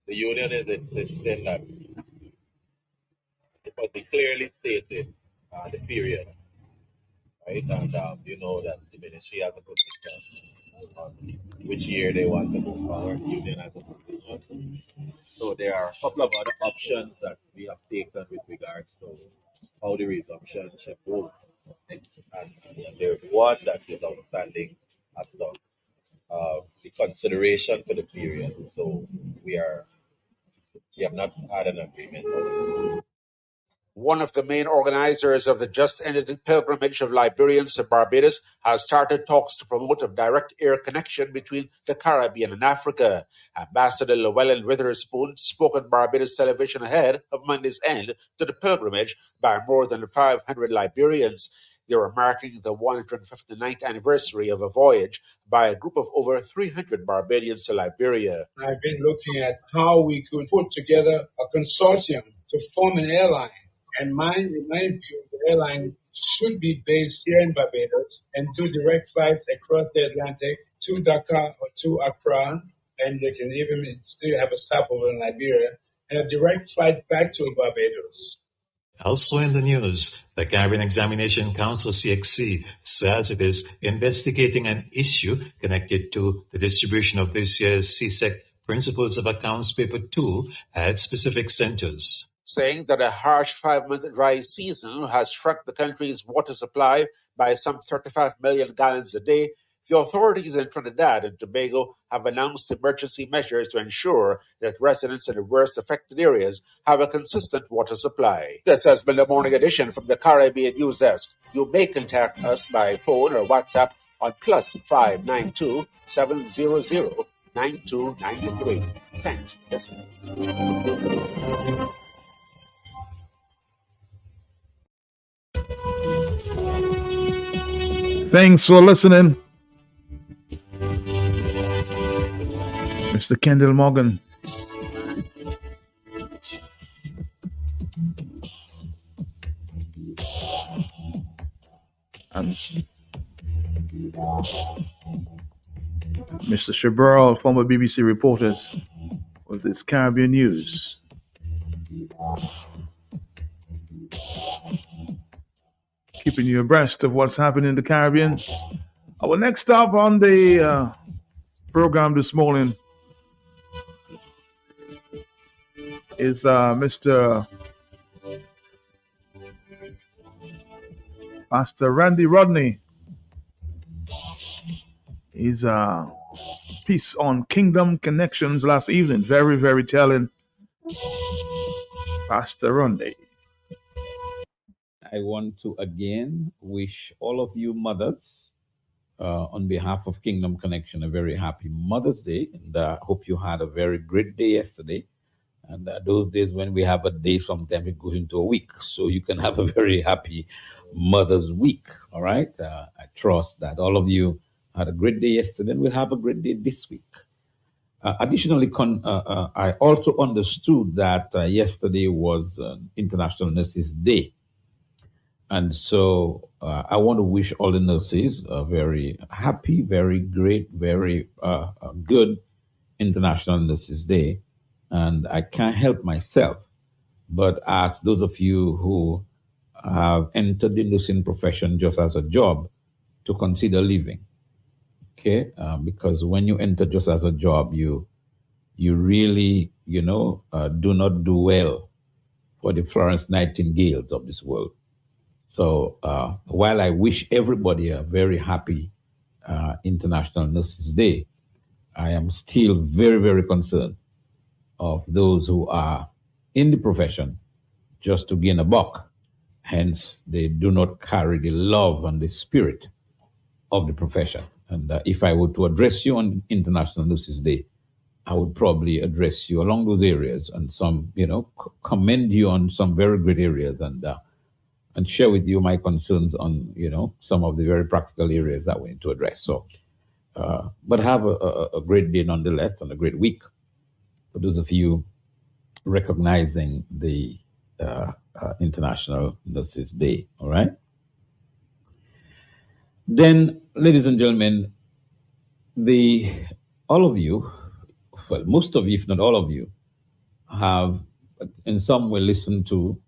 The union is insisting that it must be clearly stated the period, right? And you know that the ministry has a position on which year they want to move forward. The union has a position. So there are a couple of other options that we have taken with regards to how the resumption should go next. And there's one that is outstanding as to the consideration for the period. So we have not had an agreement on it. One of the main organizers of the just-ended pilgrimage of Liberians to Barbados has started talks to promote a direct air connection between the Caribbean and Africa. Ambassador Llewellyn Witherspoon spoke on Barbados television ahead of Monday's end to the pilgrimage by more than 500 Liberians. They were marking the 159th anniversary of a voyage by a group of over 300 Barbadians to Liberia. I've been looking at how we could put together a consortium to form an airline. And in my view, the airline should be based here in Barbados and do direct flights across the Atlantic to Dakar or to Accra, and they can even still have a stopover in Liberia, and a direct flight back to Barbados. Elsewhere in the news, the Caribbean Examination Council, CXC, says it is investigating an issue connected to the distribution of this year's CSEC Principles of Accounts Paper 2 at specific centers. Saying that a harsh 5-month dry season has shrunk the country's water supply by some 35 million gallons a day, the authorities in Trinidad and Tobago have announced emergency measures to ensure that residents in the worst affected areas have a consistent water supply. This has been the morning edition from the Caribbean News Desk. You may contact us by phone or WhatsApp on +592 700 9293. Thanks for listening. Thanks for listening, Mr. Kendall Morgan. And Mr. Shabral, former BBC reporters with this Caribbean News. Keeping you abreast of what's happening in the Caribbean. Our next stop on the program this morning is Mr. Pastor Randy Rodney. His piece on Kingdom Connections last evening. Very, very telling. Pastor Randy. I want to again wish all of you mothers on behalf of Kingdom Connection a very happy Mother's Day, and I hope you had a very great day yesterday. And those days when we have a day, sometimes it goes into a week, so you can have a very happy Mother's Week. All right, I trust that all of you had a great day yesterday, and we'll have a great day this week. Additionally, I also understood that yesterday was International Nurses Day. And so I want to wish all the nurses a very happy, very great, very good International Nurses Day. And I can't help myself but ask those of you who have entered the nursing profession just as a job to consider leaving. Okay? Because when you enter just as a job, you really, do not do well for the Florence Nightingales of this world. So while I wish everybody a very happy International Nurses Day, I am still very, very concerned of those who are in the profession just to gain a buck. Hence, they do not carry the love and the spirit of the profession. And if I were to address you on International Nurses Day, I would probably address you along those areas and some, commend you on some very great areas and share with you my concerns on, some of the very practical areas that we need to address. So, but have a great day nonetheless and a great week for those of you recognizing the International Nurses Day, all right? Then, ladies and gentlemen, all of you, well, most of you, if not all of you, have in some way listened to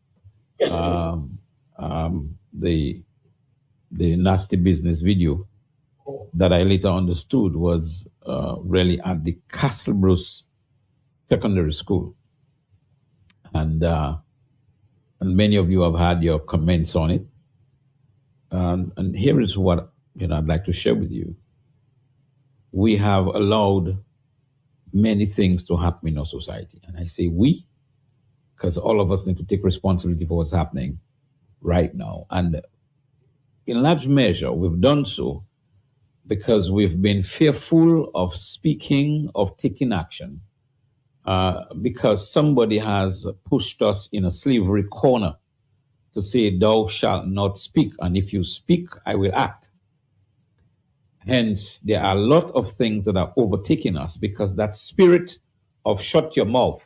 um, the nasty business video that I later understood was really at the Castle Bruce Secondary School, and many of you have had your comments on it. And here is what I'd like to share with you. We have allowed many things to happen in our society, and I say we because all of us need to take responsibility for what's happening right now. And in large measure, we've done so because we've been fearful of speaking, of taking action, because somebody has pushed us in a slavery corner to say, thou shalt not speak, and if you speak, I will act. Hence, there are a lot of things that are overtaking us because that spirit of shut your mouth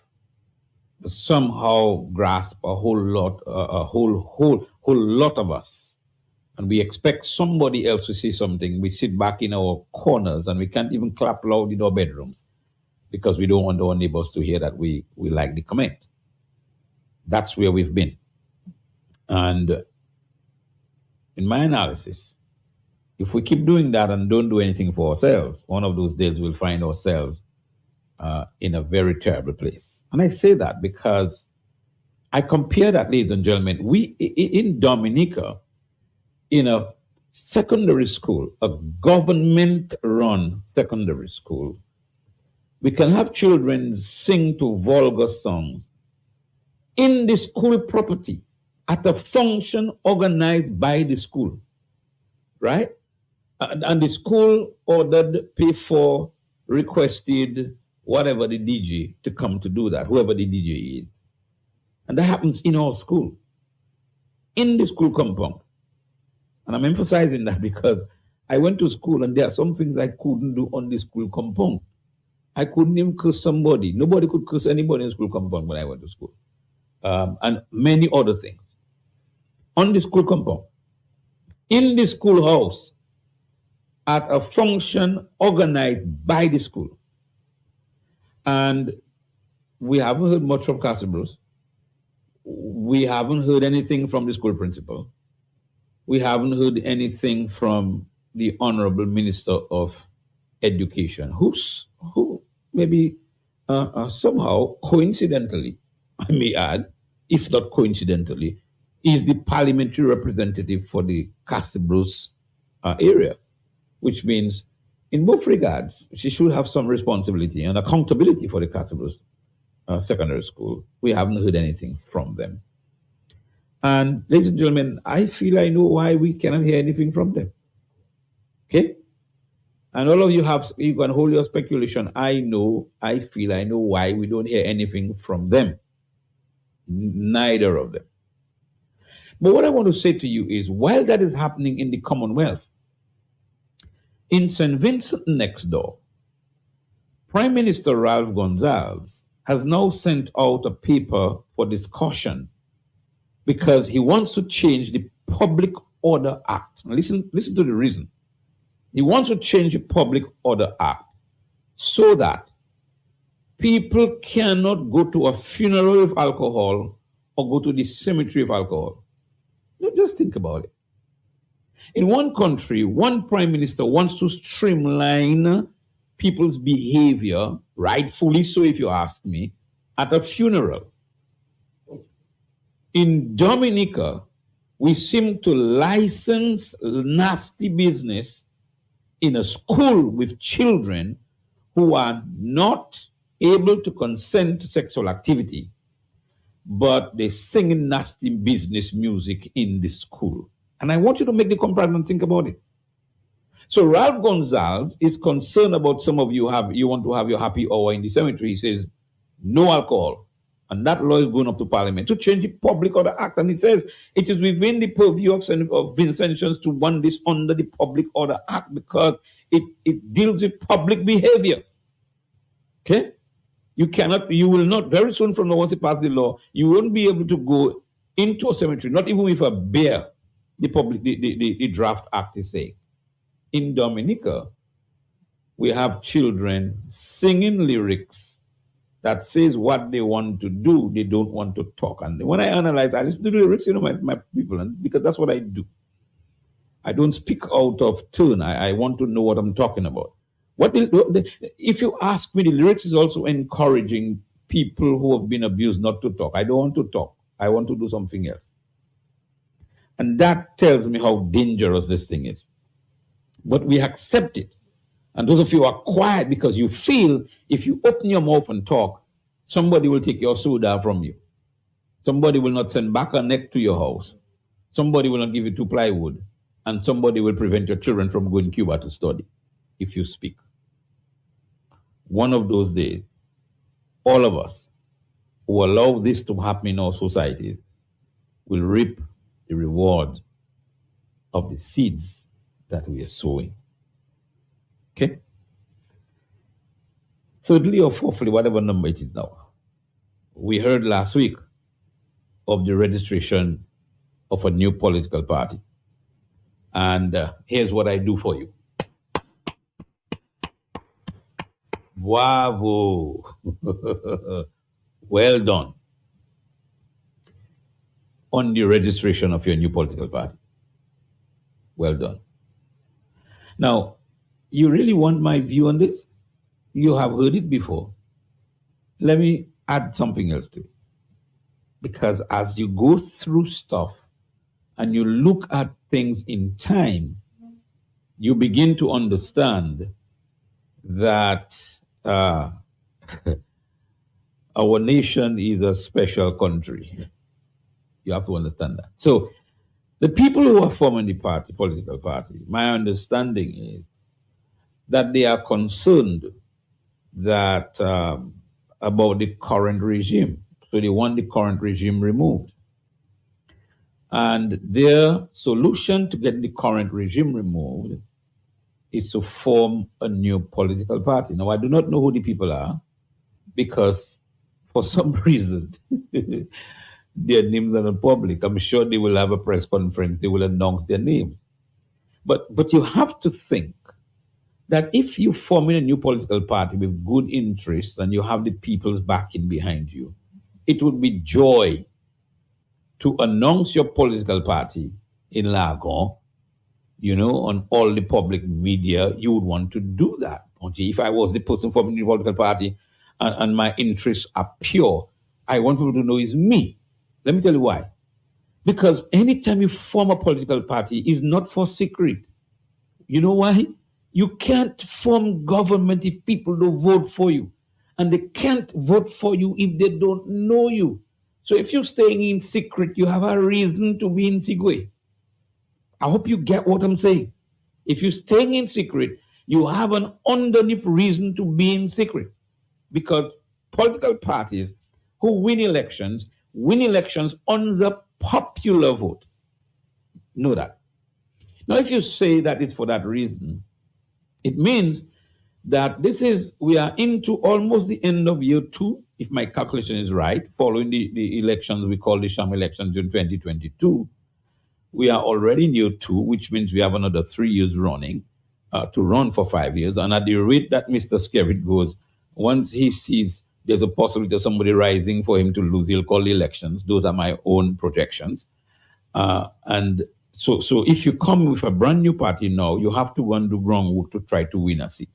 somehow grasp a whole lot of us, and we expect somebody else to say something. We sit back in our corners and we can't even clap loud in our bedrooms because we don't want our neighbors to hear that we like the comment. That's where we've been. And in my analysis, if we keep doing that and don't do anything for ourselves, one of those days we'll find ourselves in a very terrible place. And I say that because I compare that, ladies and gentlemen, we in Dominica, in a secondary school, a government-run secondary school, we can have children sing to vulgar songs in the school property at a function organized by the school, right? And the school ordered, paid for, requested, whatever the DJ to come to do that, whoever the DJ is. And that happens in our school, in the school compound. And I'm emphasizing that because I went to school and there are some things I couldn't do on the school compound. I couldn't even curse somebody. Nobody could curse anybody in the school compound when I went to school. And many other things. On the school compound, in the schoolhouse, at a function organized by the school. And we haven't heard much from Castle Bruce. We haven't heard anything from the school principal. We haven't heard anything from the Honorable Minister of Education, who maybe somehow, coincidentally, I may add, if not coincidentally, is the parliamentary representative for the Castle Bruce area, which means in both regards, she should have some responsibility and accountability for the Castle Bruce secondary school. We haven't heard anything from them. And ladies and gentlemen, I feel I know why we cannot hear anything from them. Okay? And all of you can hold your speculation. I feel I know why we don't hear anything from them. Neither of them. But what I want to say to you is, while that is happening in the Commonwealth, in St. Vincent next door, Prime Minister Ralph Gonsalves has now sent out a paper for discussion because he wants to change the Public Order Act. Now listen to the reason. He wants to change the Public Order Act so that people cannot go to a funeral with alcohol or go to the cemetery with alcohol. Now just think about it. In one country, one prime minister wants to streamline people's behavior, rightfully so if you ask me, at a funeral. In Dominica, we seem to license nasty business in a school with children who are not able to consent to sexual activity, but they sing nasty business music in the school. And I want you to make the comparison and think about it. So Ralph Gonsalves is concerned about some of you want to have your happy hour in the cemetery. He says, no alcohol. And that law is going up to Parliament to change the Public Order Act. And it says it is within the purview of Vincentians to run this under the Public Order Act because it deals with public behavior. Okay? You will not, very soon from now, once it passes the law, you won't be able to go into a cemetery, not even with a beer, the draft act is saying. In Dominica, we have children singing lyrics that says what they want to do, they don't want to talk. And when I analyze, I listen to the lyrics, my people, and because that's what I do. I don't speak out of turn. I want to know what I'm talking about. If you ask me, the lyrics is also encouraging people who have been abused not to talk. I don't want to talk. I want to do something else. And that tells me how dangerous this thing is. But we accept it. And those of you who are quiet because you feel if you open your mouth and talk, somebody will take your soda from you. Somebody will not send back a neck to your house. Somebody will not give you 2 plywood. And somebody will prevent your children from going to Cuba to study if you speak. One of those days, all of us who allow this to happen in our society will reap the reward of the seeds that we are sowing. Okay? Thirdly or fourthly, whatever number it is now, we heard last week of the registration of a new political party. And here's what I do for you. Bravo. Well done on the registration of your new political party. Well done. Now, you really want my view on this? You have heard it before. Let me add something else to it. Because as you go through stuff and you look at things in time, you begin to understand that our nation is a special country. You have to understand that. So the people who are forming the party, political party, my understanding is that they are concerned that about the current regime. So they want the current regime removed. And their solution to get the current regime removed is to form a new political party. Now, I do not know who the people are because for some reason, their names are not public. I'm sure they will have a press conference. They will announce their names. But you have to think that if you form in a new political party with good interests and you have the people's backing behind you, it would be joy to announce your political party in Lagon, on all the public media. You would want to do that. If I was the person forming the political party and my interests are pure, I want people to know it's me. Let me tell you why. Because anytime you form a political party, it's not for secret. You know why? You can't form government if people don't vote for you. And they can't vote for you if they don't know you. So if you're staying in secret, you have a reason to be in secret. I hope you get what I'm saying. If you're staying in secret, you have an underneath reason to be in secret. Because political parties who win elections on the popular vote. Know that. Now, if you say that it's for that reason, it means that we are into almost the end of year 2, if my calculation is right, following the elections we call the sham elections in 2022. We are already in year 2, which means we have another 3 years running to run for 5 years. And at the rate that Mr. Skerrit goes, once he sees there's a possibility of somebody rising for him to lose, he'll call the elections. Those are my own projections. And so if you come with a brand new party now, you have to go and do groundwork to try to win a seat.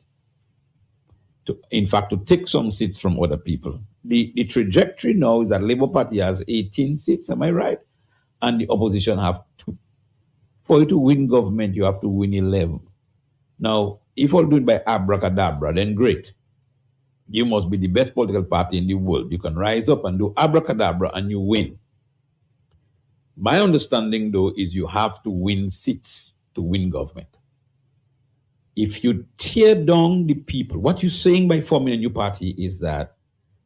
In fact, to take some seats from other people. The trajectory now is that Labour Party has 18 seats, am I right? And the opposition have 2. For you to win government, you have to win 11. Now, if all do it by abracadabra, then great. You must be the best political party in the world. You can rise up and do abracadabra and you win. My understanding, though, is you have to win seats to win government. If you tear down the people, what you're saying by forming a new party is that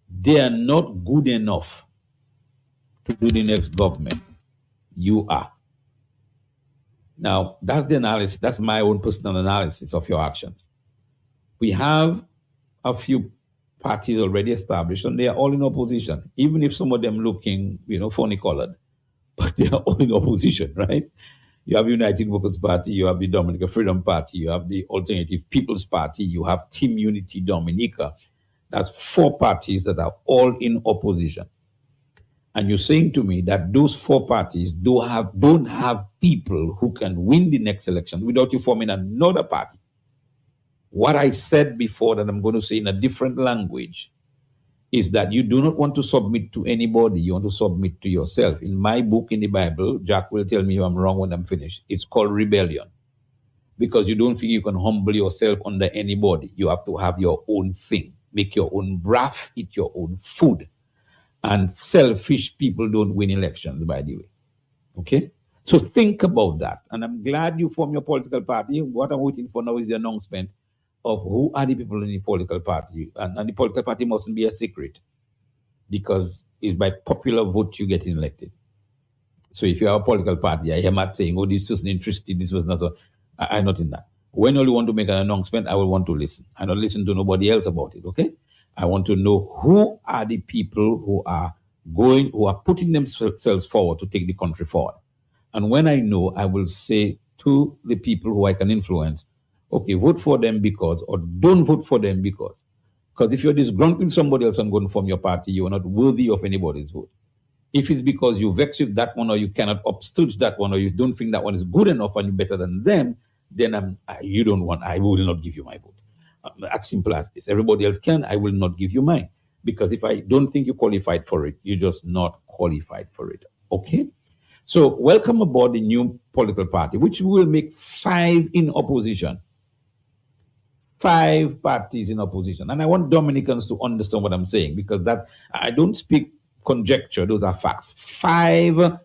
they are not good enough to do the next government. You are. Now, that's the analysis. That's my own personal analysis of your actions. We have a few parties already established, and they are all in opposition, even if some of them looking, funny colored, but they are all in opposition, right? You have United Workers' Party, you have the Dominica Freedom Party, you have the Alternative People's Party, you have Team Unity Dominica, That's 4 parties that are all in opposition. And you're saying to me that those 4 parties don't have people who can win the next election without you forming another party. What I said before that I'm going to say in a different language is that you do not want to submit to anybody. You want to submit to yourself. In my book, in the Bible, Jack will tell me if I'm wrong when I'm finished. It's called rebellion. Because you don't think you can humble yourself under anybody. You have to have your own thing. Make your own breath, eat your own food. And selfish people don't win elections, by the way. Okay? So think about that. And I'm glad you form your political party. What I'm waiting for now is the announcement of who are the people in the political party. And the political party mustn't be a secret, because it's by popular vote you get elected. So if you have a political party, I am not saying, oh, this wasn't interested, this was not so. I'm not in that. When you want to make an announcement, I will want to listen. I don't listen to nobody else about it, okay? I want to know who are the people who are putting themselves forward to take the country forward. And when I know, I will say to the people who I can influence, okay, vote for them because, or don't vote for them because. Because if you're disgruntled somebody else and going to form your party, you are not worthy of anybody's vote. If it's because you vex with that one, or you cannot upstooge that one, or you don't think that one is good enough and you're better than them, then I will not give you my vote. As simple as this. Everybody else can, I will not give you mine. Because if I don't think you're qualified for it, you're just not qualified for it. Okay? So welcome aboard the new political party, which will make 5 in opposition. 5 parties in opposition. And I want Dominicans to understand what I'm saying, because that I don't speak conjecture, those are facts. 5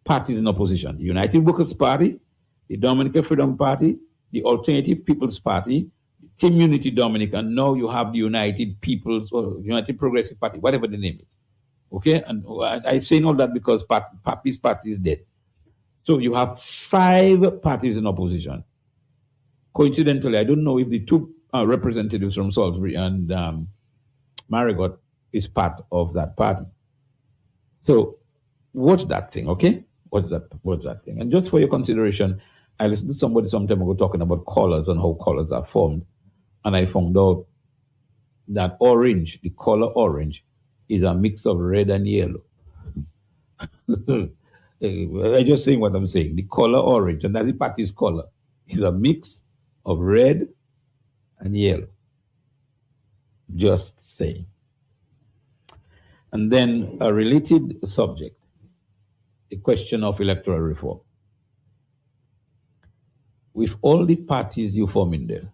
parties in opposition. The United Workers' Party, the Dominican Freedom Party, the Alternative People's Party, Team Unity Dominica, and now you have the United People's or United Progressive Party, whatever the name is. Okay? And I say all that because Papi's party is dead. So you have 5 parties in opposition. Coincidentally, I don't know if the 2 representatives from Salisbury and Marigot is part of that party. So watch that thing, okay? Watch that thing. And just for your consideration, I listened to somebody some time ago talking about colors and how colors are formed. And I found out that orange, the color orange, is a mix of red and yellow. I'm just saying what I'm saying. The color orange, and that's the party's color, is a mix of red and yellow. Just saying. And then a related subject, the question of electoral reform. With all the parties you form in there,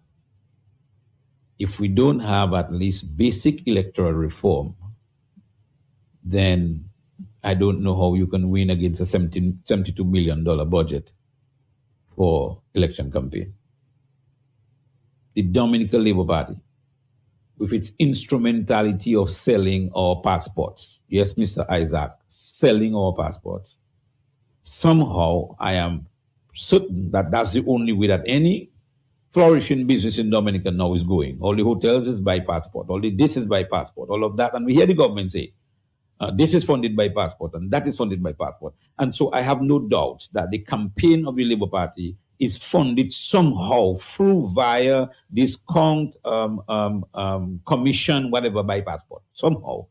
if we don't have at least basic electoral reform, then I don't know how you can win against a $72 million budget for election campaign. The Dominican Labour Party, with its instrumentality of selling our passports, yes, Mr. Isaac, selling our passports, somehow I am certain that that's the only way that any flourishing business in Dominica now is going. All the hotels is by passport, all the this is by passport, all of that. And we hear the government say, this is funded by passport and that is funded by passport. And so I have no doubts that the campaign of the Labour Party is funded somehow through via discount, commission, whatever, by passport. Somehow.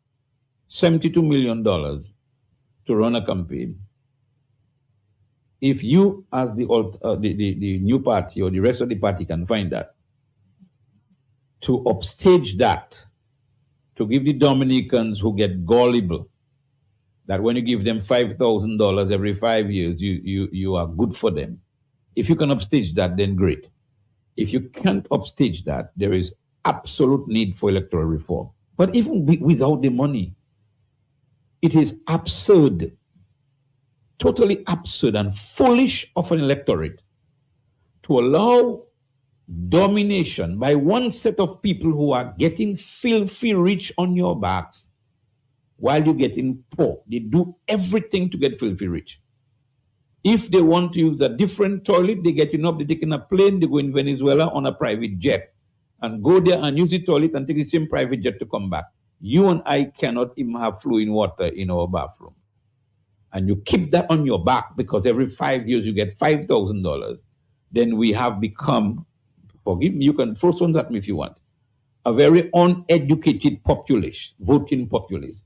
$72 million to run a campaign. If you, as the new party or the rest of the party, can find that, to upstage that, to give the Dominicans who get gullible, that when you give them $5,000 every 5 years, you are good for them. If you can upstage that, then great. If you can't upstage that, there is absolute need for electoral reform. But even without the money, it is absurd, totally absurd and foolish of an electorate to allow domination by one set of people who are getting filthy rich on your backs while you're getting poor. They do everything to get filthy rich. If they want to use a different toilet, they get up, they take in a plane, they go in Venezuela on a private jet and go there and use the toilet and take the same private jet to come back. You and I cannot even have flowing water in our bathroom. And you keep that on your back because every 5 years you get $5,000. Then we have become, forgive me, you can throw stones at me if you want, a very uneducated populace, voting populace.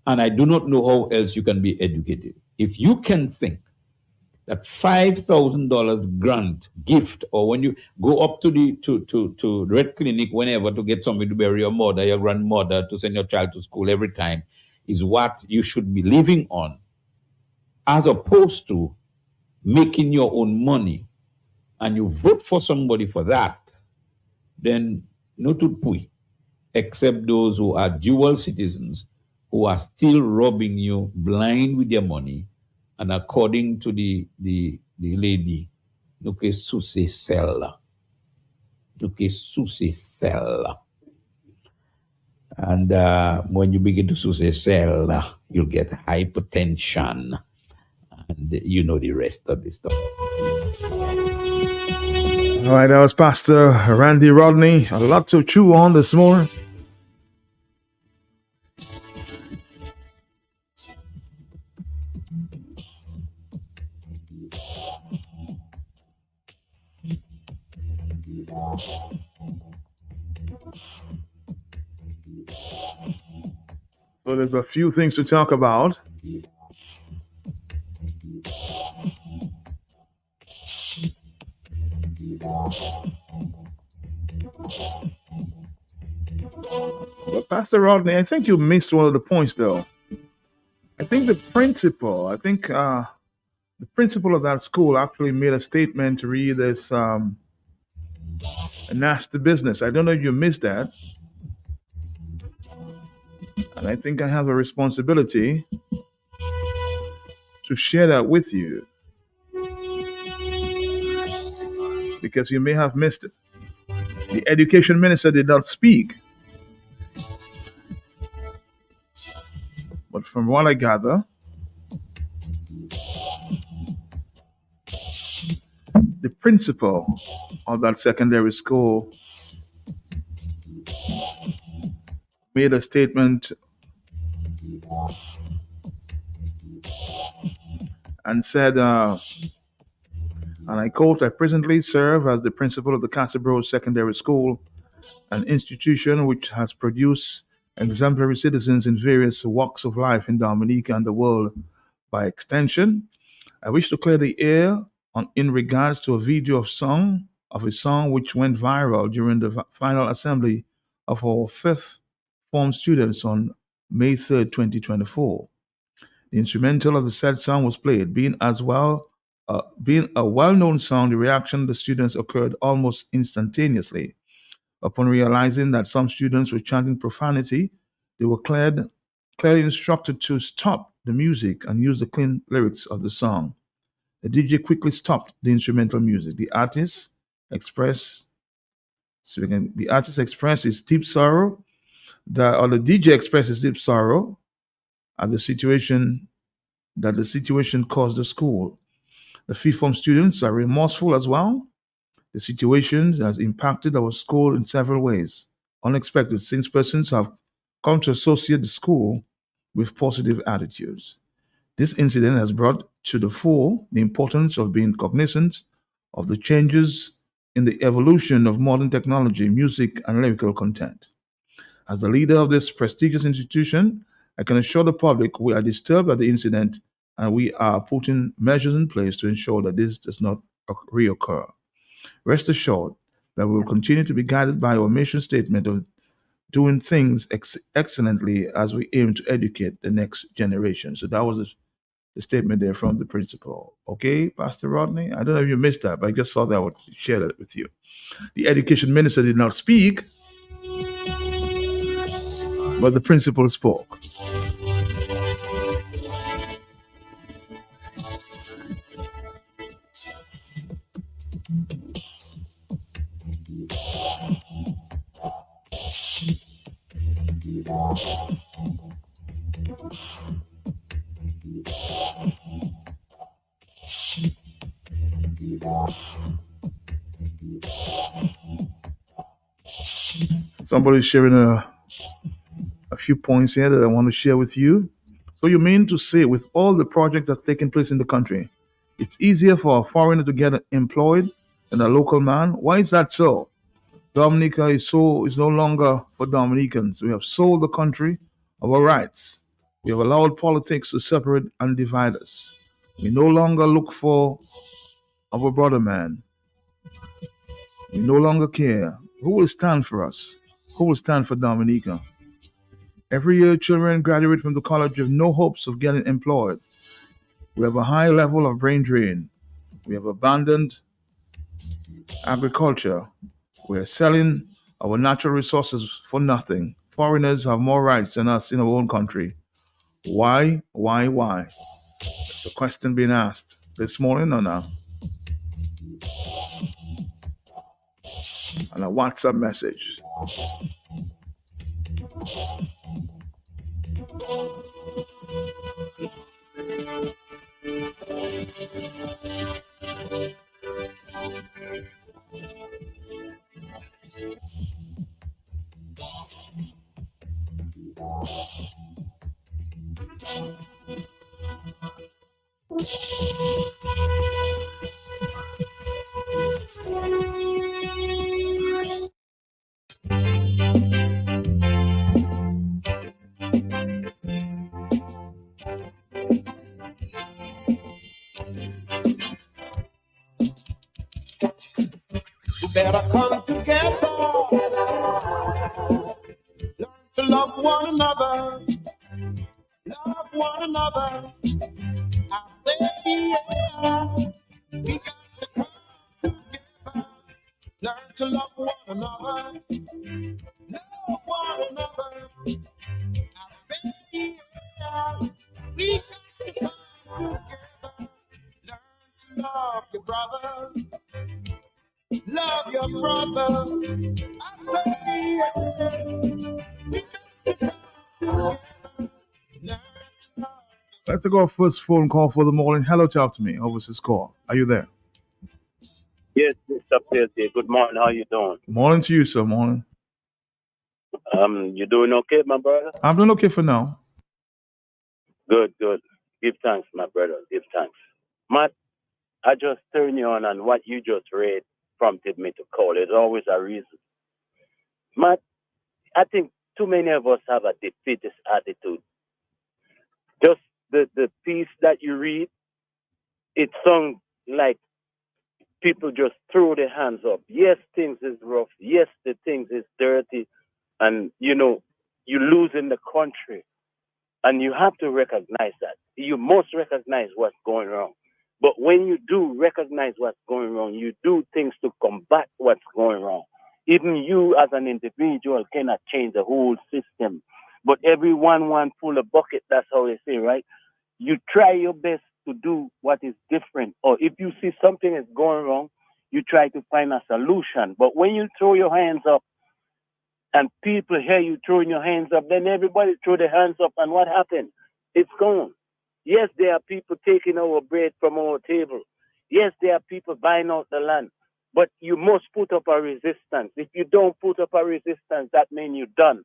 And I do not know how else you can be educated. If you can think that $5,000 grant, gift, or when you go up to the to Red Clinic whenever to get something to bury your mother, your grandmother, to send your child to school every time, is what you should be living on, as opposed to making your own money, and you vote for somebody for that, then no to pui, except those who are dual citizens who are still robbing you blind with their money. And according to the lady, nuke suse sell. And when you begin to suse sell, you'll get hypertension. And you know the rest of the story. All right, that was Pastor Randy Rodney. A lot to chew on this morning. So there's a few things to talk about. But Pastor Rodney, I think you missed one of the points, though. I think the principal of that school actually made a statement to read this a nasty business. I don't know if you missed that. And I think I have a responsibility to share that with you, because you may have missed it. The education minister did not speak. But from what I gather, the principal of that secondary school made a statement and said, and I quote, "I presently serve as the principal of the Castleboro Secondary School, an institution which has produced exemplary citizens in various walks of life in Dominica and the world by extension. I wish to clear the air in regards to a video of a song which went viral during the final assembly of our fifth form students on May 3rd, 2024. The instrumental of the said song was played. Being a well-known song, the reaction of the students occurred almost instantaneously. Upon realizing that some students were chanting profanity, they were clearly instructed to stop the music and use the clean lyrics of the song. The DJ quickly stopped the instrumental music. The artist expressed his deep sorrow, the DJ expressed his deep sorrow at the situation caused the school. The fifth form students are remorseful as well. The situation has impacted our school in several ways. Unexpected, since persons have come to associate the school with positive attitudes. This incident has brought to the fore the importance of being cognizant of the changes in the evolution of modern technology, music, and lyrical content. As the leader of this prestigious institution, I can assure the public we are disturbed at the incident and we are putting measures in place to ensure that this does not reoccur. Rest assured that we will continue to be guided by our mission statement of doing things excellently as we aim to educate the next generation. So that was the statement there from the principal. Okay, Pastor Rodney? I don't know if you missed that, but I just thought I would share that with you. The education minister did not speak, but the principal spoke. Somebody's sharing a few points here that I want to share with you. So you mean to say, with all the projects that are taking place in the country, it's easier for a foreigner to get employed than a local man? Why is that so? Dominica is no longer for Dominicans. We have sold the country of our rights. We have allowed politics to separate and divide us. We no longer look for our brother man. We no longer care. Who will stand for us? Who will stand for Dominica? Every year, children graduate from the college with no hopes of getting employed. We have a high level of brain drain. We have abandoned agriculture. We are selling our natural resources for nothing. Foreigners have more rights than us in our own country. Why? It's a question being asked this morning on a WhatsApp message. Better come together, learn to love one another, love one another. I say, yeah, we got to come together, learn to love one another, love one another. I say, yeah, we got to come together, learn to love your brother. Love your brother. I say, we got to come together. Learn to love. Let's take our first phone call for the morning. Hello, talk to me. Overseas call. Are you there? Yes, Mr. Thursday. Good morning. How you doing? Morning to you, sir. Morning. You doing okay, my brother? I'm doing okay for now. Good. Give thanks, my brother. Give thanks. Matt, I just turned you on, and what you just read prompted me to call. There's always a reason. Matt, I think too many of us have a defeatist attitude. Just the piece that you read, it sounds like people just throw their hands up. Yes, things is rough. Yes, the things is dirty. And, you lose in the country. And you have to recognize that. You must recognize what's going wrong. But when you do recognize what's going wrong, you do things to combat what's going wrong. Even you as an individual cannot change the whole system. But everyone full of bucket, that's how they say, right? You try your best to do what is different. Or if you see something is going wrong, you try to find a solution. But when you throw your hands up and people hear you throwing your hands up, then everybody throw their hands up, and what happened? It's gone. Yes, there are people taking our bread from our table. Yes, there are people buying out the land. But you must put up a resistance. If you don't put up a resistance, that means you're done.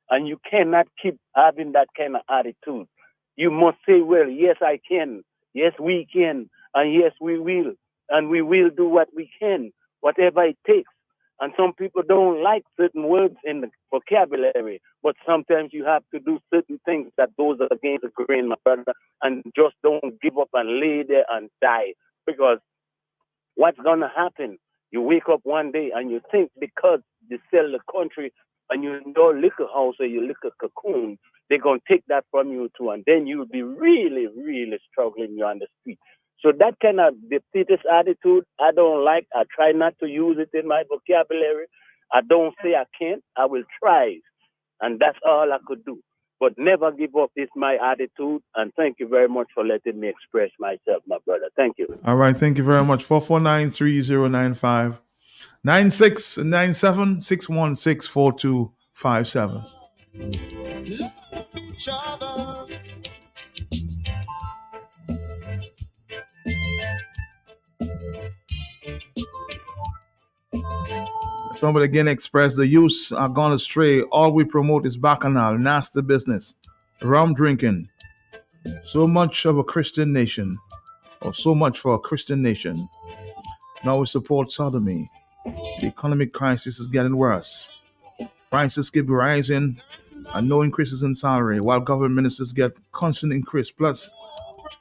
And you cannot keep having that kind of attitude. You must say, well, yes, I can. Yes, we can. And yes, we will. And we will do what we can, whatever it takes. And some people don't like certain words in the vocabulary, but sometimes you have to do certain things that goes against the grain, my brother, and just don't give up and lay there and die. Because what's going to happen? You wake up one day and you think because they sell the country and you know liquor house or you liquor cocoon, they're going to take that from you too. And then you'll be really, really struggling. You're on the street. So that kind of defeatist attitude, I don't like. I try not to use it in my vocabulary. I don't say I can't. I will try. And that's all I could do. But never give up is my attitude. And thank you very much for letting me express myself, my brother. Thank you. All right. Thank you very much. 449-3095. 9697-616-4257. Love each other. Somebody again expressed the youths are gone astray. All we promote is bacchanal, nasty business, rum drinking. So much of a Christian nation, or so much for a Christian nation. Now we support sodomy. The economic crisis is getting worse. Prices keep rising and no increases in salary, while government ministers get constant increase plus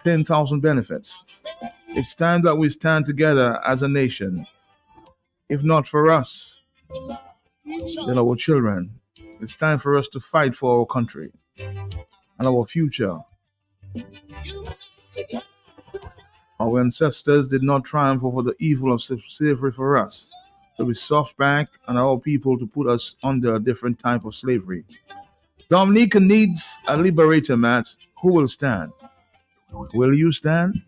10,000 benefits. It's time that we stand together as a nation. If not for us, then our children. It's time for us to fight for our country and our future. Our ancestors did not triumph over the evil of slavery for us. So we soft back on our people to put us under a different type of slavery. Dominica needs a liberator, Matt. Who will stand? Will you stand?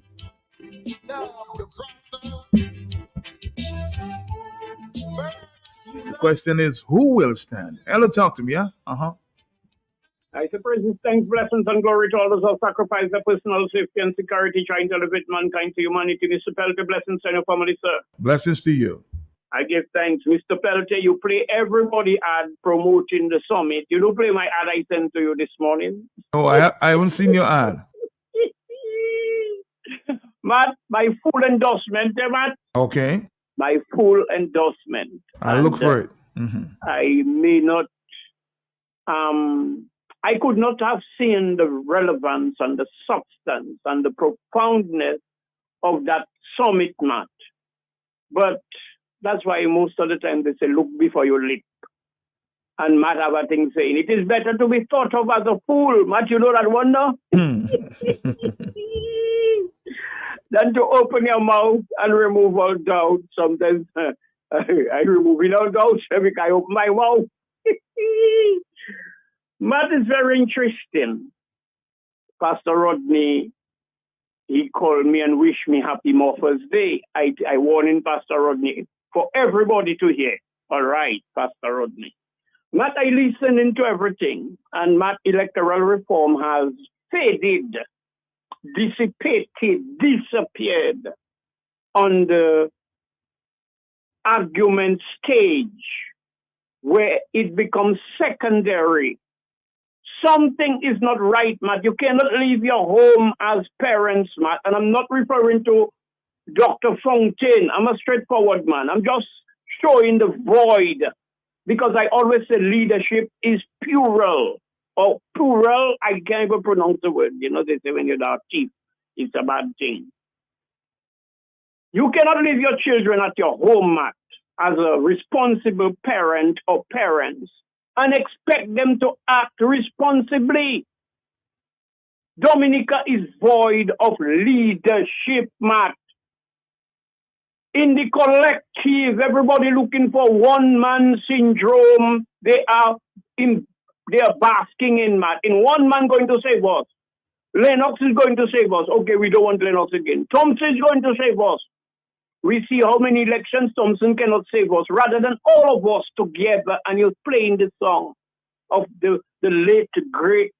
The question is, who will stand? Ella, talk to me, yeah? I say praises, thanks, blessings, and glory to all those who sacrifice their personal safety and security, trying to elevate mankind to humanity. Mr. Peltier, blessings to your family, sir. Blessings to you. I give thanks. Mr. Peltier, you play everybody ad promoting the summit. You don't play my ad I sent to you this morning. Oh, I haven't seen your ad. Matt, my full endorsement, Matt. Okay. My full endorsement. I'll look for it. I may not, I could not have seen the relevance and the substance and the profoundness of that summit, Matt. But that's why most of the time they say, look before you leap. And Matt have a thing saying, it is better to be thought of as a fool. Matt, you know that one now? Than to open your mouth and remove all doubt. Sometimes I remove all doubt every time I open my mouth. Matt is very interesting. Pastor Rodney, he called me and wished me happy Mother's Day. I warned Pastor Rodney for everybody to hear. All right, Pastor Rodney. Matt, I listened into everything, and Matt, electoral reform has faded, dissipated, disappeared on the argument stage where it becomes secondary. Something is not right, Matt. You cannot leave your home as parents, Matt. And I'm not referring to Dr. Fontaine. I'm a straightforward man. I'm just showing the void because I always say leadership is plural. Or plural, I can't even pronounce the word. You know, they say when you're the chief, it's a bad thing. You cannot leave your children at your home, Matt, as a responsible parent or parents, and expect them to act responsibly. Dominica is void of leadership, Matt. In the collective, everybody looking for one-man syndrome. They are basking in, Matt. In one man going to save us. Lennox is going to save us. Okay, we don't want Lennox again. Thompson is going to save us. We see how many elections Thompson cannot save us, rather than all of us together, and you're playing the song of the late, great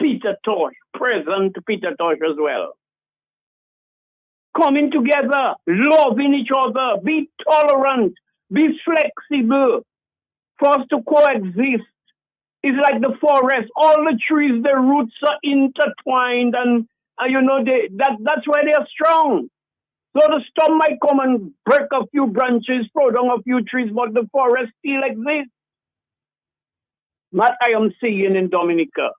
Peter Tosh, present Peter Tosh as well. Coming together, loving each other, be tolerant, be flexible, for us to coexist. It's like the forest. All the trees, their roots are intertwined, and you know, that's why they are strong. So the storm might come and break a few branches, throw down a few trees, but the forest still exists. What I am seeing in Dominica,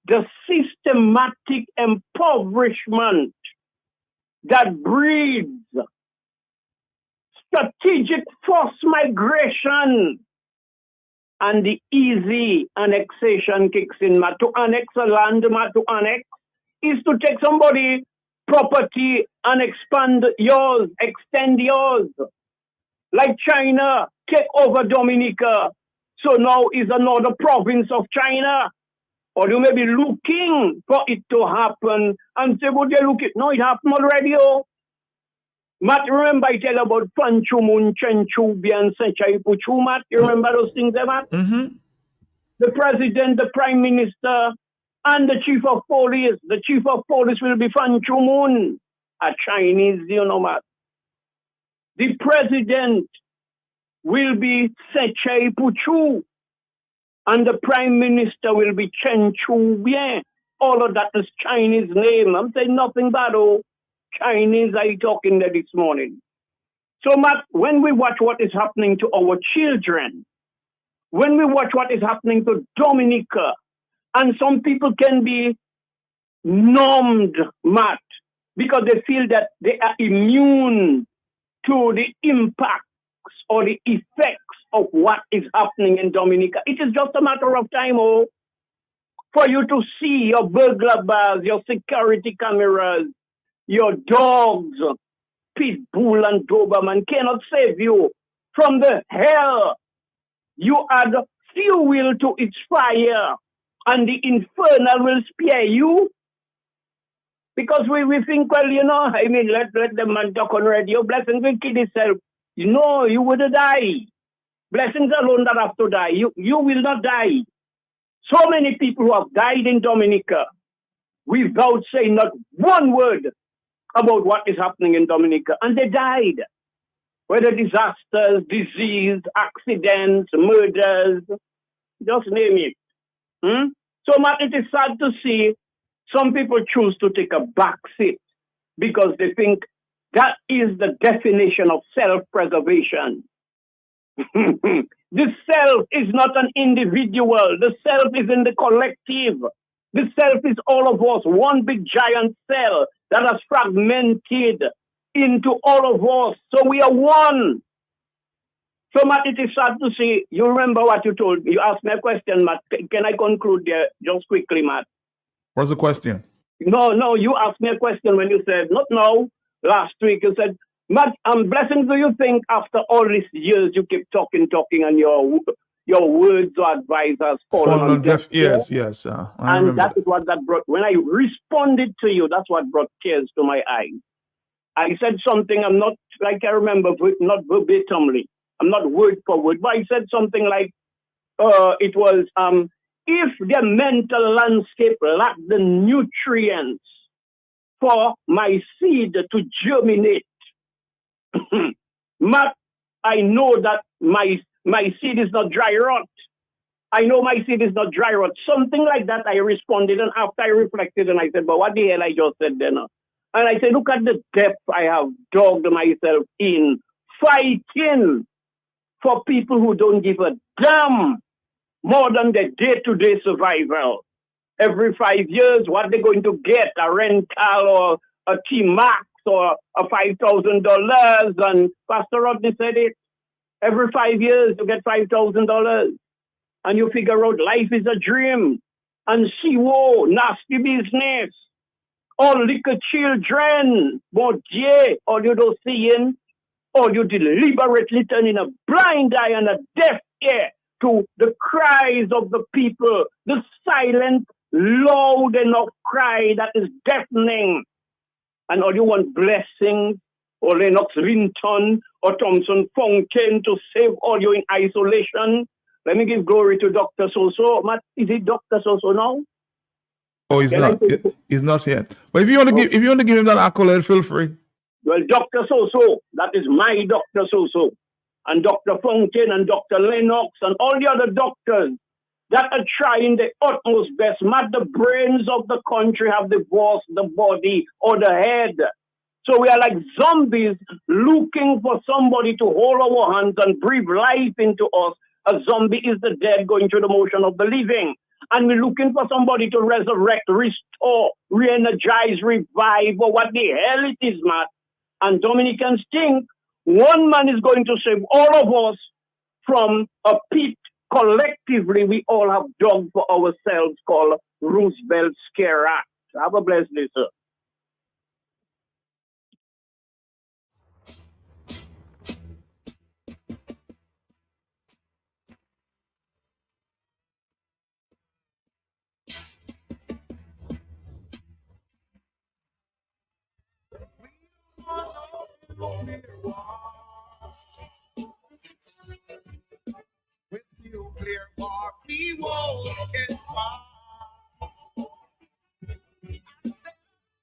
the systematic impoverishment that breeds strategic forced migration and the easy annexation kicks in. To annex a land, to annex is to take somebody property and expand yours, extend yours. Like China, take over Dominica. So now is another province of China. Or you may be looking for it to happen and say, would you look it? No, it happened already. Oh. Matt, remember I tell you about Panchumun, Chenchubi, and Sechai Puchu, Matt? You remember those things, Matt? Mm-hmm. The president, the prime minister, and the chief of police. The chief of police will be Panchumun, a Chinese, you know, Matt. The president will be Sechai Puchu, and the prime minister will be Chen Chu-bien. All of that is Chinese name. I'm saying nothing bad, oh. Chinese, I talking there this morning. So, Matt, when we watch what is happening to our children, when we watch what is happening to Dominica, and some people can be numbed, Matt, because they feel that they are immune to the impacts or the effects of what is happening in Dominica. It is just a matter of time, for you to see your burglar bars, your security cameras, your dogs, Pitbull and Doberman cannot save you from the hell. You add fuel to its fire, and the infernal will spare you. Because we think, well, I mean, let the man talk on radio. Blessings will kill himself. You would die. Blessings alone that have to die. You will not die. So many people who have died in Dominica without saying not one word about what is happening in Dominica. And they died. Whether disasters, disease, accidents, murders, just name it. So, Matt, it is sad to see some people choose to take a back seat because they think that is the definition of self-preservation. The self is not an individual. The self is in the collective. The self is all of us, one big giant cell that has fragmented into all of us. So we are one. So, Matt, it is sad to see. You remember what you told me. You asked me a question, Matt. Can I conclude there just quickly, Matt? What's the question? No, you asked me a question when you said, not now, last week, you said, Matt, Blessing, do you think after all these years you keep talking, and your words or advice has fallen on deaf ears? Yes. And that is what that brought. When I responded to you, that's what brought tears to my eyes. I said something, I'm not, like I remember, not verbatimly. I'm not word for word, but I said something like, it was, if the mental landscape lacked the nutrients for my seed to germinate, Matt, I know that my seed is not dry rot. I know my seed is not dry rot. Something like that I responded, and after I reflected, and I said, but what the hell I just said then? And I said, look at the depth I have dug myself in, fighting for people who don't give a damn more than their day-to-day survival. Every 5 years, what they're going to get, a rental or a T-Max or a $5,000. And Pastor Rodney said it. Every 5 years, you get $5,000. And you figure out life is a dream. And see, whoa, nasty business. All little children, bon Dieu, all you don't seeing, all you deliberately turning a blind eye and a deaf ear to the cries of the people, the silent, loud enough cry that is deafening. And all you want blessings, or Lennox Linton, or Thompson Fountain to save all you in isolation. Let me give glory to Dr. Soso. Matt, is it Dr. Soso now? Oh, he's not. He's not yet. But if you want to give him that accolade, feel free. Well, Dr. Soso, that is my Dr. Soso, and Dr. Fountain and Dr. Lennox and all the other doctors that are trying their utmost best. Not the brains of the country have divorced the body or the head. So we are like zombies looking for somebody to hold our hands and breathe life into us. A zombie is the dead going through the motion of the living. And we're looking for somebody to resurrect, restore, re-energize, revive, or what the hell it is, Matt. And Dominicans think one man is going to save all of us from a pit collectively we all have dug for ourselves called Roosevelt Scare Act. Have a blessed day, sir. With nuclear war, we won't get far.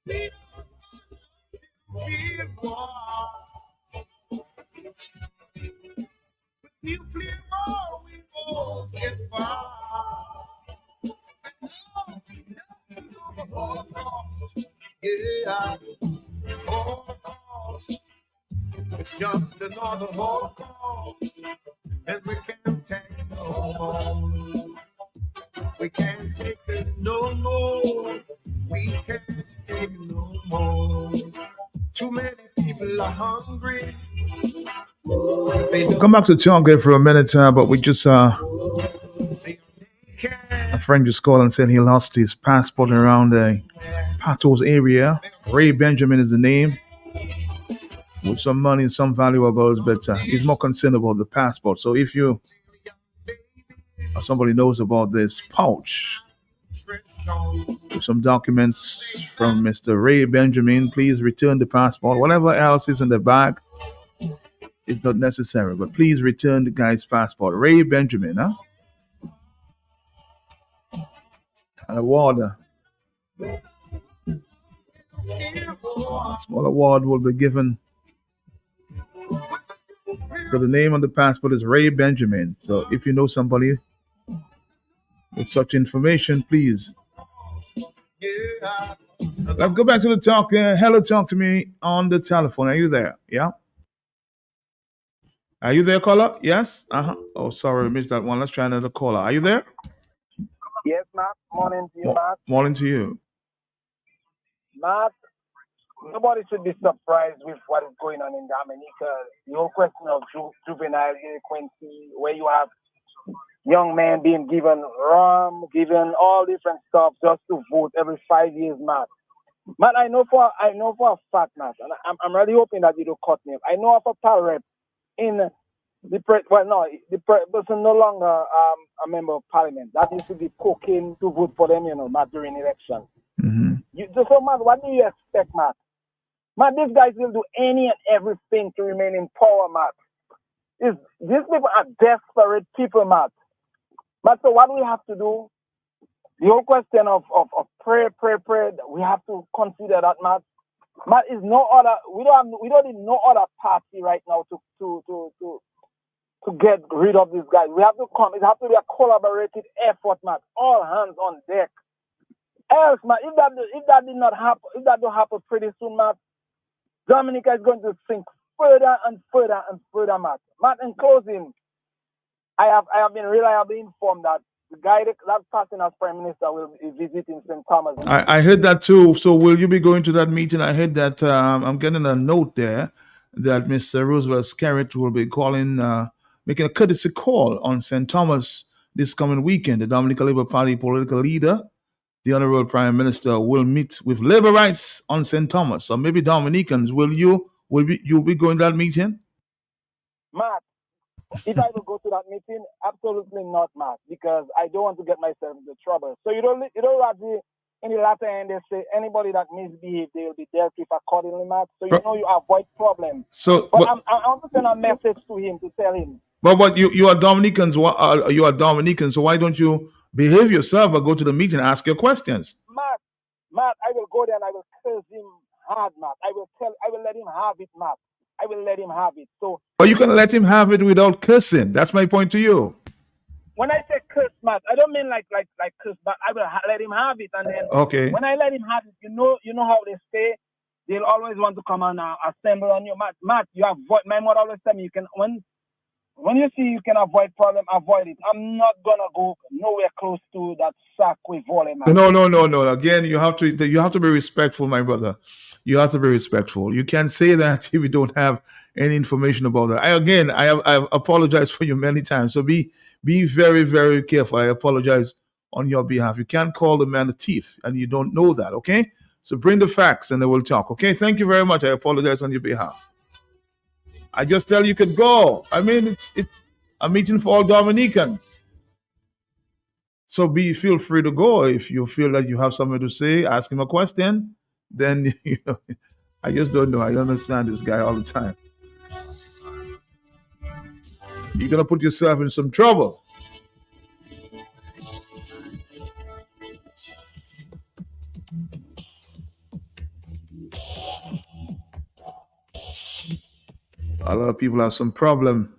We don't want nuclear war. With nuclear war, we won't get far. Holocaust, yeah, Holocaust. It's just another Holocaust, and we can't take no more. We can't take it no more. We can't take it no more. Too many people are hungry. We'll come back to Tonga for a minute, but we just a friend just called and said he lost his passport around the Patos area. Ray Benjamin is the name, with some money and some valuables, but he's more concerned about the passport. So if you or somebody knows about this pouch with some documents from Mr. Ray Benjamin, please return the passport. Whatever else is in the bag is not necessary, but please return the guy's passport. Ray Benjamin, huh? An award. A small award will be given. So the name on the passport is Ray Benjamin. So if you know somebody with such information, please. Let's go back to the talk. Hello, talk to me on the telephone. Are you there? Yeah. Are you there, caller? Yes? Oh, sorry, I missed that one. Let's try another caller. Are you there? Yes, Matt. Morning to you, Matt. Morning to you. Matt, nobody should be surprised with what is going on in Dominica. The whole question of juvenile delinquency, where you have young men being given rum, given all different stuff just to vote every 5 years, Matt. Matt, I know for a fact, Matt, and I'm really hoping that you don't cut me. I know of a pal rep in the person no longer a member of parliament. That used to be cocaine to vote for them, Matt, during election. Mm-hmm. So, Matt, what do you expect, Matt? Matt, these guys will do any and everything to remain in power, Matt. These people are desperate people, Matt. Matt, so what do we have to do? The whole question of prayer, we have to consider that, Matt. Matt, is no other. We don't need no other party right now to get rid of these guys. We have to come. It has to be a collaborative effort, Matt. All hands on deck. Else, Matt, if that did not happen, if that don't happen pretty soon, Matt, Dominica is going to sink further and further and further, Matt. Matt, in closing, I have been reliably informed that the guy that passing as Prime Minister will be visiting St. Thomas. I heard that too. So will you be going to that meeting? I heard that I'm getting a note there that Mr. Roosevelt Skerritt will be calling, making a courtesy call on St. Thomas this coming weekend. The Dominica Labour Party political leader, the Honorable Prime Minister, will meet with labor rights on St. Thomas. So maybe Dominicans, will you be going to that meeting? Matt, if I will go to that meeting, absolutely not, Matt, because I don't want to get myself into trouble. So you don't rather in the latter end they say anybody that misbehaves, they will be dealt with accordingly, Matt. So you avoid problems. So, but I want to send a message to him to tell him. But you are Dominicans. You are Dominicans. So why don't you behave yourself or go to the meeting and ask your questions? Matt, I will go there and I will curse him hard, Matt. I will let him have it, Matt. I will let him have it. So, but you can let him have it without cursing. That's my point to you. When I say curse, Matt, I don't mean like curse, but I will let him have it, and then when I let him have it, you know how they say they'll always want to come and assemble on you, Matt. You avoid. My mother always tell me you can when you see you can avoid problem, avoid it. I'm not gonna go nowhere close to that sack with volley, Matt. No. Again, you have to be respectful, my brother. You have to be respectful. You can't say that if you don't have any information about that. I apologize for you many times. So be very, very careful. I apologize on your behalf. You can't call the man a thief, and you don't know that, okay? So bring the facts, and then we'll talk, okay? Thank you very much. I apologize on your behalf. I just tell you could go. I mean, it's a meeting for all Dominicans. So feel free to go. If you feel that you have something to say, ask him a question. Then, I just don't know. I don't understand this guy all the time. You're going to put yourself in some trouble. A lot of people have some problem.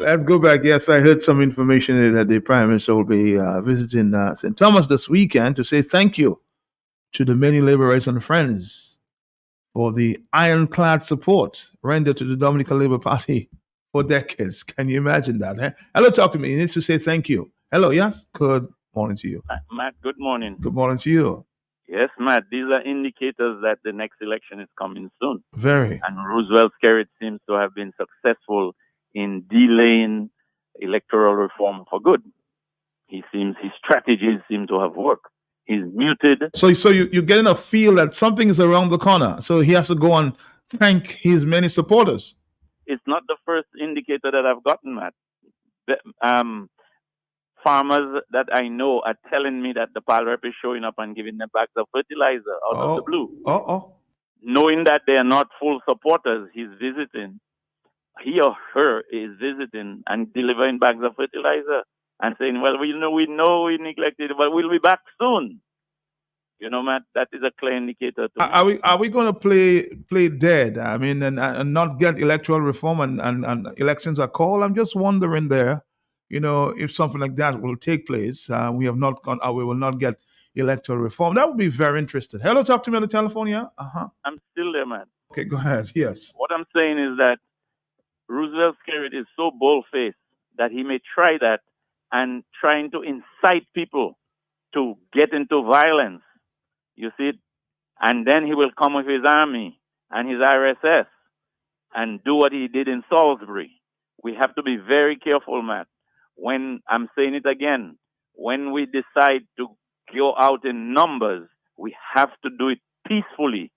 Let's go back. Yes, I heard some information that the Prime Minister will be visiting St. Thomas this weekend to say thank you to the many laborers and friends for the ironclad support rendered to the Dominican Labour Party for decades. Can you imagine that? Eh? Hello, talk to me. He needs to say thank you. Hello, yes? Good morning to you. Matt, good morning. Good morning to you. Yes, Matt, these are indicators that the next election is coming soon. Very. And Roosevelt Skerrit seems to have been successful in delaying electoral reform for good. His strategies seem to have worked. He's muted. So you're getting a feel that something is around the corner. So he has to go and thank his many supporters. It's not the first indicator that I've gotten, Matt. Farmers that I know are telling me that the PAL rep is showing up and giving them bags of fertilizer out of the blue. Knowing that they are not full supporters, he's visiting. He or her is visiting and delivering bags of fertilizer and saying, well, we know we neglected it, but we'll be back soon. You know, Matt, that is a clear indicator. Are we going to play dead? I mean, and not get electoral reform and elections are called? I'm just wondering there, you know, if something like that will take place. We have not gone. We will not get electoral reform. That would be very interesting. Hello, talk to me on the telephone. Yeah. I'm still there, man. Okay, go ahead. Yes. What I'm saying is that Roosevelt Skerrit is so bold-faced that he may try that and trying to incite people to get into violence. You see it? And then he will come with his army and his RSS and do what he did in Salisbury. We have to be very careful, Matt. When I'm saying it again, when we decide to go out in numbers, we have to do it peacefully.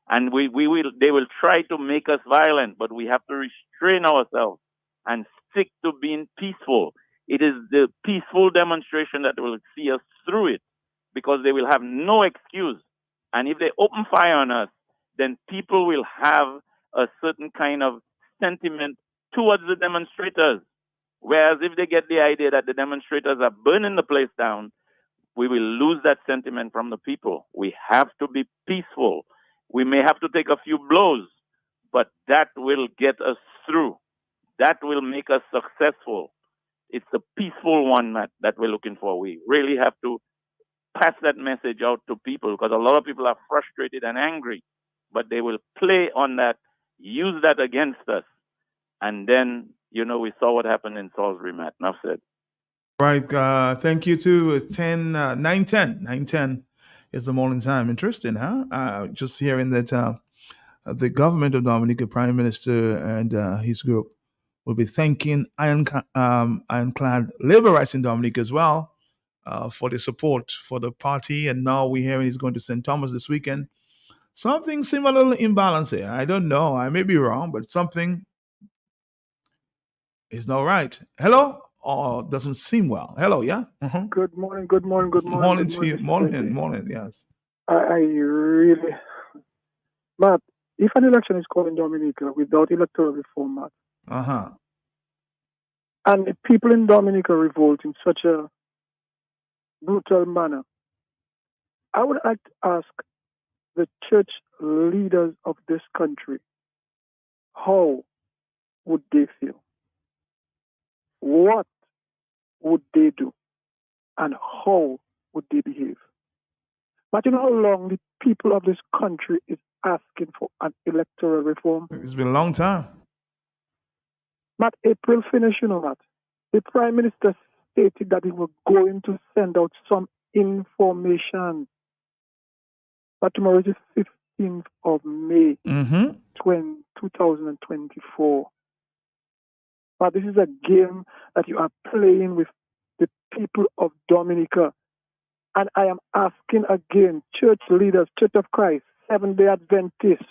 And they will try to make us violent, but we have to restrain ourselves and stick to being peaceful. It is the peaceful demonstration that will see us through it, because they will have no excuse. And if they open fire on us, then people will have a certain kind of sentiment towards the demonstrators. Whereas if they get the idea that the demonstrators are burning the place down, we will lose that sentiment from the people. We have to be peaceful. We may have to take a few blows, but that will get us through. That will make us successful. It's the peaceful one that we're looking for. We really have to pass that message out to people, because a lot of people are frustrated and angry, but they will play on that, use that against us. And then, you know, we saw what happened in Salisbury, Matt. Enough said. Right. Thank you too. It's 9:10 is the morning time. Interesting, huh? Just hearing that the government of Dominica, Prime Minister and his group will be thanking ironclad labor rights in Dominica as well for the support for the party. And now we're hearing he's going to St. Thomas this weekend. Something seems a little imbalance here. I don't know. I may be wrong, but something is not right. Hello? Or doesn't seem well. Hello, yeah? Good morning, good morning, good morning. Morning to you. Morning, yes. I really, Matt, if an election is called in Dominica without electoral reform, Matt, and the people in Dominica revolt in such a brutal manner, I would like to ask the church leaders of this country, how would they feel? What would they do? And how would they behave? But you know how long the people of this country is asking for an electoral reform? It's been a long time. But April finished, you know that. The Prime Minister stated that he was going to send out some information. But tomorrow is the 15th of May, 2024. But this is a game that you are playing with the people of Dominica. And I am asking again, church leaders, Church of Christ, Seventh-day Adventists,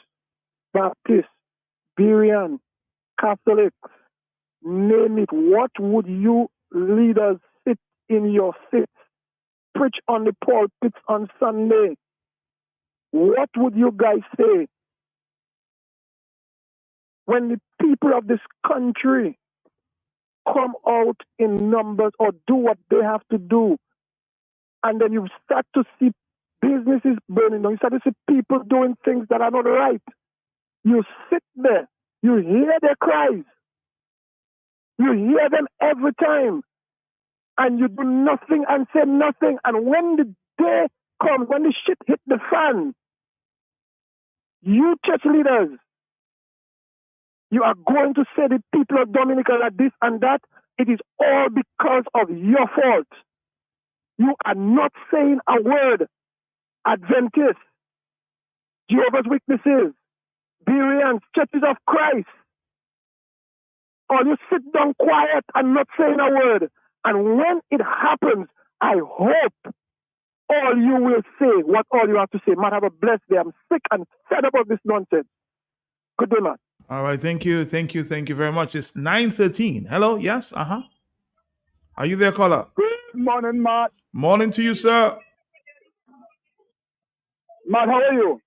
Baptists, Berean, Catholics, name it. What would you leaders sit in your seats, preach on the pulpits on Sunday? What would you guys say when the people of this country come out in numbers or do what they have to do? And then you start to see businesses burning down. You start to see people doing things that are not right. You sit there. You hear their cries. You hear them every time. And you do nothing and say nothing. And when the day comes, when the shit hit the fan, you church leaders, you are going to say the people of Dominica like this and that. It is all because of your fault. You are not saying a word. Adventists, Jehovah's Witnesses, Bereans, Churches of Christ. Or you sit down quiet and not saying a word. And when it happens, I hope all you will say what all you have to say. Man, have a blessed day. I'm sick and fed up of this nonsense. Good day, man. All right, thank you very much. It's 9:13. Hello, yes, Are you there, caller? Good morning, Matt. Morning to you, sir. Matt, how are you?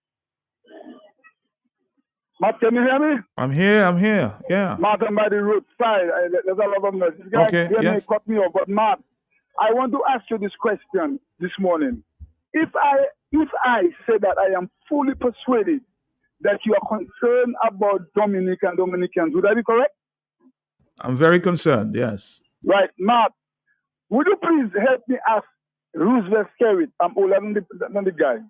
Matt, can you hear me? I'm here. Yeah. Matt, I'm by the roadside. There's a lot of noise. This guy Okay, yes. cut me off. But Matt, I want to ask you this question this morning. If I say that I am fully persuaded that you are concerned about Dominicans, would I be correct? I'm very concerned, yes. Right. Matt, would you please help me ask Roosevelt Skerrit, I'm older than the guy,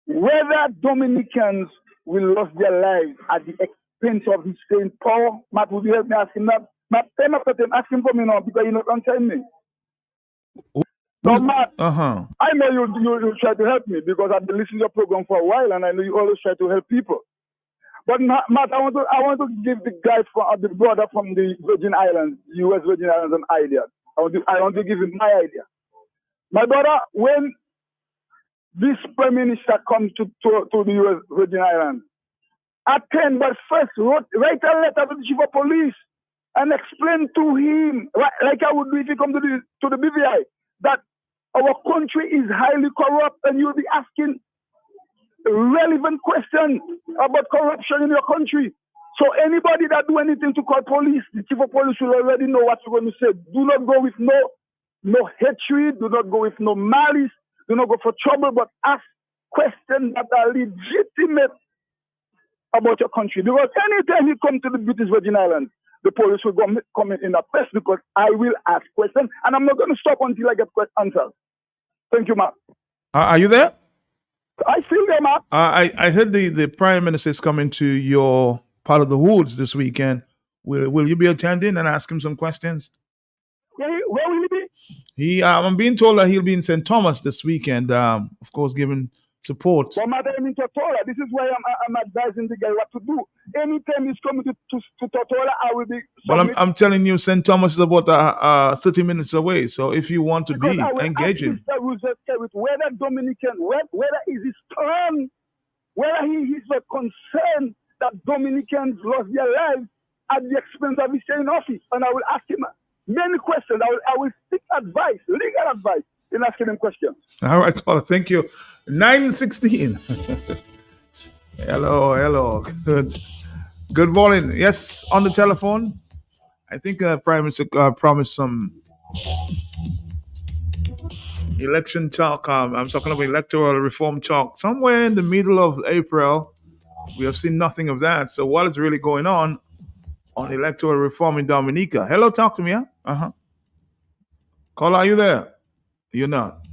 whether Dominicans will lose their lives at the expense of his staying power? Matt, would you help me ask him that? Matt, time after time, ask him for me now because you're not answering me. So, Matt, I know you try to help me because I've been listening to your program for a while and I know you always try to help people. But Matt, I want to give the guy the brother from the Virgin Islands, U.S. Virgin Islands, an idea. I want to give him my idea. My brother, when this Prime Minister comes to the U.S. Virgin Islands, attend, but first write a letter to the Chief of Police and explain to him, like I would do if he come to the BVI, that our country is highly corrupt and you'll be asking relevant questions about corruption in your country. So anybody that do anything to call police, the Chief of Police will already know what you're going to say. Do not go with no hatred, do not go with no malice, do not go for trouble, but ask questions that are legitimate about your country. Because anytime you come to the British Virgin Islands, the police will come in a press because I will ask questions and I'm not going to stop until I get answers. Thank you, Matt. Are you there? I feel there, Matt. I heard the Prime Minister is coming to your part of the woods this weekend. Will you be attending and ask him some questions? Where will he be? I'm being told that he'll be in St. Thomas this weekend, of course, giving support. But Matt, I'm in Tortola. This is why I'm advising the guy what to do. Anytime he's coming to Tortola, I will be... Well, I'm telling you, St. Thomas is about 30 minutes away. So if you want to engage him. Whether Dominican, whether is his turn, whether he is concerned that Dominicans lost their lives at the expense of his staying in office. And I will ask him many questions. I will seek advice, legal advice, in asking him questions. All right, caller. Thank you. 9:16. Hello. Good morning. Yes, on the telephone. I think Prime Minister promised some election talk. I'm talking about electoral reform talk. Somewhere in the middle of April, we have seen nothing of that. So what is really going on electoral reform in Dominica? Hello, talk to me. Huh? Call, are you there? You're not.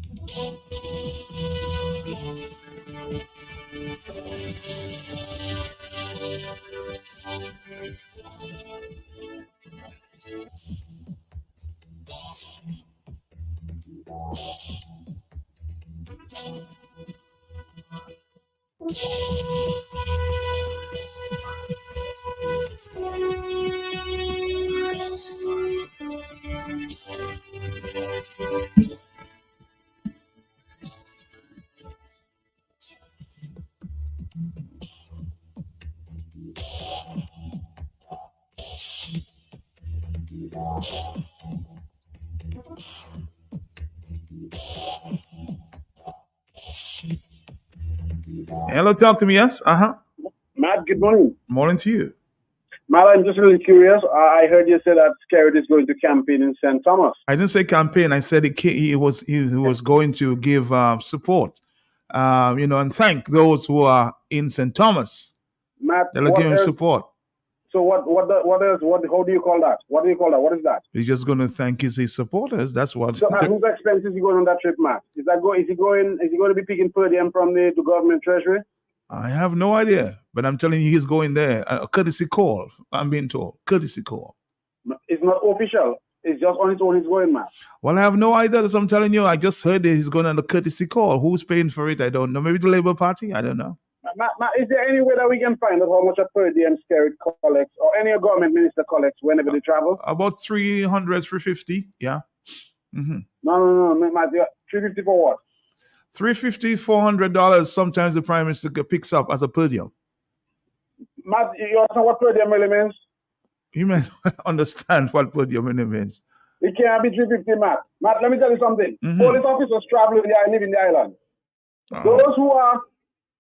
Hello, talk to me. Yes. Matt, good morning. Morning to you. Matt, I'm just really curious. I heard you say that Skerrit is going to campaign in St. Thomas. I didn't say campaign. I said he was going to give support, and thank those who are in St. Thomas. Matt, they'll give him support. So how do you call that? What do you call that? What is that? He's just going to thank his supporters. That's what. So at whose expense is he going on that trip, Matt? Is he going to be picking per diem from the government treasury? I have no idea, but I'm telling you, he's going there. A courtesy call. I'm being told courtesy call. It's not official. It's just on its own. He's going, Matt. Well, I have no idea. That's what I'm telling you. I just heard that he's going on a courtesy call. Who's paying for it? I don't know. Maybe the Labour Party. I don't know. Matt, is there any way that we can find out how much a per diem Skerrit collects or any government minister collects whenever they travel? About 300, 350. Yeah. Mm-hmm. No, Matt. 350 for what? $350, $400. Sometimes the prime minister picks up as a per diem. Matt, you understand what per diem really means? You may understand what per diem really means. It can't be 350, Matt. Matt, let me tell you something. Mm-hmm. Police officers travel live in the island. Those who are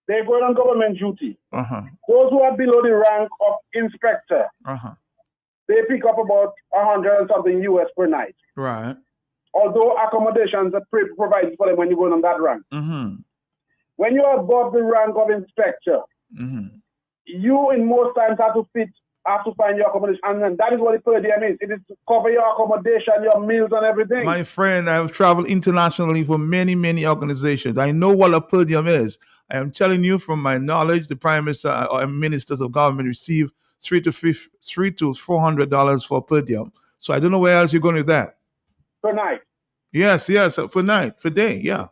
they're going on government duty. Those who are below the rank of inspector, they pick up about 100 and something US per night. Right. Although accommodations are provided for them when you're going on that rank. Mm-hmm. When you're above the rank of inspector, you in most times have to find your accommodation, and that is what the per diem is. It is to cover your accommodation, your meals, and everything. My friend, I have traveled internationally for many, many organizations. I know what a per diem is. I am telling you from my knowledge, the prime minister or ministers of government receive $300 to $400 for per diem. So I don't know where else you're going with that. Per night. Yes, per night, per day, yeah.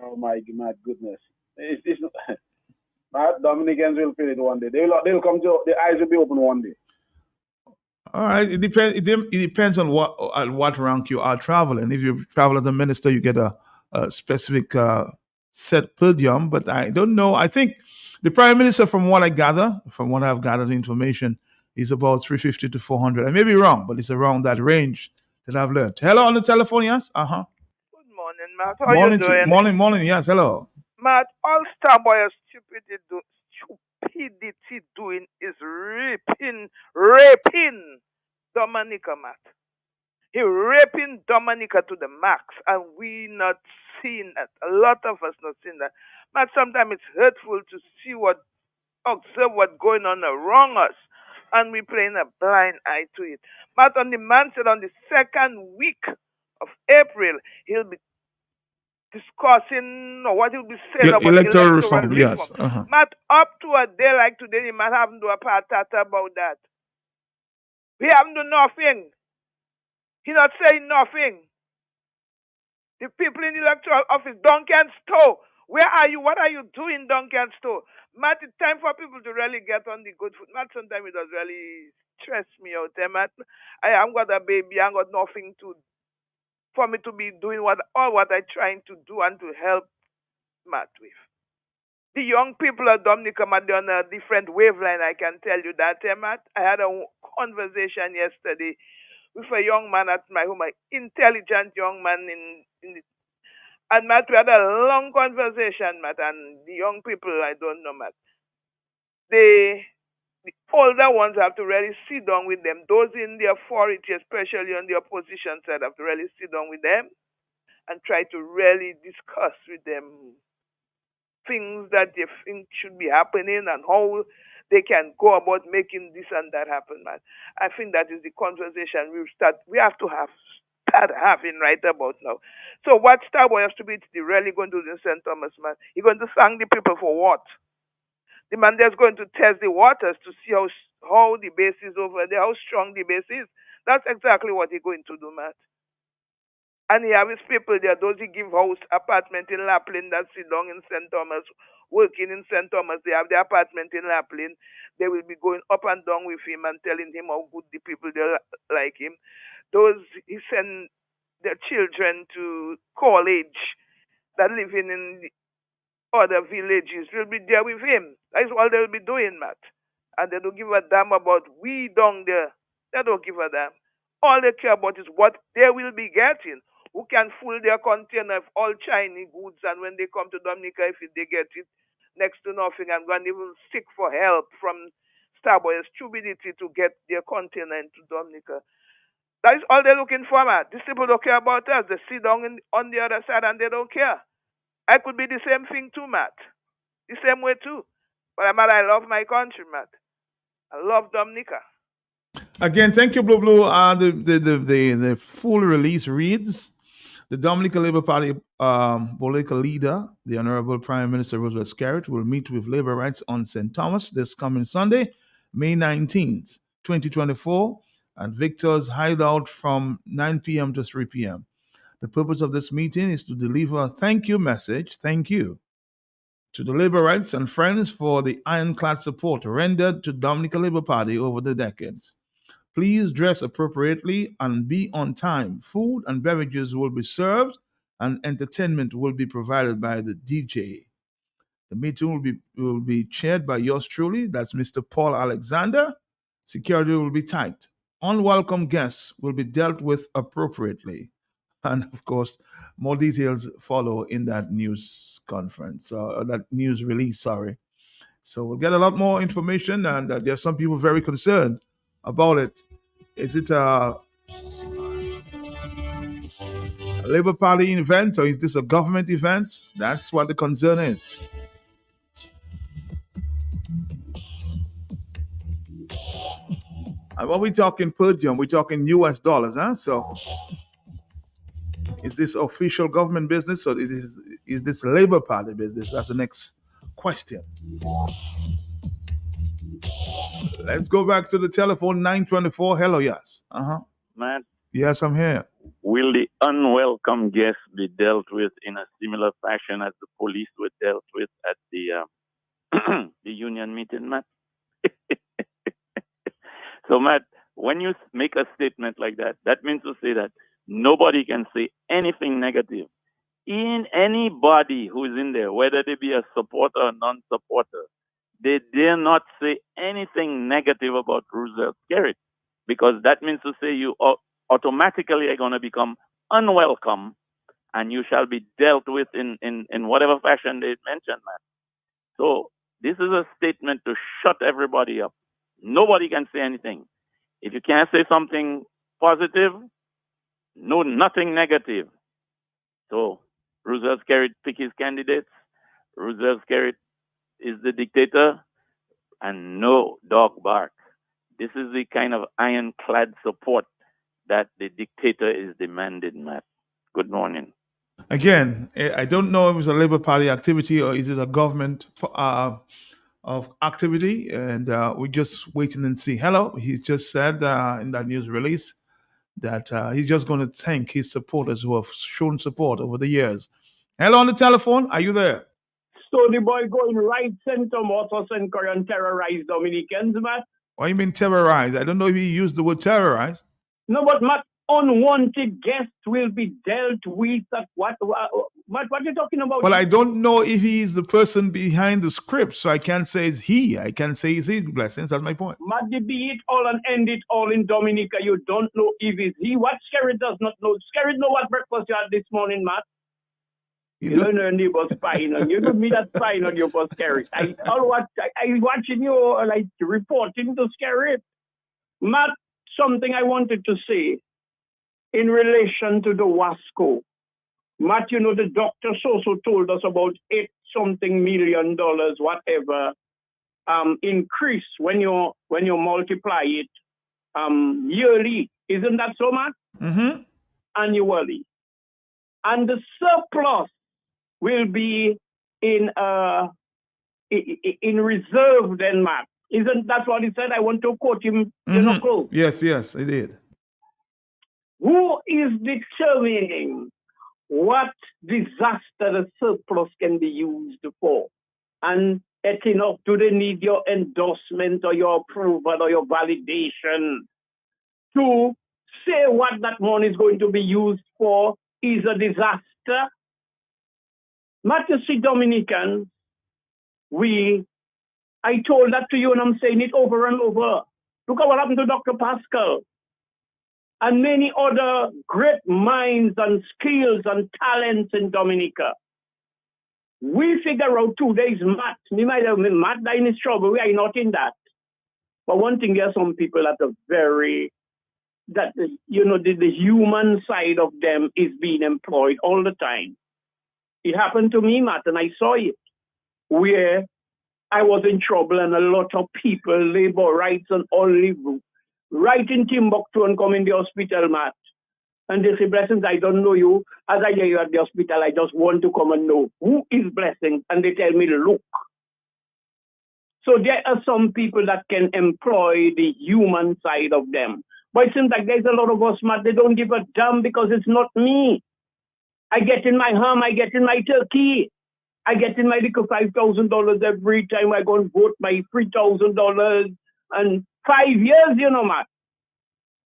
Oh my goodness! It's Dominicans will feel it one day. They'll come to the eyes will be open one day. All right, it depends. It depends on what rank you are traveling. If you travel as a minister, you get a specific set per diem. But I don't know. I think the prime minister, from what I've gathered information, is about 350 to 400. I may be wrong, but it's around that range that I've learned. Hello on the telephone, yes? Good morning, Matt. How you doing? Morning, yes, hello. Matt, all Starboy stupidity doing is raping Dominica, Matt. He raping Dominica to the max, and we not seeing that. A lot of us not seeing that. Matt, sometimes it's hurtful to observe what's going on around us, and we playing a blind eye to it. Matt, on the man said on the second week of April, he'll be discussing what he'll be saying about electoral reform. Yes. Matt, up to a day like today, he might haven't do a patata about that. We haven't done nothing. He not saying nothing. The people in the electoral office, Duncan Stowe, where are you? What are you doing, Duncan Stowe? Matt, it's time for people to really get on the good foot. Matt, sometimes it does really stress me out there, Matt. I haven't got a baby, I got nothing for me to be doing what I'm trying to do and to help Matt with. The young people of Dominica, Matt, they're on a different wavelength, I can tell you that, Matt. I had a conversation yesterday with a young man at my home, an intelligent young man and Matt, we had a long conversation, Matt, and the young people, I don't know, Matt. The older ones have to really sit down with them. Those in the authority, especially on the opposition side, have to really sit down with them and try to really discuss with them things that they think should be happening and how they can go about making this and that happen, man. I think that is the conversation we have to start having right about now. So what Starboy has to be really going to do in St. Thomas, man? He's going to thank the people for what? The man there's going to test the waters to see how the base is over there, how strong the base is. That's exactly what he's going to do, man. And he have his people there, those he give house, apartment in Lapland that sit down in St. Thomas, working in St. Thomas. They have the apartment in Lapland. They will be going up and down with him and telling him how good the people there like him. Those he send their children to college that living in the other villages will be there with him. That's all they'll be doing, Matt. And they don't give a damn about we down there. They don't give a damn. All they care about is what they will be getting. Who can fill their container of all Chinese goods, and when they come to Dominica, if they get it, next to nothing, and going even seek for help from Starboy's stupidity to get their container into Dominica. That is all they're looking for, man. These people don't care about us. They sit down on the other side and they don't care. I could be the same thing too, Matt. The same way too. But I love my country, Matt. I love Dominica. Again, thank you, Blue Blue. The full release reads: the Dominica Labour Party political leader, the Honorable Prime Minister Roosevelt Skerrit, will meet with labor rights on St. Thomas this coming Sunday, May 19th, 2024, at Victor's Hideout from 9 p.m. to 3 p.m. The purpose of this meeting is to deliver a thank you message, thank you, to the labor rights and friends for the ironclad support rendered to Dominica Labour Party over the decades. Please dress appropriately and be on time. Food and beverages will be served and entertainment will be provided by the DJ. The meeting will be chaired by yours truly, that's Mr. Paul Alexander. Security will be tight. Unwelcome guests will be dealt with appropriately. And of course, more details follow in that news conference, that news release, sorry. So we'll get a lot more information, and there are some people very concerned about it. Is it a Labour Party event or is this a government event? That's what the concern is. And when we're talking per diem, we're talking US dollars, huh? So is this official government business or is this Labour Party business? That's the next question. Let's go back to the telephone, 924. Hello, yes. Matt, Yes, I'm here. will the unwelcome guests be dealt with in a similar fashion as the police were dealt with at the the union meeting, Matt? So, Matt, when you make a statement like that, that means to say that nobody can say anything negative. In anybody who is in there, whether they be a supporter or non-supporter, they dare not say anything negative about Roosevelt Skerrit, because that means to say you automatically are going to become unwelcome and you shall be dealt with in whatever fashion they mentioned, man. So this is a statement to shut everybody up. Nobody can say anything. If you can't say something positive, no, nothing negative. So Roosevelt Skerrit pick his candidates. Roosevelt Skerrit is the dictator, and no dog bark. This is the kind of ironclad support that the dictator is demanding, Matt. Good morning. Again, I don't know if it's a Labour Party activity or is it a government of activity, and we're just waiting and see. Hello, he just said in that news release that he's just going to thank his supporters who have shown support over the years. Hello on the telephone, are you there? So the boy going right center motor and terrorize Dominicans, Matt. What do you mean terrorize? I don't know if he used the word terrorize. No, but Matt, unwanted guests will be dealt with. Matt, what are you talking about? Well, I don't know if he's the person behind the script, so I can't say it's he. I can't say it's his blessings. That's my point. Matt, they be it all and end it all in Dominica. You don't know if it's he. What Skerrit does not know. Skerrit know what breakfast you had this morning, Matt. You don't know any about spying on you. Don't me that spying on you for Skerrit. I watching you like reporting to Skerrit. Matt, something I wanted to say in relation to the Wasco. Matt, you know, the doctor so told us about $8-something million, whatever, increase when you multiply it yearly. Isn't that so, Matt? Mm-hmm. Annually. And the surplus will be in reserve then, Matt. Isn't that what he said? I want to quote him, close. Yes, it did. Who is determining what disaster the surplus can be used for? And enough, do they need your endorsement or your approval or your validation to say what that money is going to be used for is a disaster? Matthew C. Dominican, I told that to you and I'm saying it over and over. Look at what happened to Dr. Pascal and many other great minds and skills and talents in Dominica. We figure out 2 days Matt. Me might have been Matt in his trouble. We are not in that. But one thing, there are some people that are the human side of them is being employed all the time. It happened to me, Matt, and I saw it, where I was in trouble and a lot of people, labor rights and all, live right in Timbuktu and come in the hospital, Matt. And they say, Blessings, I don't know you. As I hear you at the hospital, I just want to come and know who is Blessings. And they tell me, look. So there are some people that can employ the human side of them. But it seems like there's a lot of us, Matt, they don't give a damn because it's not me. I get in my ham, I get in my turkey. I get in my little $5,000 every time I go and vote, my $3,000 and 5 years, Matt.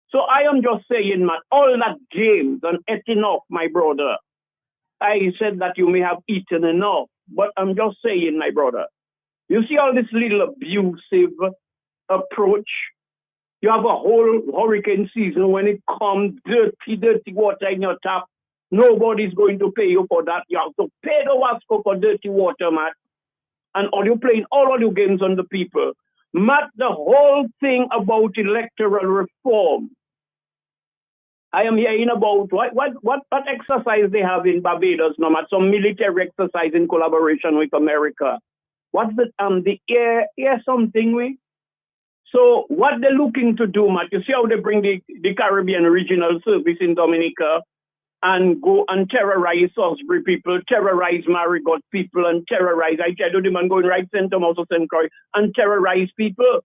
So I am just saying, Matt, all that James and eating off, my brother. I said that you may have eaten enough, but I'm just saying, my brother, you see all this little abusive approach? You have a whole hurricane season when it comes, dirty water in your tap. Nobody's going to pay you for that. You have to pay the Wasco for dirty water, Matt. And are you playing all of your games on the people? Matt, the whole thing about electoral reform. I am hearing about what exercise they have in Barbados now, Matt. Some military exercise in collaboration with America. What's the air something we? So what they're looking to do, Matt, you see how they bring the Caribbean Regional Service in Dominica and go and terrorize Salisbury people, terrorize Marigot people, and terrorize, I tell you, the man going right center, also St. Croix, and terrorize people.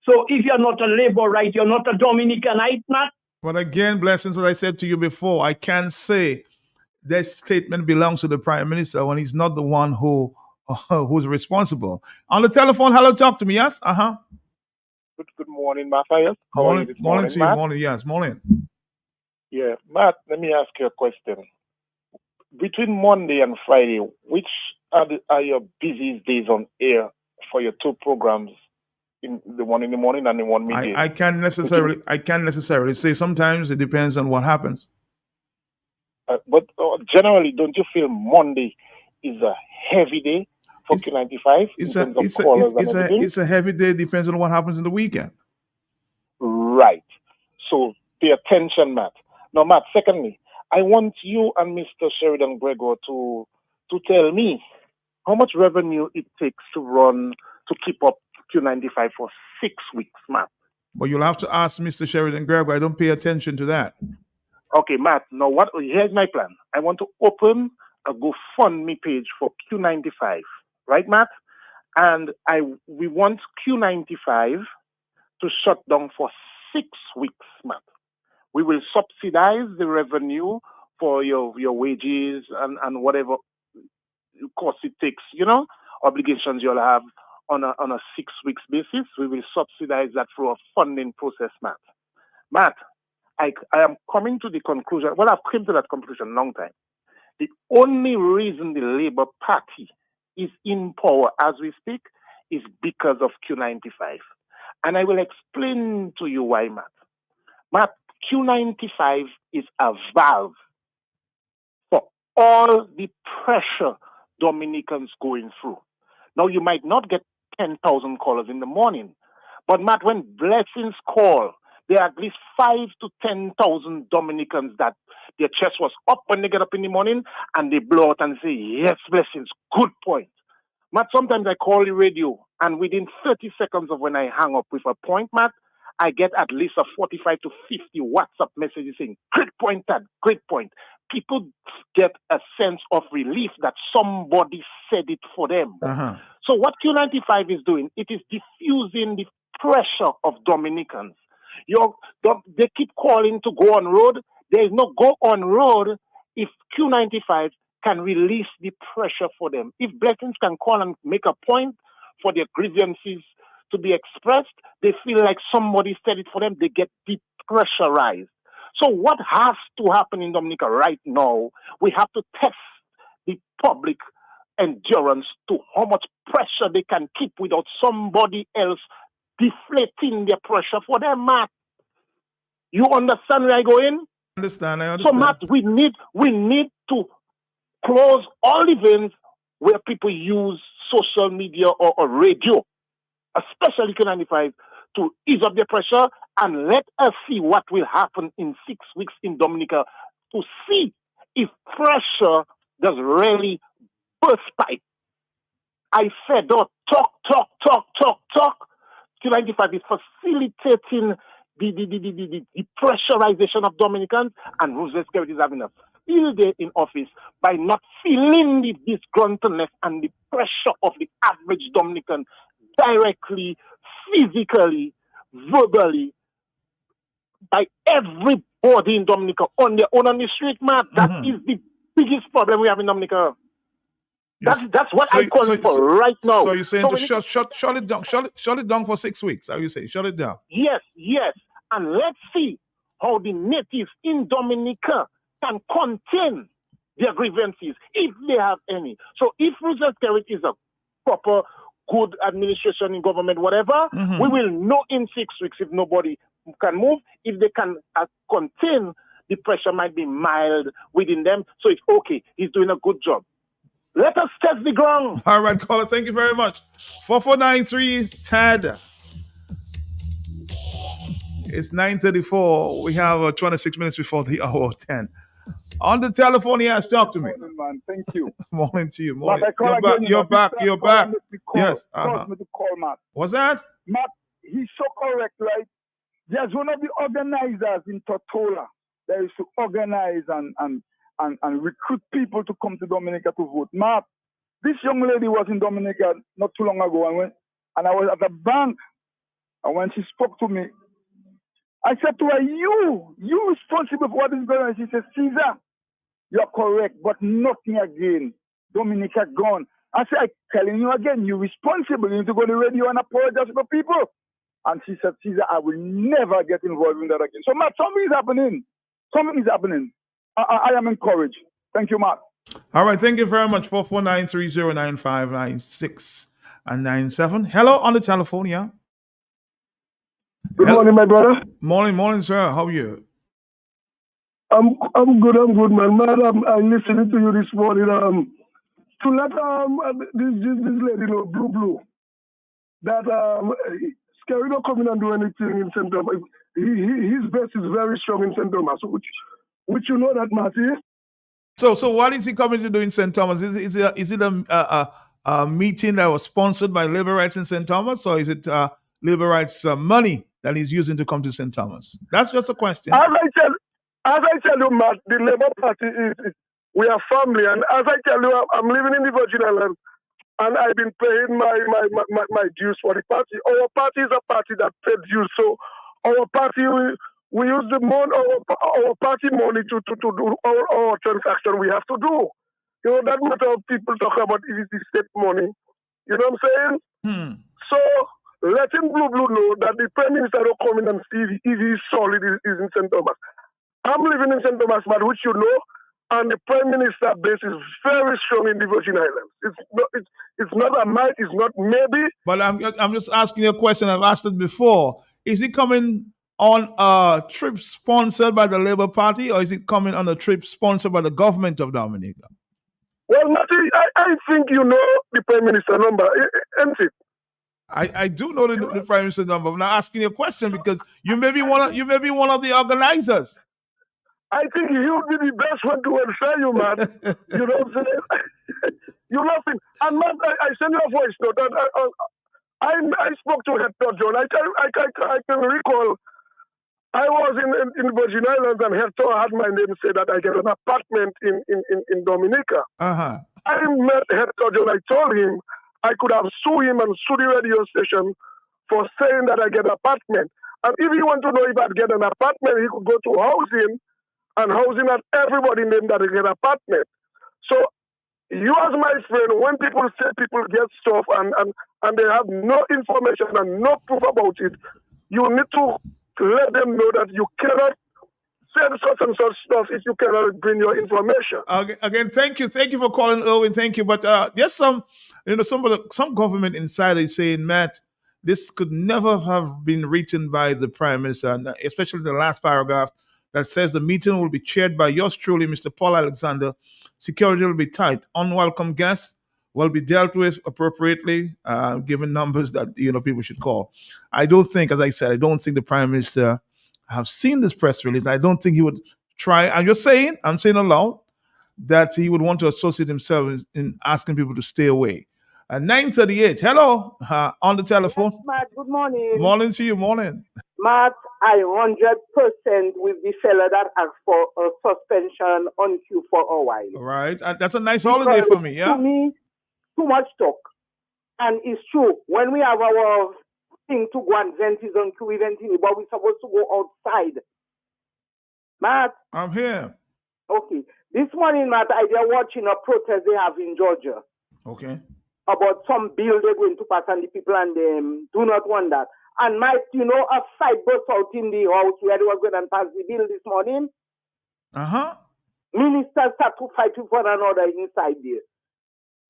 So if you're not a labor right, you're not a Dominicanite, Matt. But again, Blessings, as I said to you before, I can't say that statement belongs to the Prime Minister when he's not the one who's responsible. On the telephone, hello, talk to me, yes? Uh-huh. Good morning, Matthias. How are you this morning, to you, Matt? Morning. Yeah, Matt, let me ask you a question. Between Monday and Friday, which are your busiest days on air for your two programs, in the one in the morning and the one midday? I can't necessarily say. Sometimes it depends on what happens. But generally, don't you feel Monday is a heavy day for Q95? It's a heavy day. Depends on what happens in the weekend. Right. So pay attention, Matt. Now, Matt, secondly, I want you and Mr. Sheridan Gregor to tell me how much revenue it takes to keep up Q95 for 6 weeks, Matt. But you'll have to ask Mr. Sheridan Gregor. I don't pay attention to that. Okay, Matt. Now, here's my plan. I want to open a GoFundMe page for Q95, right, Matt? And we want Q95 to shut down for 6 weeks, Matt. We will subsidize the revenue for your wages and whatever cost it takes, obligations you'll have on a 6 weeks basis. We will subsidize that through a funding process, Matt. Matt, I am coming to the conclusion, I've come to that conclusion a long time. The only reason the Labour Party is in power as we speak is because of Q95. And I will explain to you why, Matt. Matt, Q95 is a valve for all the pressure Dominicans going through. Now, you might not get 10,000 callers in the morning, but Matt, when Blessings call, there are at least 5,000 to 10,000 Dominicans that their chest was up when they get up in the morning and they blow out and say, yes, blessings, good point. Matt, sometimes I call the radio and within 30 seconds of when I hang up with a point, Matt, I get at least a 45 to 50 WhatsApp messages saying, great point, Dad, great point. People get a sense of relief that somebody said it for them. So what Q95 is doing, it is diffusing the pressure of Dominicans. They keep calling to go on road. There is no go on road if Q95 can release the pressure for them. If Blessings can call and make a point for their grievances to be expressed, they feel like somebody said it for them, they get depressurized. So what has to happen in Dominica right now, we have to test the public endurance to how much pressure they can keep without somebody else deflating their pressure for them, Matt. You understand where I go in? I understand. So, Matt, we need to close all events where people use social media or radio, especially Q95, to ease up their pressure, and let us see what will happen in 6 weeks in Dominica to see if pressure does really burst pipe. I said, don't talk. Q95 is facilitating the pressurization of Dominicans, and Roosevelt Skerrit is having a field day in office by not feeling the disgruntledness and the pressure of the average Dominican directly, physically, verbally, by everybody in Dominica on their own on the street, man. That is the biggest problem we have in Dominica. Yes. That's what I'm calling for right now. So you're saying to shut it down, shut it down for 6 weeks. How you say? Shut it down. Yes. And let's see how the natives in Dominica can contain their grievances, if they have any. So if Roosevelt Skerrit is a proper, good administration in government, whatever, we will know in 6 weeks if nobody can move. If they can contain, the pressure might be mild within them. So it's okay. He's doing a good job. Let us test the ground. All right, caller. Thank you very much. 4493 TAD. It's 9:34. We have 26 minutes before the hour of 10. On the telephone, yes, talk to me. Morning, man. Thank you. Morning to you. Morning. You're back. Yes. Me to call, Matt. What's that? Matt, he's so correct, right? There's one of the organizers in Tortola that is to organize and recruit people to come to Dominica to vote. Matt, this young lady was in Dominica not too long ago, and I was at the bank, and when she spoke to me, I said to her, you responsible for what is going on? She said, Caesar, you're correct, but nothing again. Dominica gone. I said, I'm telling you again, you're responsible. You need to go to the radio and apologize to the people. And she said, Caesar, I will never get involved in that again. So, Matt, something is happening. I am encouraged. Thank you, Matt. All right, thank you very much. 449-3095-96 and 97. Hello on the telephone, yeah? Good morning, my brother. Morning, sir. How are you? I'm good, man. Man, I'm listening to you this morning. To let this lady know, Blue, that Skerrit don't come in and do anything in St. Thomas. His base is very strong in St. Thomas, which you know that, Marty. So what is he coming to do in St. Thomas? Is it a meeting that was sponsored by Labour Rights in St. Thomas, or is it Labour Rights money that he's using to come to St. Thomas? That's just a question. As I tell you, Matt, the Labour Party we are family, and as I tell you, I'm living in the Virgin Islands, and I've been paying my dues for the party. Our party is a party that pays dues, so our party we use the money, our party money to do our transaction we have to do. You know, that matter of people talk about it is the state money. You know what I'm saying? So letting Blue know that the Prime Minister will come in and see if he's solid is in St. Thomas. I'm living in St. Thomas, but which you know, and the Prime Minister base is very strong in the Virgin Islands. It's not a might, it's not maybe. But I'm just asking you a question. I've asked it before. Is he coming on a trip sponsored by the Labour Party, or is it coming on a trip sponsored by the government of Dominica? Well, Matty, I think you know the Prime Minister number, isn't it? I do know the Prime Minister's number. I'm not asking you a question because you may be one of the organizers. I think he would be the best one to answer you, man. You know what I'm saying? You're laughing. And man, I send you a voice note. I spoke to Hector John. I can recall I was in the Virgin Islands and Hector had my name say that I get an apartment in Dominica. Uh-huh. I met Hector John. I told him I could have sued him and sued the radio station for saying that I get an apartment. And if he want to know if I'd get an apartment, he could go to housing and housing at everybody named that they get an apartment. So you as my friend, when people say people get stuff and they have no information and no proof about it, you need to let them know that you cannot say such and such stuff if you cannot bring your information. Again, thank you for calling, Irwin. Thank you. But there's some government insider is saying, Matt, this could never have been written by the Prime Minister, and especially the last paragraph that says the meeting will be chaired by yours truly, Mr. Paul Alexander. Security will be tight. Unwelcome guests will be dealt with appropriately, given numbers that people should call. I don't think, as I said, the Prime Minister have seen this press release. I don't think he would try. I'm saying aloud that he would want to associate himself in asking people to stay away. 9:38. Hello, on the telephone. Yes, Matt, good morning. Morning to you. Morning. Matt, I 100% with the fella that asked for a suspension on Q for a while. Right. That's a nice holiday for me, yeah? To me, too much talk. And it's true. When we have our thing to go and vent is on Q event, but we're supposed to go outside. Matt? I'm here. Okay. This morning, Matt, I was watching a protest they have in Georgia. Okay. About some bill they're going to pass and the people and them do not want that. And Mike, a fight burst out in the house where they were going to pass the bill this morning. Uh-huh. Ministers start to fight with one another inside there.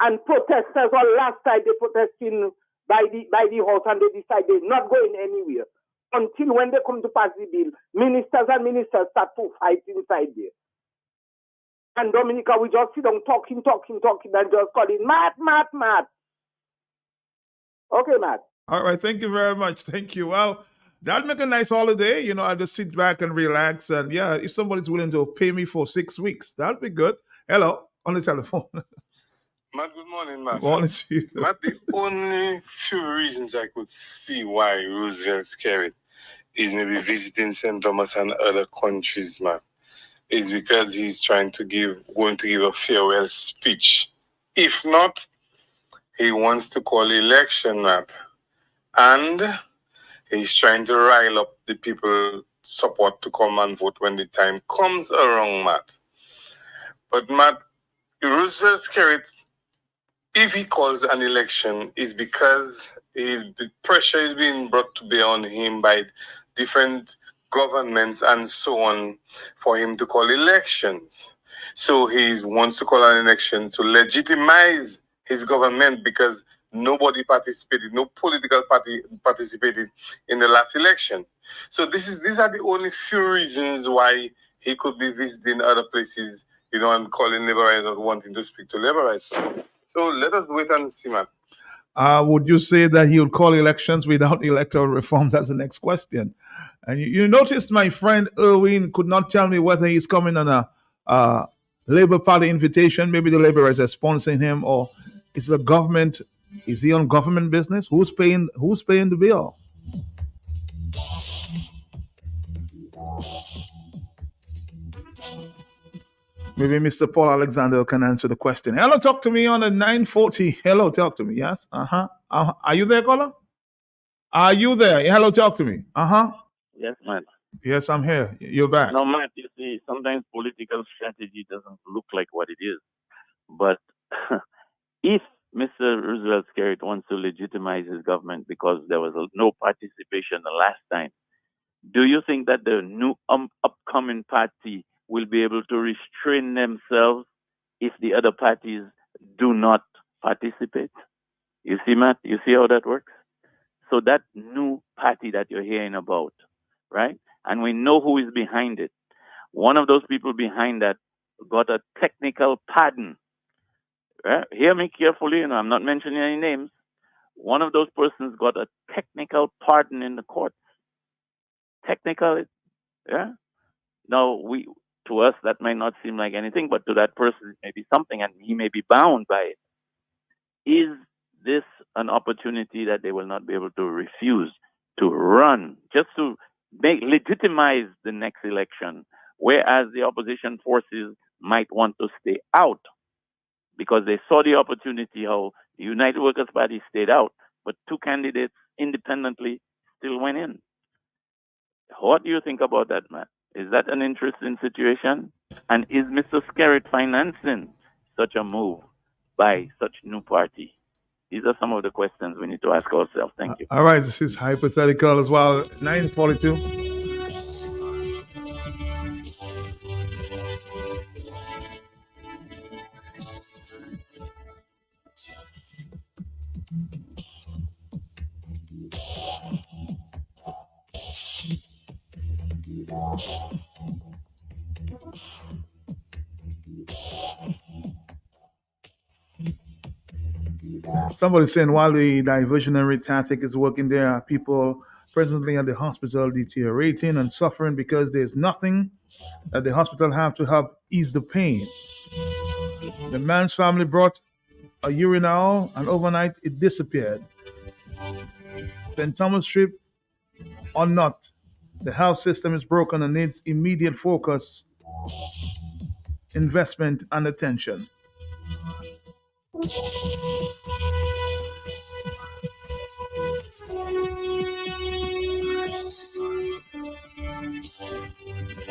And protesters on last side they protesting by the house and they decide they're not going anywhere. Until when they come to pass the bill, ministers start to fight inside there. And Dominica, we just sit down talking, and just calling Matt. Okay, Matt. All right, thank you very much. Thank you. Well, that'll make a nice holiday. I'll just sit back and relax. And yeah, if somebody's willing to pay me for 6 weeks, that'll be good. Hello, on the telephone. Matt, good morning, Matt. Morning to you. Matt, the only few reasons I could see why Roosevelt Skerrit is maybe visiting St. Thomas and other countries, Matt, is because he's going to give a farewell speech. If not, he wants to call election, Matt. And he's trying to rile up the people support to come and vote when the time comes around, Matt. But Matt, Roosevelt Skerrit, if he calls an election, is because pressure is being brought to bear on him by different governments and so on for him to call elections. So he wants to call an election to legitimize his government because nobody participated, no political party participated in the last election. So these are the only few reasons why he could be visiting other places, and calling liberals wanting to speak to liberals. So let us wait and see, man. Would you say that he would call elections without electoral reform? That's the next question. And you noticed my friend Irwin could not tell me whether he's coming on a Labour Party invitation. Maybe the Labourers are sponsoring him, or is the government? Is he on government business? Who's paying the bill? Maybe Mr. Paul Alexander can answer the question. Hello, talk to me on the 940. Hello, talk to me. Yes. Are you there, caller? Are you there? Hello, talk to me. Yes, man. Yes, I'm here. You're back. No, Matt, you see, sometimes political strategy doesn't look like what it is. But if Mr. Roosevelt Skerrit wants to legitimize his government because there was no participation the last time, do you think that the new upcoming party will be able to restrain themselves if the other parties do not participate? You see, Matt? You see how that works? So that new party that you're hearing about, right? And we know who is behind it. One of those people behind that got a technical pardon. Right? Hear me carefully, I'm not mentioning any names, one of those persons got a technical pardon in the court. Technical, yeah. Now, to us, that might not seem like anything, but to that person, it may be something, and he may be bound by it. Is this an opportunity that they will not be able to refuse to run, just to legitimize the next election, whereas the opposition forces might want to stay out because they saw the opportunity how the United Workers' Party stayed out, but two candidates independently still went in. What do you think about that, Matt? Is that an interesting situation? And is Mr. Skerritt financing such a move by such new party? These are some of the questions we need to ask ourselves. Thank you. All right, this is hypothetical as well. 942. Somebody's saying while the diversionary tactic is working, there are people presently at the hospital deteriorating and suffering because there's nothing that the hospital have to help ease the pain. The man's family brought a urinal and overnight it disappeared. St. Thomas Strip or not, the health system is broken and needs immediate focus, investment, and attention.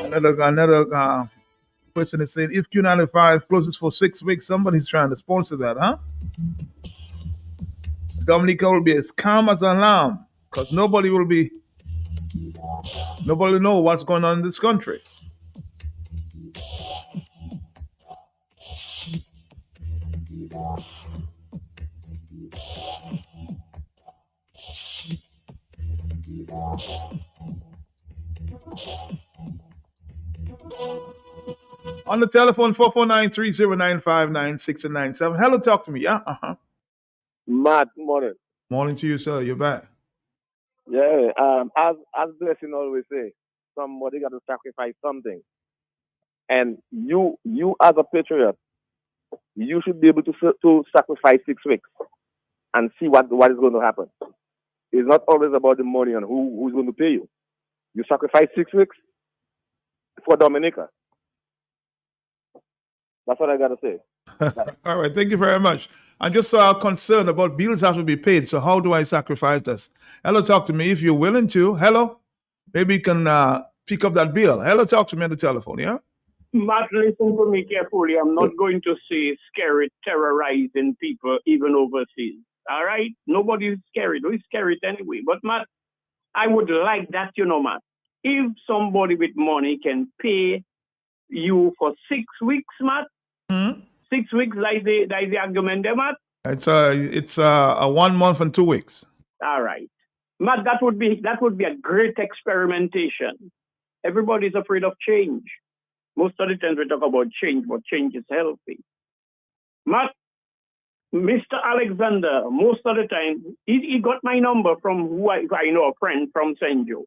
Another person is saying, if Q95 closes for 6 weeks, somebody's trying to sponsor that, huh? Dominica will be as calm as an lamb because nobody will know what's going on in this country. On the telephone, 449-309-596-97. Hello, talk to me. Yeah, Matt, morning. Morning to you, sir. You're back. Yeah, as Blessing always say, somebody got to sacrifice something. And you as a patriot, you should be able to sacrifice 6 weeks and see what is going to happen. It's not always about the money and who's going to pay you. You sacrifice 6 weeks for Dominica. That's what I got to say. All right, thank you very much. I'm just concerned about bills have to be paid, so how do I sacrifice this? Hello, talk to me if you're willing to. Hello? Maybe you can pick up that bill. Hello, talk to me on the telephone, yeah? Matt, listen to me carefully. I'm not going to say scary, terrorizing people even overseas. All right? Nobody's scared. We're scared anyway. But, Matt, I would like that, Matt. If somebody with money can pay you for 6 weeks, Matt, 6 weeks, like the argument there, Matt? It's a 1 month and 2 weeks. All right. Matt, that would be a great experimentation. Everybody's afraid of change. Most of the time we talk about change, but change is healthy. Matt, Mr. Alexander, most of the time, he got my number from who I know, a friend from St. Joe.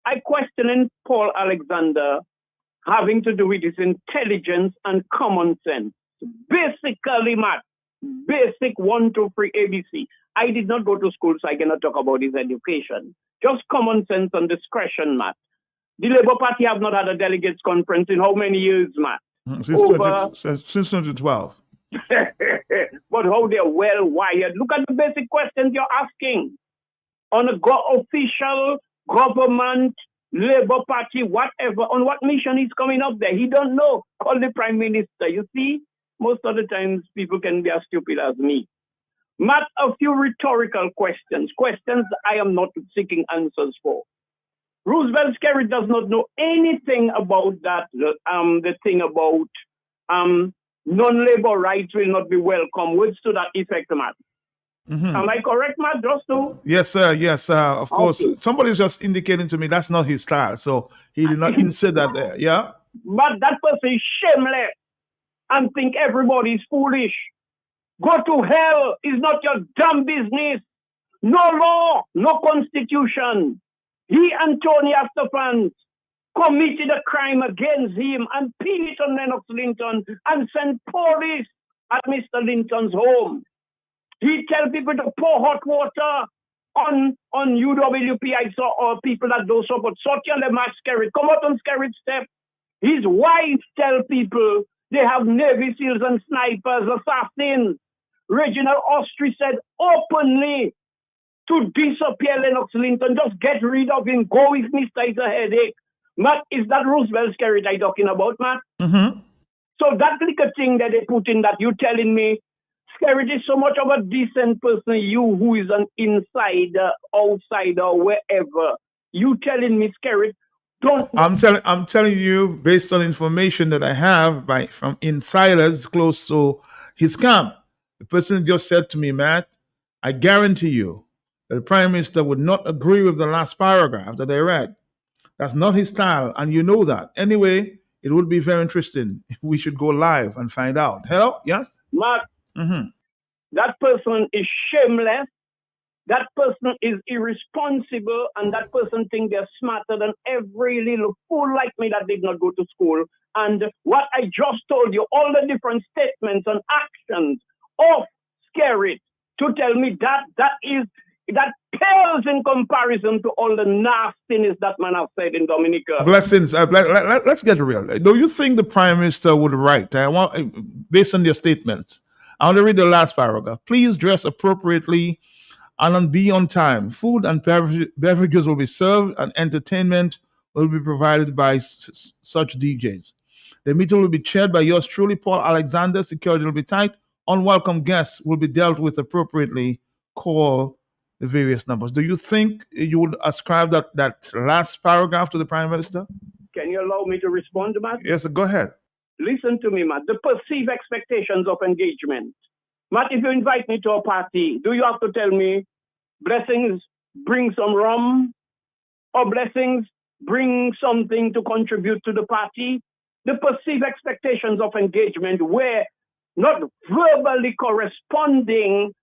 I questioning Paul Alexander having to do with his intelligence and common sense. Basically, Matt, basic 1, 2, 3 ABC. I did not go to school, so I cannot talk about his education. Just common sense and discretion, Matt. The Labour Party have not had a delegates conference in how many years, Matt? Since 2012. But how they're well wired. Look at the basic questions you're asking. On a official government, Labour Party, whatever, on what mission he's coming up there. He don't know. Call the Prime Minister. You see, most of the times people can be as stupid as me. Matt, a few rhetorical questions I am not seeking answers for. Roosevelt Skerritt does not know anything about that, the thing about non-labor rights will not be welcome. Words to that effect, Matt. Mm-hmm. Am I correct, Matt? Just to? Yes, sir. Yes, of course. Okay. Somebody's just indicating to me that's not his style, so he did not insert that there. Yeah? But that person is shameless and think everybody is foolish. Go to hell. It's not your damn business. No law, no constitution. He and Tony Stephens committed a crime against him and pinned it on Lennox Linton and sent police at Mr. Linton's home. He tell people to pour hot water on UWP. I saw people that don't support Sotia and the mass Skerrit. Come out on Skerrit step. His wife tell people they have Navy SEALs and snipers, assassins. Reginald Austri said openly to disappear Lennox Linton. Just get rid of him. Go with Mr. It's a headache. Matt, is that Roosevelt Skerrit I talking about, Matt? Mm-hmm. So that little thing that they put in that you telling me, Skerrit is so much of a decent person, you who is an insider, outsider, wherever. You telling me, Skerrit, don't... I'm telling you, based on information that I have from insiders close to his camp. The person just said to me, Matt, I guarantee you that the Prime Minister would not agree with the last paragraph that I read. That's not his style, and you know that. Anyway, it would be very interesting if we should go live and find out. Hello? Yes? Mark, that person is shameless. That person is irresponsible, and that person thinks they're smarter than every little fool like me that did not go to school. And what I just told you, all the different statements and actions of Skerrit to tell me that pales in comparison to all the nastiness that man has said in Dominica. Blessings. Let's get real. Do you think the Prime Minister would write, based on your statements, I want to read the last paragraph. Please dress appropriately and be on time. Food and beverages will be served and entertainment will be provided by such DJs. The meeting will be chaired by yours truly, Paul Alexander. Security will be tight. Unwelcome guests will be dealt with appropriately. Call the various numbers. Do you think you would ascribe that last paragraph to the Prime Minister? Can you allow me to respond to that? Yes, go ahead. Listen to me, Matt. The perceived expectations of engagement. Matt, if you invite me to a party, do you have to tell me, blessings, bring some rum? Or blessings, bring something to contribute to the party? The perceived expectations of engagement were not verbally corresponding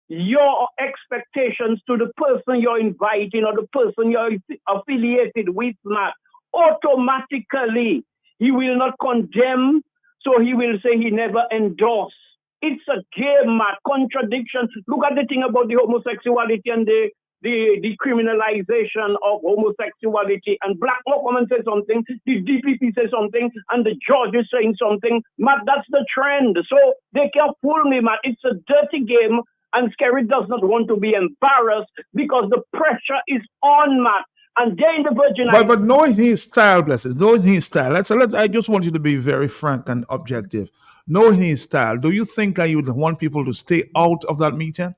your expectations to the person you're inviting or the person you're affiliated with, Matt. Automatically, he will not condemn, so he will say he never endorsed. It's a game, Matt. Contradiction. Look at the thing about the homosexuality and the decriminalization of homosexuality. And Black Mohammed says something, the DPP says something, and the judge is saying something. Matt, that's the trend. So they can't fool me, Matt. It's a dirty game, and Skerrit does not want to be embarrassed because the pressure is on, Matt. And they're in the Virgin Islands. But knowing his style, blessings, knowing his style, I just want you to be very frank and objective. Knowing his style, do you think that you would want people to stay out of that meeting?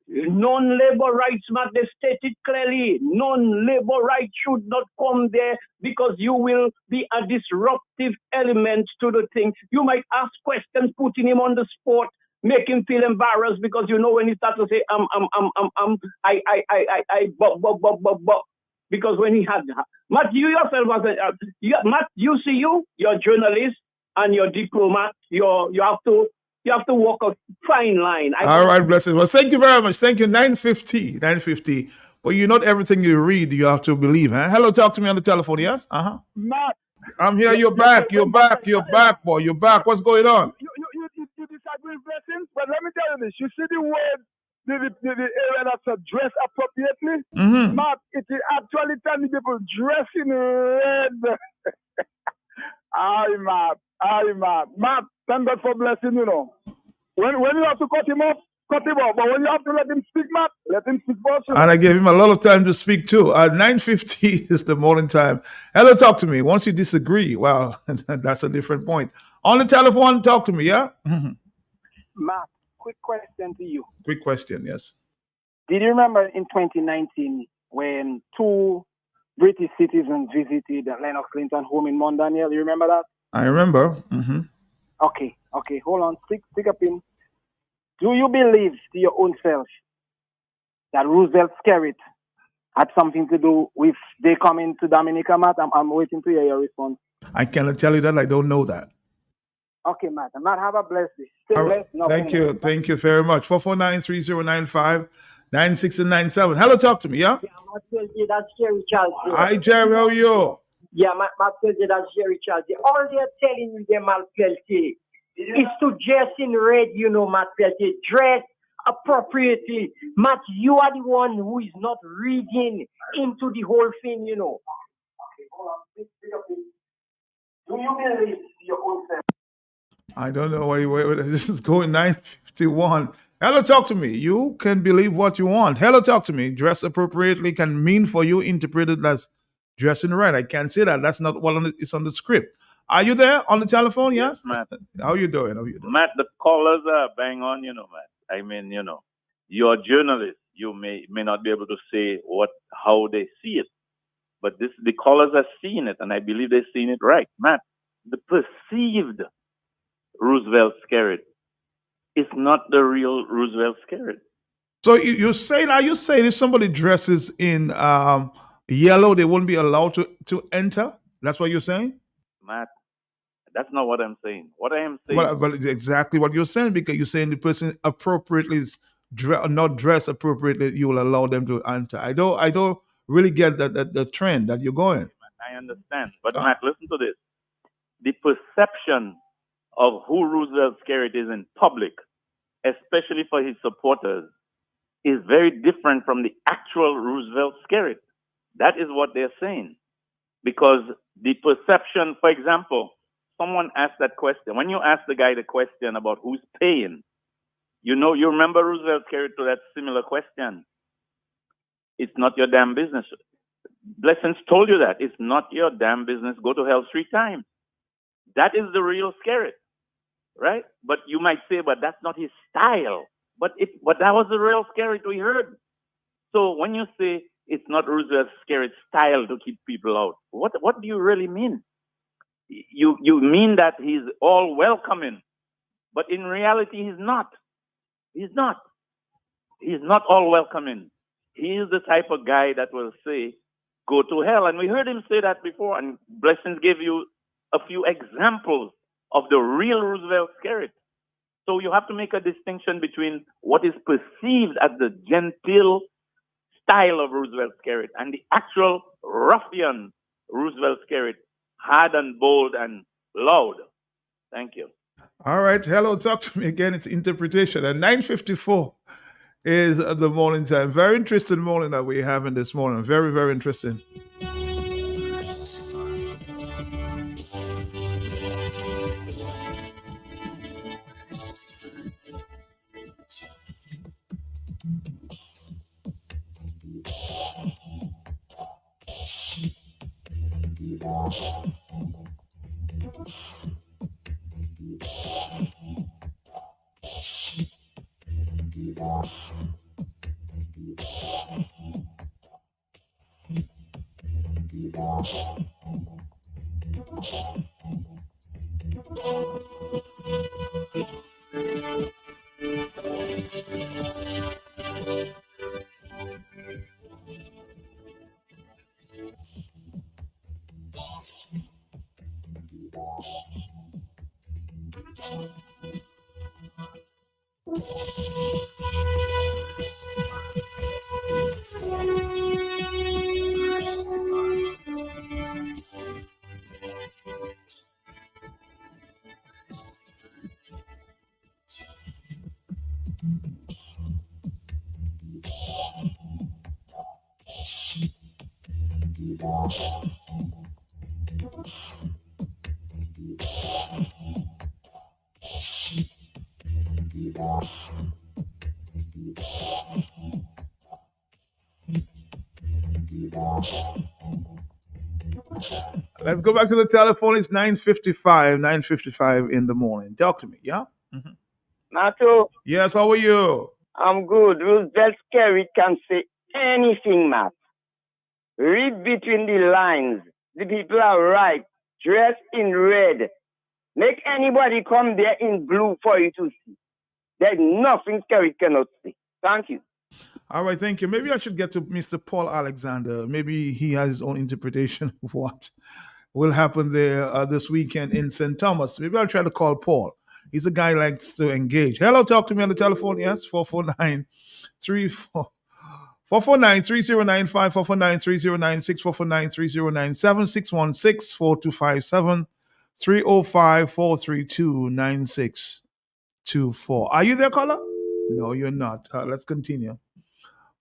Non-labor rights, Matt, they stated clearly. Non-labor rights should not come there because you will be a disruptive element to the thing. You might ask questions, putting him on the spot, make him feel embarrassed because you know when he starts to say, because when he had, Matt, you yourself, Matt, you're a journalist and you're a diplomat, you have to walk a fine line. All right, blessings. Well, thank you very much. Thank you. 950. But not everything you read, you have to believe. Huh? Hello, talk to me on the telephone, yes? Matt. I'm here. You're back, boy. You're back. What's going on? You disagree with blessings? But let me tell you this. You see the word, the area that's dressed appropriately? Mm-hmm. Matt, it is actually telling people dress in red. Aye, Matt. Matt, thank God for blessing, you know. When you have to cut him off. But when you have to let him speak, Matt, let him speak for you. And I gave him a lot of time to speak too. 9:50 is the morning time. Hello, talk to me. Once you disagree, well, that's a different point. On the telephone, talk to me, yeah? Matt, quick question to you. Quick question, yes. Did you remember in 2019 when 2 British citizens visited Lennox Linton home in Mount Daniel? You remember that? I remember. Mm-hmm. Okay. Hold on. Stick up in. Do you believe to your own self that Roosevelt Skerrit had something to do with they coming to Dominica, Matt? I'm waiting to hear your response. I cannot tell you that. I don't know that. Okay, Matt. Matt, have a blessed day. Stay Right. blessed. Thank you very much. 449-3095, 96 and 97. Hello, talk to me, yeah? That's Jerry Charles. Hi, Jerry, how are you? Yeah, my that's Jerry Charles. All they're telling you, them Malpelte, is to dress in red, you know, Malpelte. Dress appropriately. Matt, you are the one who is not reading into the whole thing, you know. Do you believe your own self? I don't know where this is going. 9:51. Hello, talk to me. You can believe what you want. Hello, talk to me. Dress appropriately can mean for you interpreted as dressing right. I can't say that. That's not what it's on the script. Are you there on the telephone? Yes, Matt. How you doing? Matt, the callers are bang on, you know, Matt. I mean, you know, you're a journalist. You may not be able to say how they see it, but the callers are seeing it, and I believe they're seeing it right, Matt. The perceived Roosevelt Skerritt is not the real Roosevelt Skerritt. So you saying if somebody dresses in yellow, they wouldn't be allowed to enter? That's what you're saying? Matt, that's not what I'm saying. What I am saying... Well, it's exactly what you're saying, because you're saying the person appropriately is not dressed appropriately, you will allow them to enter. I don't really get the trend that you're going. I understand. But Matt, listen to this. The perception of who Roosevelt Skerritt is in public, especially for his supporters, is very different from the actual Roosevelt Skerritt. That is what they're saying. Because the perception, for example, someone asked that question. When you ask the guy the question about who's paying, you remember Roosevelt Skerritt to that similar question. It's not your damn business. Blessings told you that. It's not your damn business. Go to hell 3 times. That is the real Skerritt, right? But you might say, but that's not his style. But that was the real Skerritt we heard. So when you say it's not Roosevelt Skerritt's style to keep people out, what do you really mean? You mean that he's all welcoming, but in reality he's not. He's not. He's not all welcoming. He is the type of guy that will say, go to hell. And we heard him say that before, and Blessings gave you a few examples of the real Roosevelt Skerritt. So you have to make a distinction between what is perceived as the genteel style of Roosevelt Skerritt and the actual ruffian Roosevelt Skerritt, hard and bold and loud. Thank you. All right. Hello, talk to me again. It's interpretation. At 9:54 is the morning time. Very interesting morning that we're having this morning. Very, very interesting. Let's go back to the telephone. It's 9:55 in the morning. Talk to me, yeah? Mm-hmm. Mato. Yes, how are you? I'm good. Roosevelt Skerritt can say anything, Matt. Read between the lines. The people are right. Dress in red. Make anybody come there in blue for you to see. There's nothing Skerritt cannot say. Thank you. All right, thank you. Maybe I should get to Mr. Paul Alexander. Maybe he has his own interpretation of what will happen there this weekend in St. Thomas. Maybe I'll try to call Paul. He's a guy who likes to engage. Hello, talk to me on the telephone. Yes, 449-34 449-3095, 449-3096, 449-3097, 616-4257, 305-432-9624. Are you there, caller? No, you're not. Let's continue.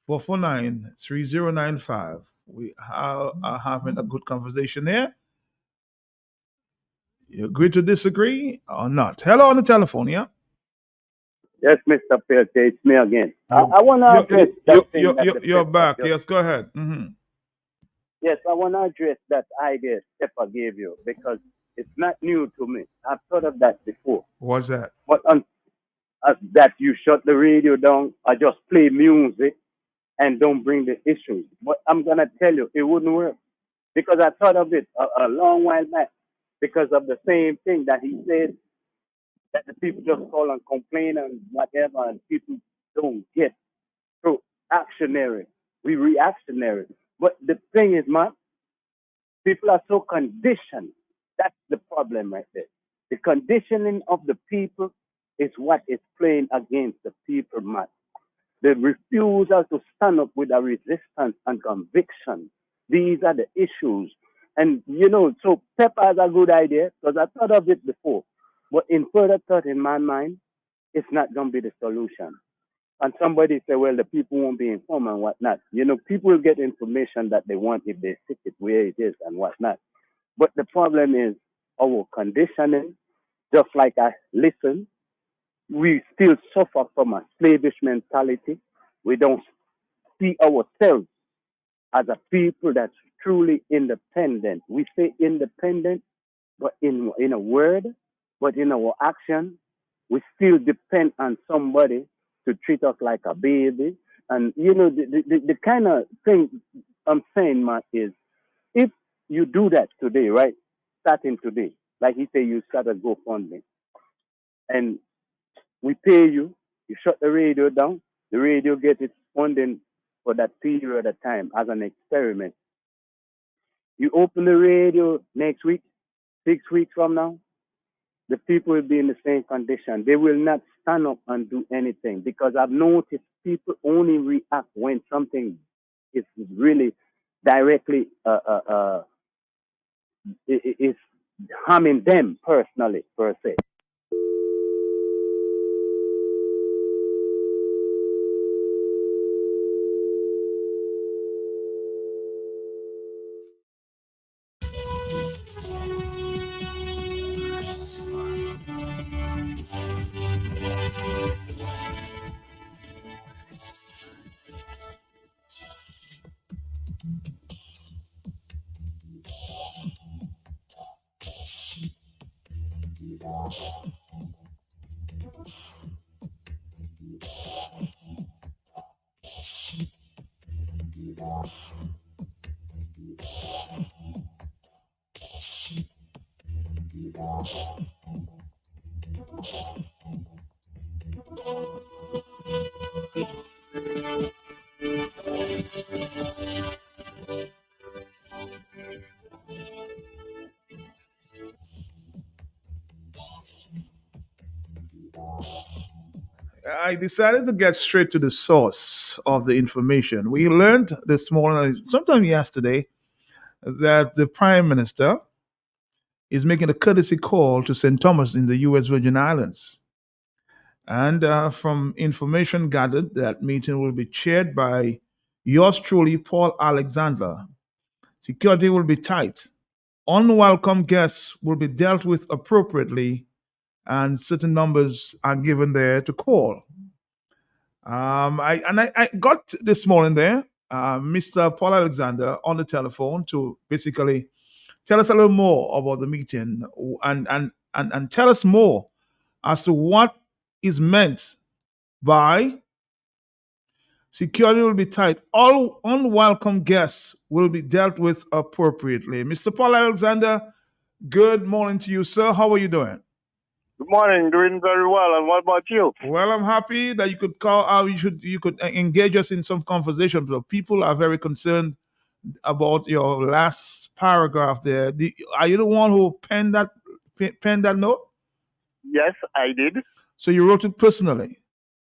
449-3095. We are having a good conversation here. You agree to disagree or not? Hello on the telephone, yeah? Yes, Mr. Pelte, it's me again. I want to address that thing. You're back. Yes, go ahead. Mm-hmm. Yes, I want to address that idea Steppa gave you because it's not new to me. I've thought of that before. What's that? But that you shut the radio down or just play music and don't bring the issues. But I'm going to tell you, it wouldn't work. Because I thought of it a long while back because of the same thing that he said, that the people just call and complain and whatever, and people don't get so actionary. We reactionary. But the thing is, man, people are so conditioned. That's the problem right there. The conditioning of the people is what is playing against the people, man. The refusal to stand up with a resistance and conviction. These are the issues. And, so Steppa is a good idea because I thought of it before. But in further thought in my mind, it's not going to be the solution. And somebody say, well, the people won't be informed and whatnot. People will get information that they want if they stick it where it is and whatnot. But the problem is our conditioning, just like I listen, we still suffer from a slavish mentality. We don't see ourselves as a people that's truly independent. We say independent, but in a word, but in our action, we still depend on somebody to treat us like a baby. And, the kind of thing I'm saying, Matt, is if you do that today, right, starting today, like he said, you start a GoFundMe, and we pay you, you shut the radio down, the radio gets its funding for that period of time as an experiment. You open the radio next week, 6 weeks from now, the people will be in the same condition. They will not stand up and do anything because I've noticed people only react when something is really directly is harming them personally, per se. I decided to get straight to the source of the information. We learned this morning, sometime yesterday, that the Prime Minister is making a courtesy call to St. Thomas in the U.S. Virgin Islands. And from information gathered, that meeting will be chaired by yours truly, Paul Alexander. Security will be tight. Unwelcome guests will be dealt with appropriately, and certain numbers are given there to call. I got this morning there, Mr. Paul Alexander on the telephone to basically tell us a little more about the meeting and tell us more as to what is meant by security will be tight. All unwelcome guests will be dealt with appropriately. Mr. Paul Alexander, good morning to you, sir. How are you doing? Good morning. Doing very well. And what about you? Well, I'm happy that you could call. You could engage us in some conversation. So people are very concerned about your last paragraph there. Are you the one who penned that note? Yes, I did. So you wrote it personally?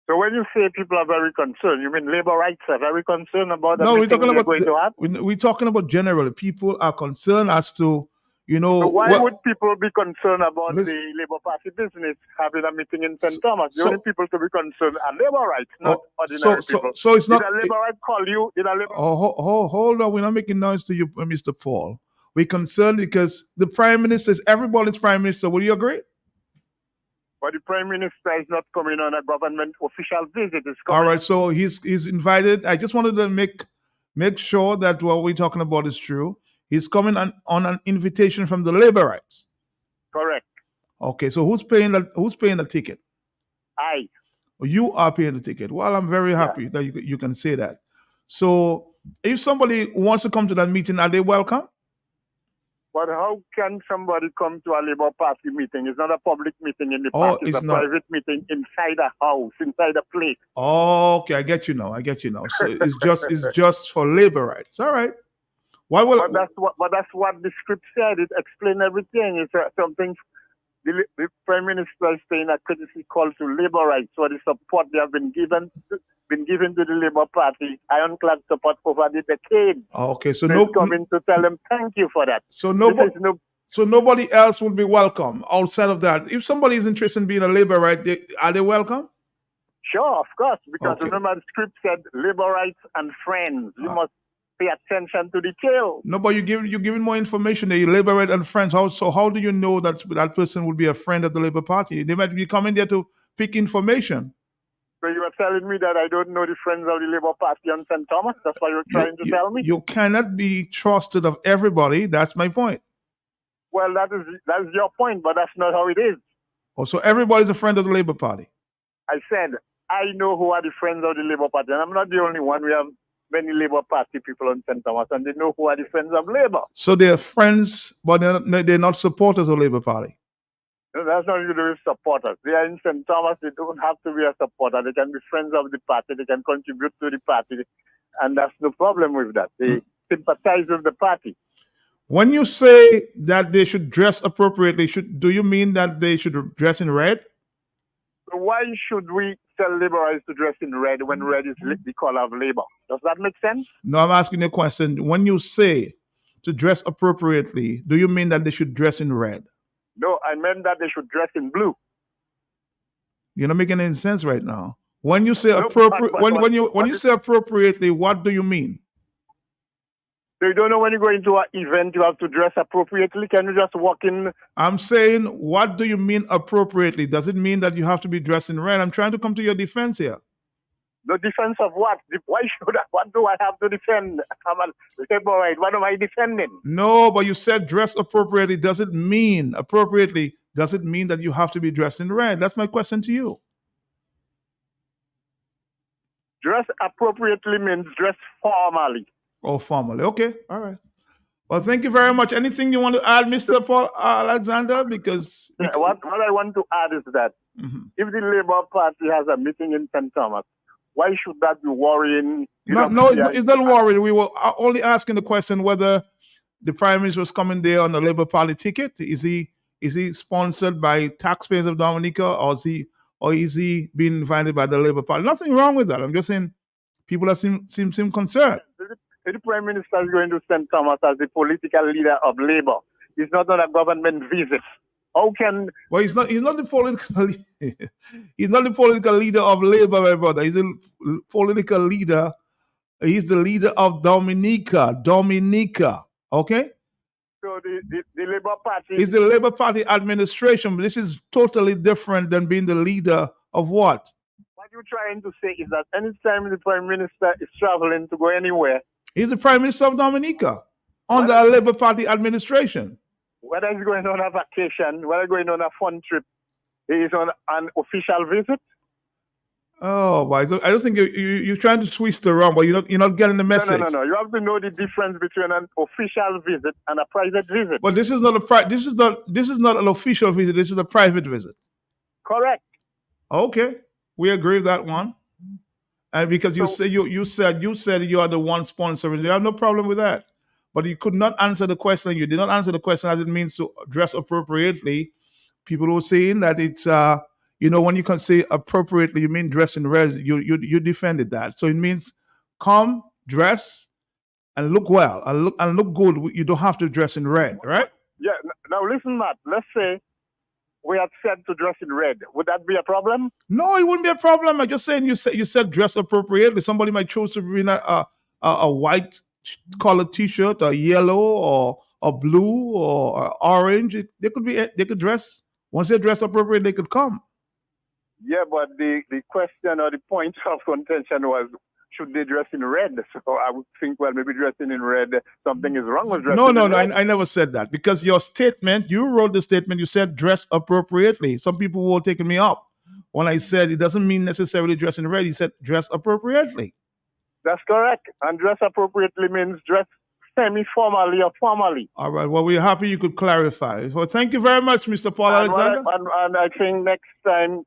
So when you say people are very concerned, you mean labor rights are very concerned about the No, we're meeting talking they're about going to have? we're talking about generally. People are concerned as to, you know, So why what- would people be concerned about Listen- the Labour Party business having a meeting in St. Thomas? The so- only people to be concerned are labor rights, not ordinary people. so it's not. Did a labor right call you? Did a labor? Hold on, we're not making noise to you, Mr. Paul. We're concerned because the Prime Minister is everybody's Prime Minister. Would you agree? But the Prime Minister is not coming on a government official visit. It's coming. All right, so he's invited. I just wanted to make sure that what we're talking about is true. He's coming on an invitation from the labor rights. Correct. Okay, so who's paying the ticket? I. You are paying the ticket. Well, I'm very happy that you can say that. So if somebody wants to come to that meeting, are they welcome? But how can somebody come to a Labour Party meeting? It's not a public meeting in the Oh, party. It's it's a not. private meeting inside a house, inside a place. Okay, I get you now. So it's just for labor rights. All right. Why will But that's what the script said. It explained everything. It's something. The Prime Minister is paying a courtesy call to labor rights for the support they have been given to the Labour Party, ironclad support over the decade. Okay, so He's coming to tell them thank you for that. So nobody else will be welcome outside of that. If somebody is interested in being a labor right, are they welcome? Sure, of course, because Okay. remember the script said labor rights and friends. You must pay attention to detail. No, but you're giving more information there. You labor right and friends. How do you know that that person will be a friend of the Labour Party? They might be coming there to pick information. So you are telling me that I don't know the friends of the Labour Party on St. Thomas? That's what you're trying to tell me? You cannot be trusted of everybody. That's my point. Well, that's your point, but that's not how it is. Also, everybody's a friend of the Labour Party. I said, I know who are the friends of the Labour Party, and I'm not the only one. We have many Labour Party people on St. Thomas, and they know who are the friends of Labour. So they're friends, but they're not supporters of the Labour Party. No, that's not to do with supporters. They are in St. Thomas. They don't have to be a supporter. They can be friends of the party. They can contribute to the party, and that's no problem with that. They sympathize with the party. When you say that they should dress appropriately, do you mean that they should dress in red? So why should we tell Labourites to dress in red when red is the color of Labour? Does that make sense? No, I'm asking you a question. When you say to dress appropriately, do you mean that they should dress in red? No, I meant that they should dress in blue. You're not making any sense right now. When you say No, appropriate, but when you say appropriately, what do you mean? So you don't know when you go into an event, you have to dress appropriately. Can you just walk in? I'm saying, what do you mean appropriately? Does it mean that you have to be dressed in red? I'm trying to come to your defense here. The defense of what? Why should I? What do I have to defend? I'm a Labourite. What am I defending? No, but you said dress appropriately. Does it mean appropriately? Does it mean that you have to be dressed in red? That's my question to you. Dress appropriately means dress formally. Oh, formally. Okay. All right. Well, thank you very much. Anything you want to add, Mr. Paul Alexander? Because What I want to add is that if the Labour Party has a meeting in St. Thomas, why should that be worrying? No, it's not worried. We were only asking the question whether the Prime Minister was coming there on the Labour Party ticket. Is he sponsored by taxpayers of Dominica, or is he being invited by the Labour Party? Nothing wrong with that. I'm just saying people seem concerned. The Prime Minister is going to St. Thomas as the political leader of Labour. He's not on a government visit. How can? Well, he's not the political. He's not the political leader of Labour, my brother. He's a political leader. He's the leader of Dominica. Okay. So the Labour Party. It's the Labour Party administration, but this is totally different than being the leader of what? What you're trying to say is that anytime the Prime Minister is traveling to go anywhere, he's the Prime Minister of Dominica under a Labour Party administration. Whether he's going on a vacation, whether going on a fun trip, he is on an official visit. Oh, but I don't think you're trying to twist around, but you're not getting the message. No. You have to know the difference between an official visit and a private visit. But this is not this is not an official visit. This is a private visit. Correct. Okay, we agree with that one. And because you said you are the one sponsoring, you have no problem with that. But you could not answer the question. You did not answer the question as it means to dress appropriately. People were saying that You know, when you can say appropriately, you mean dress in red. You defended that. So it means come, dress, and look well, and look good. You don't have to dress in red, right? Yeah. Now listen, Matt. Let's say we had said to dress in red. Would that be a problem? No, it wouldn't be a problem. I'm just saying you said dress appropriately. Somebody might choose to bring a white colored T-shirt, or yellow, or a blue, or orange. They could dress. Once they dress appropriate, they could come. Yeah, but the question or the point of contention was, should they dress in red? So I would think, well, maybe dressing in red, something is wrong with dressing No, in red. I never said that, because your statement, you wrote the statement, you said dress appropriately. Some people were taking me up when I said it doesn't mean necessarily dress in red. You said dress appropriately. That's correct. And dress appropriately means dress semi-formally or formally. All right. Well, we're happy you could clarify. Well, thank you very much, Mr. Paul Alexander. And I think next time,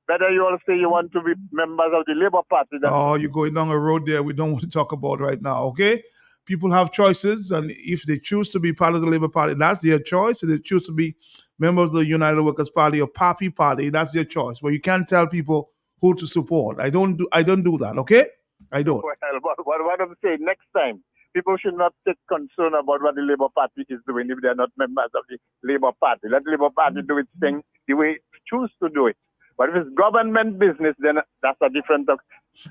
better you all say you want to be members of the Labour Party. Oh, you're going down a road there we don't want to talk about right now, okay? People have choices, and if they choose to be part of the Labour Party, that's their choice. If they choose to be members of the United Workers' Party or Papi Party, that's their choice. But you can't tell people who to support. I don't do that, okay? I don't. Well, what I'm saying, next time, people should not take concern about what the Labour Party is doing if they're not members of the Labour Party. Let the Labour Party do its thing the way it chooses to do it. But if it's government business, then that's a different talk.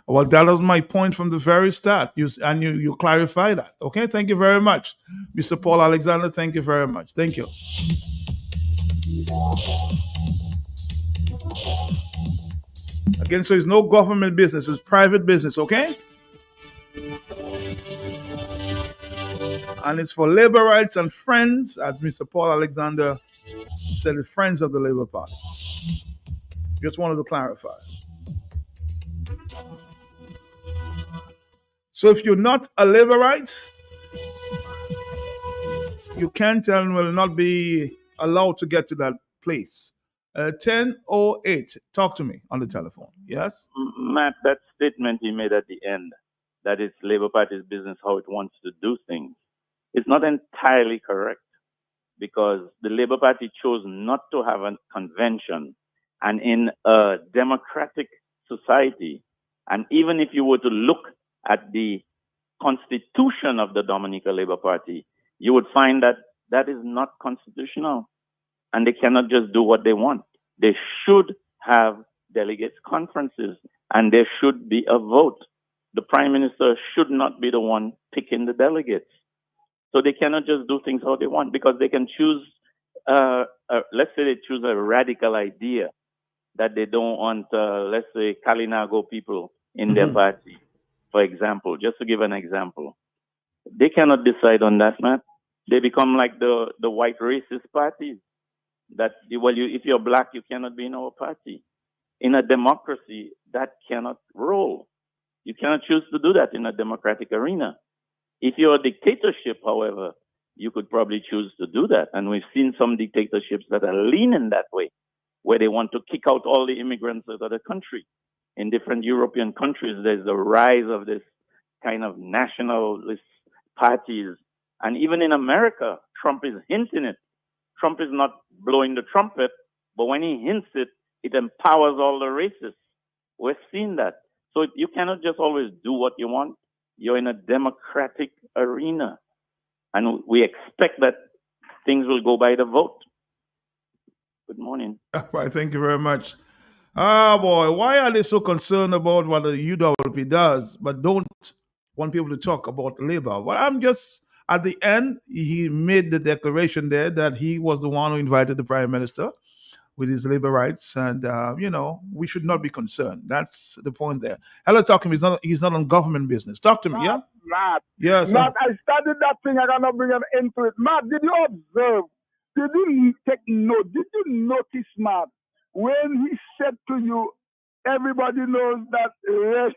Well, that was my point from the very start. You clarify that. Okay, thank you very much. Mr. Paul Alexander, thank you very much. Thank you. Again, so it's no government business, it's private business, okay? And it's for labor rights and friends, as Mr. Paul Alexander said, the friends of the Labour Party. Just wanted to clarify. So if you're not a Labourite, you can't and will not be allowed to get to that place. 10:08. Talk to me on the telephone. Yes? Matt, that statement he made at the end, that it's Labour Party's business how it wants to do things, is not entirely correct, because the Labour Party chose not to have a convention. And in a democratic society, and even if you were to look at the constitution of the Dominica Labour Party, you would find that that is not constitutional. And they cannot just do what they want. They should have delegates conferences, and there should be a vote. The Prime Minister should not be the one picking the delegates. So they cannot just do things how they want, because they can choose, let's say they choose a radical idea that they don't want, let's say, Kalinago people in their party, for example, just to give an example. They cannot decide on that, man. They become like the white racist parties. That, well, if you're black, you cannot be in our party. In a democracy, that cannot roll. You cannot choose to do that in a democratic arena. If you're a dictatorship, however, you could probably choose to do that. And we've seen some dictatorships that are leaning that way, where they want to kick out all the immigrants out of the country. In different European countries, there's the rise of this kind of nationalist parties. And even in America, Trump is hinting it. Trump is not blowing the trumpet, but when he hints it, it empowers all the racists. We've seen that. So you cannot just always do what you want. You're in a democratic arena. And we expect that things will go by the vote. Good morning. Right, thank you very much. Ah, boy, why are they so concerned about what the UWP does, but don't want people to talk about Labour? Well, I'm just, at the end, he made the declaration there that he was the one who invited the Prime Minister with his labor rights, and, we should not be concerned. That's the point there. Hello, talk to me. He's not on government business. Talk to me, yeah? Matt. Yes. Matt, I studied that thing. I cannot bring an end to it. Matt, did you observe? Did you take note? Did you notice, Matt, when he said to you, everybody knows that Red,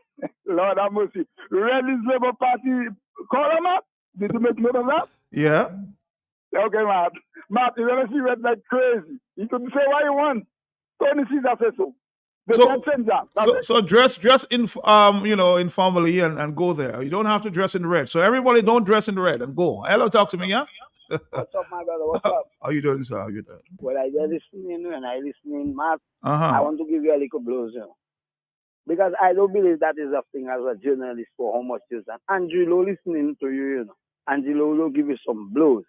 Lord have mercy, Red is Labour Party color, Matt? Did you make note of that? Yeah. Okay, Matt. Matt, you're going to see Red like crazy. You can say what you want. Tony Caesar says so. So dress informally and go there. You don't have to dress in red. So everybody don't dress in red and go. Hello, talk to me, yeah? What's up, my brother? What's up? How you doing, sir? How you doing? Well, I just listening, Matt. Uh-huh. I want to give you a little blows, because I don't believe that is a thing as a journalist for how much is that. Angelo listening to you, Angelo will give you some blows.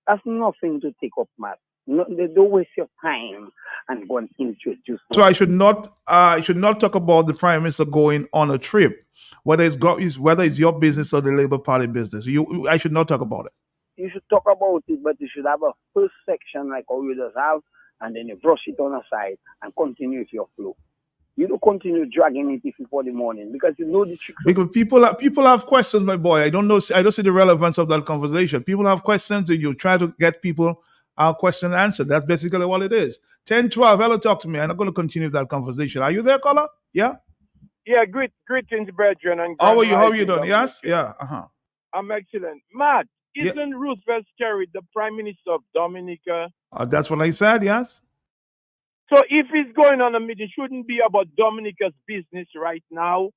That's nothing to take up, Matt. No, they don't waste your time and go and introduce. So I should not talk about the Prime Minister going on a trip, whether it's your business or the Labour Party business. I should not talk about it. You should talk about it, but you should have a first section like how you just have, and then you brush it on the side and continue with your flow. You don't continue dragging it before the morning because you know the trick. Because people have questions, my boy. I don't see the relevance of that conversation. People have questions, and you try to get people our question answered. That's basically what it is. 10-12, hello, talk to me. I'm not going to continue that conversation. Are you there, caller? Yeah? Yeah, greetings, brethren. And how are you doing? Yes? Yeah. Uh-huh. I'm excellent. Matt, isn't Roosevelt Skerrit the Prime Minister of Dominica? That's what I said, yes. So if he's going on a meeting, shouldn't be about Dominica's business right now.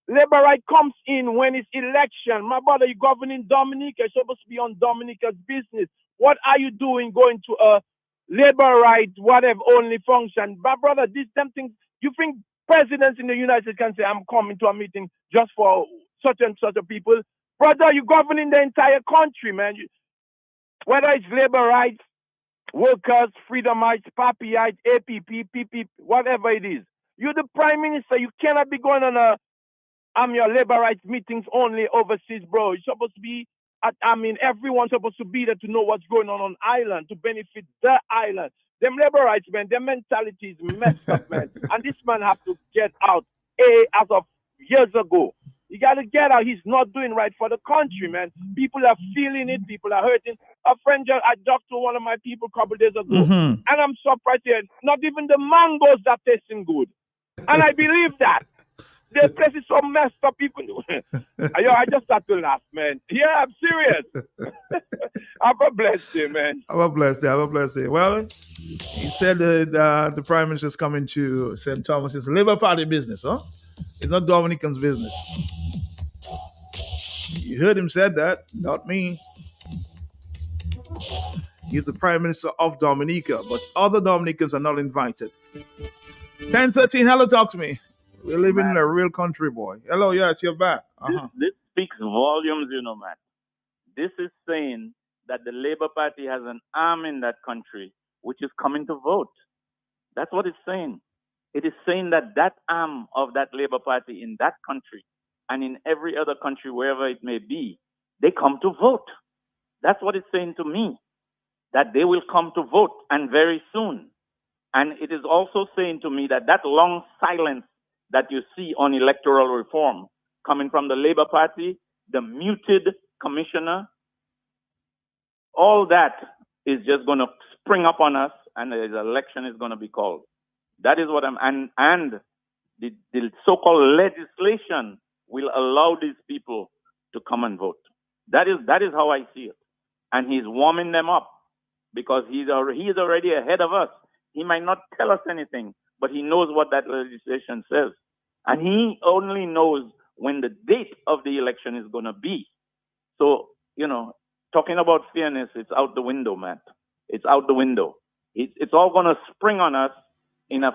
Labor right comes in when it's election. My brother, you governing Dominica. You're supposed to be on Dominica's business. What are you doing going to a labor right, whatever, only function? My brother, them things, you think presidents in the United States can say, I'm coming to a meeting just for such and such a people? Brother, you're governing the entire country, man. Whether it's labor rights, workers, freedomites, papyites, APP, PP, whatever it is. You're the prime minister. You cannot be going on your labor rights meetings only overseas, bro. You're supposed to be, everyone's supposed to be there to know what's going on island, to benefit the island. Them labor rights, man, their mentality is messed up, man. And this man have to get out as of years ago. You got to get out. He's not doing right for the country, man. People are feeling it. People are hurting. A friend, I talked to one of my people a couple of days ago, and I'm surprised here. Not even the mangoes are tasting good. And I believe that. The place is so messed up. People, I just had to laugh, man. Yeah, I'm serious. Have a blessed day, man. Have a blessed day. Well, he said that the Prime Minister is coming to St. Thomas. It's Labour Party business, huh? It's not Dominican's business. You heard him said that, not me. He's the Prime Minister of Dominica, but other Dominicans are not invited. 10-13, hello, talk to me. We're living in a real country, boy. Hello, yes, you're back. This speaks volumes, man. This is saying that the Labour Party has an arm in that country which is coming to vote. That's what it's saying. It is saying that arm of that Labour Party in that country and in every other country, wherever it may be, they come to vote. That's what it's saying to me, that they will come to vote, and very soon. And it is also saying to me that long silence that you see on electoral reform coming from the Labour Party, the muted commissioner, all that is just going to spring up on us, and the election is going to be called. That is what and the so-called legislation will allow these people to come and vote. That is how I see it. And he's warming them up because he is already ahead of us. He might not tell us anything, but he knows what that legislation says. And he only knows when the date of the election is going to be. So, talking about fairness, it's out the window, Matt. It's out the window. It's all going to spring on us in a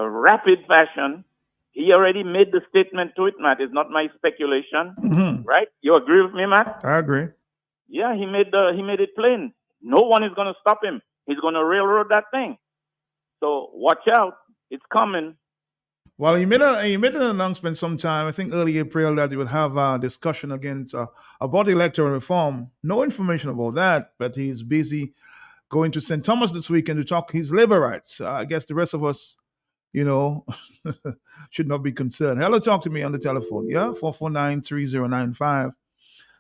rapid fashion. He already made the statement to it, Matt. It's not my speculation, right? You agree with me, Matt? I agree. Yeah, he made it plain. No one is going to stop him. He's going to railroad that thing. So watch out. It's coming. Well, he made an announcement sometime, I think early April, that he would have a discussion about electoral reform. No information about that, but he's busy going to St. Thomas this weekend to talk his labor rights. I guess the rest of us, should not be concerned. Hello, talk to me on the telephone. Yeah, 449-3095.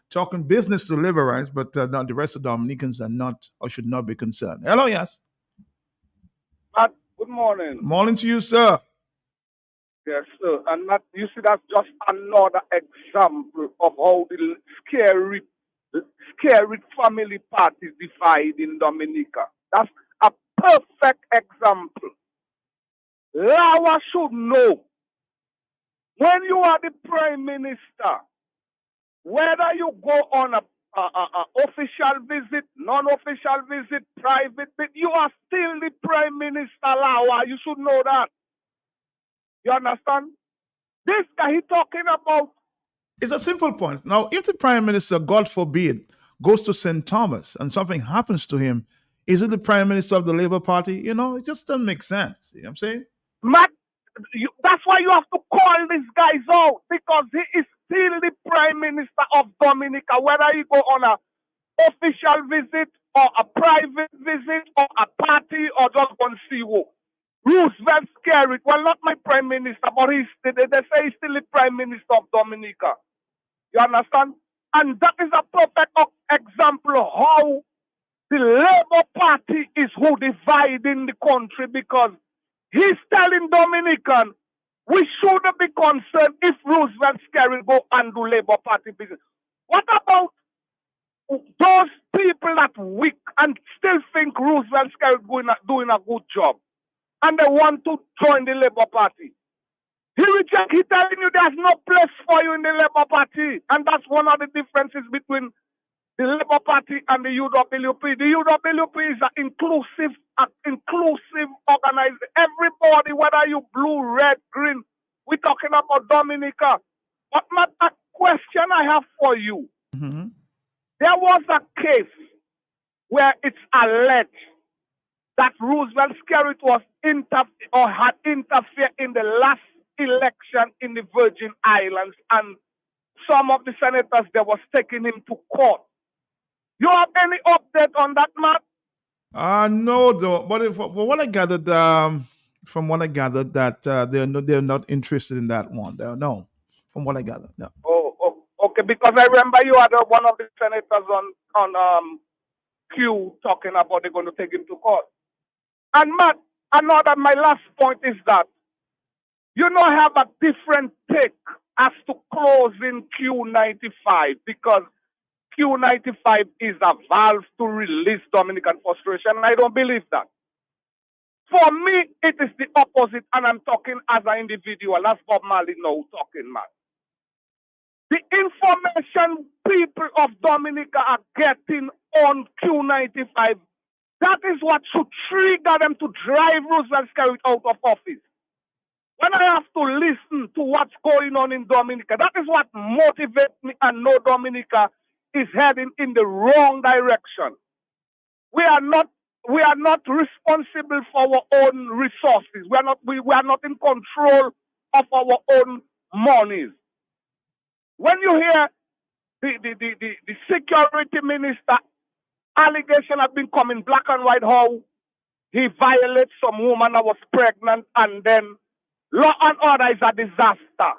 Talking business to labor rights, but not the rest of Dominicans are not or should not be concerned. Hello, yes. Matt, good morning. Morning to you, sir. Yes, sir. And Matt, you see, that's just another example of how the scary family parties divide in Dominica. That's a perfect example. Lawa should know, when you are the prime minister, whether you go on a official visit, non-official visit, private visit. You are still the Prime Minister, Lawa. You should know that. You understand? This guy he talking about. It's a simple point. Now, if the Prime Minister, God forbid, goes to St. Thomas and something happens to him, is it the Prime Minister of the Labour Party? You know, it just doesn't make sense. You know what I'm saying? Matt, that's why you have to call these guys out, because he is still the Prime Minister of Dominica, whether he go on a official visit or a private visit or a party or just go and see who. Roosevelt Skerrit, well, not my Prime Minister, but they say he's still the Prime Minister of Dominica. You understand? And that is a perfect example of how the Labour Party is who dividing the country, because he's telling Dominican, we shouldn't be concerned if Roosevelt Skerrit go and do Labour Party business. What about those people that weak and still think Roosevelt Skerrit doing a good job, and they want to join the Labour Party? He telling you there's no place for you in the Labour Party, and that's one of the differences between the Labour Party and the UWP. The UWP is an inclusive organization. Everybody, whether you blue, red, green, we're talking about Dominica. But a question I have for you. Mm-hmm. There was a case where it's alleged that Roosevelt Skerrit had interfered in the last election in the Virgin Islands, and some of the senators they was taking him to court. You have any update on that, Matt? No, though. But from what I gathered, that they're not interested in that one. No, from what I gathered, no. Oh, okay. Because I remember you had one of the senators on Q talking about they're going to take him to court. And Matt, my last point is that you know have a different take as to closing Q95, because Q95 is a valve to release Dominican frustration. I don't believe that. For me, it is the opposite, and I'm talking as an individual. That's Bob Marley now talking, man. The information people of Dominica are getting on Q95, that is what should trigger them to drive Roosevelt Skerrit out of office. When I have to listen to what's going on in Dominica, that is what motivates me and know Dominica is heading in the wrong direction. We are not responsible for our own resources. We are not in control of our own monies. When you hear the security minister allegation have been coming black and white, how he violates some woman that was pregnant, and then law and order is a disaster.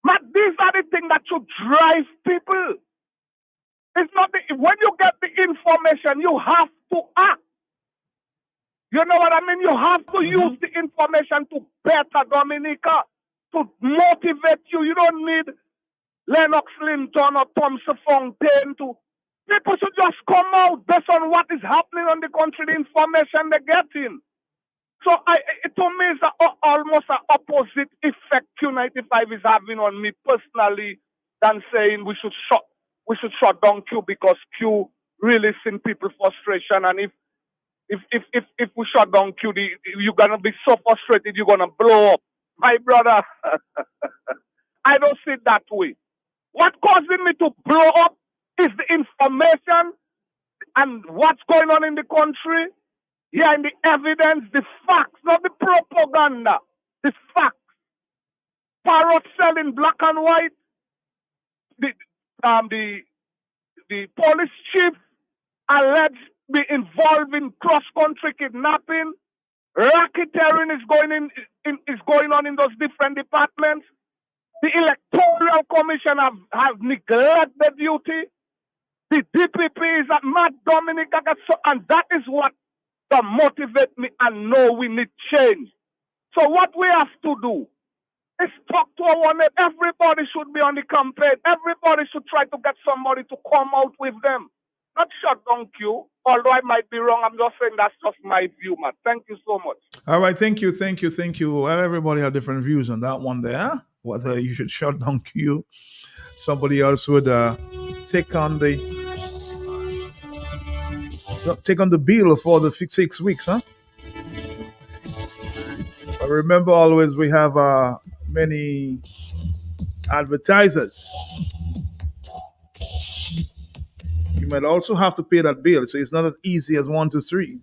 But these are the things that should drive people. It's not when you get the information, you have to act. You know what I mean? You have to use the information to better Dominica, to motivate you. You don't need Lennox Linton or Thompson Fontaine to. People should just come out based on what is happening on the country, the information they're getting. So to me, it's almost an opposite effect Q95 is having on me personally than saying we should shut down Q, because Q really seen people frustration, and if we shut down Q, you're gonna be so frustrated you're gonna blow up. My brother, I don't see it that way. What causing me to blow up is the information and what's going on in the country. Yeah, and the evidence, the facts, not the propaganda, the facts. Parrot selling black and white. The police chief alleged to be involved in cross-country kidnapping. Racketeering is going on in those different departments. The Electoral Commission have neglected their duty. The DPP is at Matt Dominica, and that is what motivates me and know we need change. So what we have to do is talk to our neighbor. Everybody should be on the campaign. Everybody should try to get somebody to come out with them. Not shut down Q. Although I might be wrong, I'm just saying that's just my view, man. Thank you so much. All right, thank you. Well, everybody have different views on that one there. Whether you should shut down Q, somebody else would take on the So take on the bill for the 6 weeks, huh? But remember, always we have many advertisers. You might also have to pay that bill, so it's not as easy as 1, 2, 3.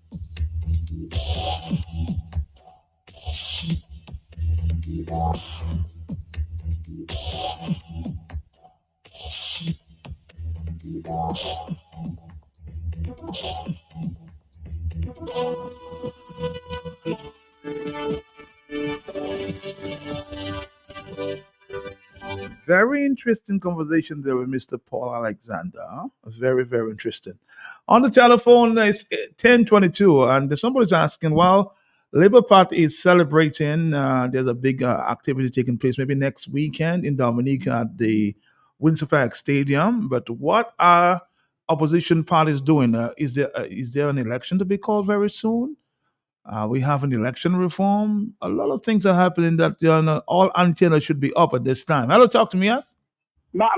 Very interesting conversation there with Mr. Paul Alexander. Very, very interesting. On the telephone, it's 10:22, and somebody's asking, well, Labour Party is celebrating. There's a big activity taking place maybe next weekend in Dominica at the Windsor Park Stadium. But what are opposition parties doing? Is there an election to be called very soon? We have an election reform. A lot of things are happening that all antennas should be up at this time. Hello, talk to me, yes? Matt.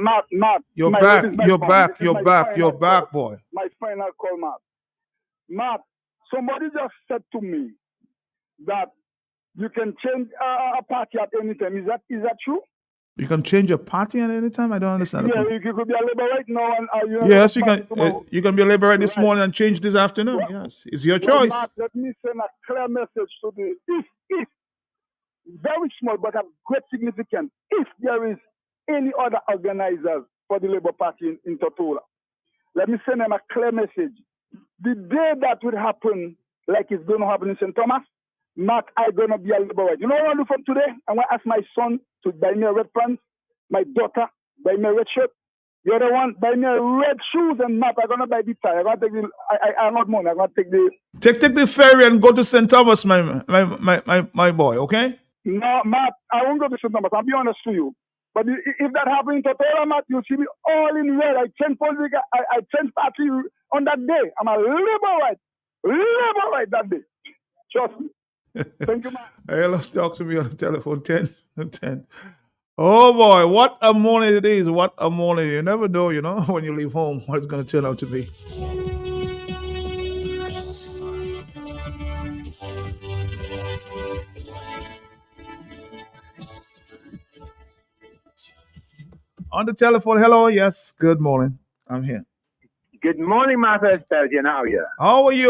You're my- back. this is my You're point. back. This is You're my back. final You're call. back, boy. My final call, Matt. Matt, somebody just said to me that you can change a party at any time. Is that true? You can change your party at any time. I don't understand. the Yeah, point. you could be a Labour right now and Yes, you can. tomorrow. You can be a Labour right this morning and change this afternoon. Yes, it's your Well, choice. Matt, let me send a clear message to the if very small but of great significance. If there is any other organizers for the Labour Party in Tortola, let me send them a clear message. The day that would happen, like it's going to happen in St. Thomas, Matt, I'm going to be a Labourite. You know what I'm going to do from today? I'm going to ask my son to buy me a red pants, my daughter buy me a red shirt, the other one buy me a red shoes, and Matt, I'm going to buy the tie. I'm going to take the, I'm not money, I'm going to take the... Take the ferry and go to St. Thomas, my boy. Okay. No, Matt, I won't go to St. Thomas. I'll be honest to you. But if that happens in Tortola, Matt, you'll see me all in red. I change politics, I change party on that day. I'm a Labourite that day. Trust me. Thank you, Matt. Hey, let's talk to me on the telephone. 10. Oh boy, what a morning it is. What a morning. You never know, when you leave home, what it's going to turn out to be. On the telephone, hello, yes, good morning. I'm here. Good morning, Martha Belgian. How are you?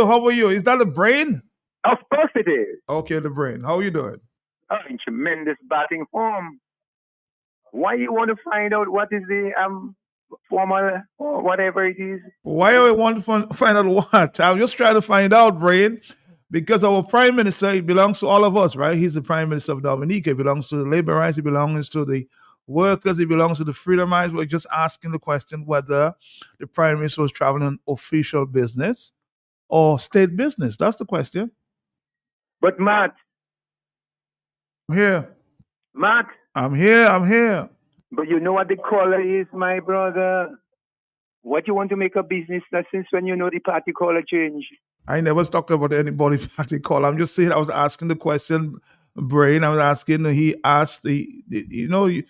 How are you? Is that the brain? Of course it is. Okay, the brain. How are you doing? Oh, in tremendous batting form. Why you want to find out what is the formal or whatever it is? Why do I want to find out what? I'm just trying to find out, brain, because our prime minister, he belongs to all of us, right? He's the prime minister of Dominica. He belongs to the Labourites. He belongs to the workers. He belongs to the Freedomites. We're just asking the question whether the prime minister was traveling on official business or state business. That's the question. But Matt. I'm here. Matt. I'm here. But you know what the caller is, my brother? What you want to make a business that since when you know the party caller change? I never talked about anybody party call. I'm just saying I was asking the question, brain. I was asking. He asked you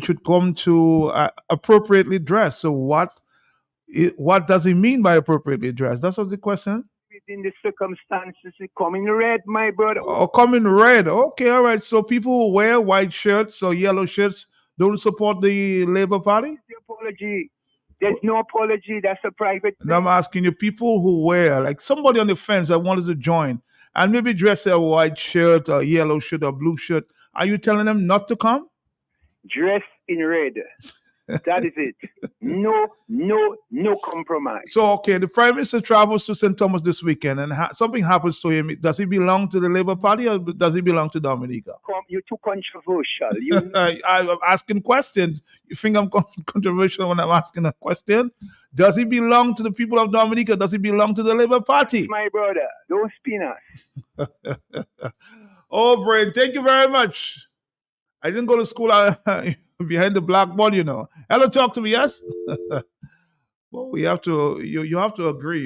should come to appropriately dressed. So what does he mean by appropriately dressed? That's what the question. Within the circumstances, come in red, my brother. Oh, come in red. Okay, all right. So people who wear white shirts or yellow shirts don't support the Labour Party? Apology. There's no apology. That's a private thing. And I'm asking you, people who wear, like somebody on the fence that wanted to join and maybe dress a white shirt or yellow shirt or blue shirt, are you telling them not to come? Dress in red. That is it. No compromise. So, okay, the Prime Minister travels to St. Thomas this weekend and something happens to him. Does he belong to the Labour Party or does he belong to Dominica? You're too controversial. I'm asking questions. You think I'm controversial when I'm asking a question? Does he belong to the people of Dominica? Does he belong to the Labour Party? My brother, don't spin us. Oh, Brain, thank you very much. I didn't go to school behind the blackboard, Hello, talk to me, yes? Well, you have to agree,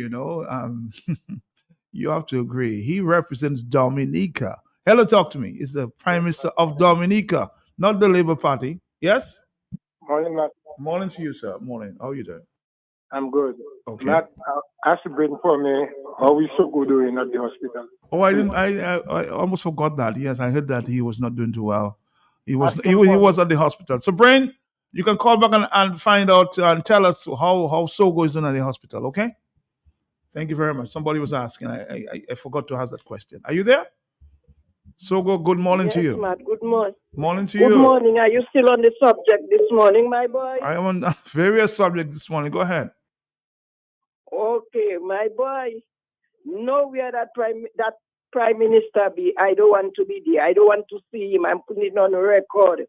you have to agree. He represents Dominica. Hello, talk to me. He's the Prime Minister of Dominica, not the Labour Party. Yes? Morning, Matt. Morning to you, sir. Morning. How are you doing? I'm good. Okay. Matt, ask bring for me how we so good doing at the hospital. Oh, I didn't. I almost forgot that. Yes, I heard that he was not doing too well. He was. Ask He him was. He for was me. at the hospital. So, Brain, you can call back and find out and tell us how Sogo is doing at the hospital. Okay. Thank you very much. Somebody was asking. I forgot to ask that question. Are you there? Sogo, good morning to you. Matt, good morning. Morning to Good you. morning. Are you still on the subject this morning, my boy? I am on various subjects this morning. Go ahead. Okay, my boy. Nowhere that prime minister be. I don't want to be there. I don't want to see him. I'm putting it on record.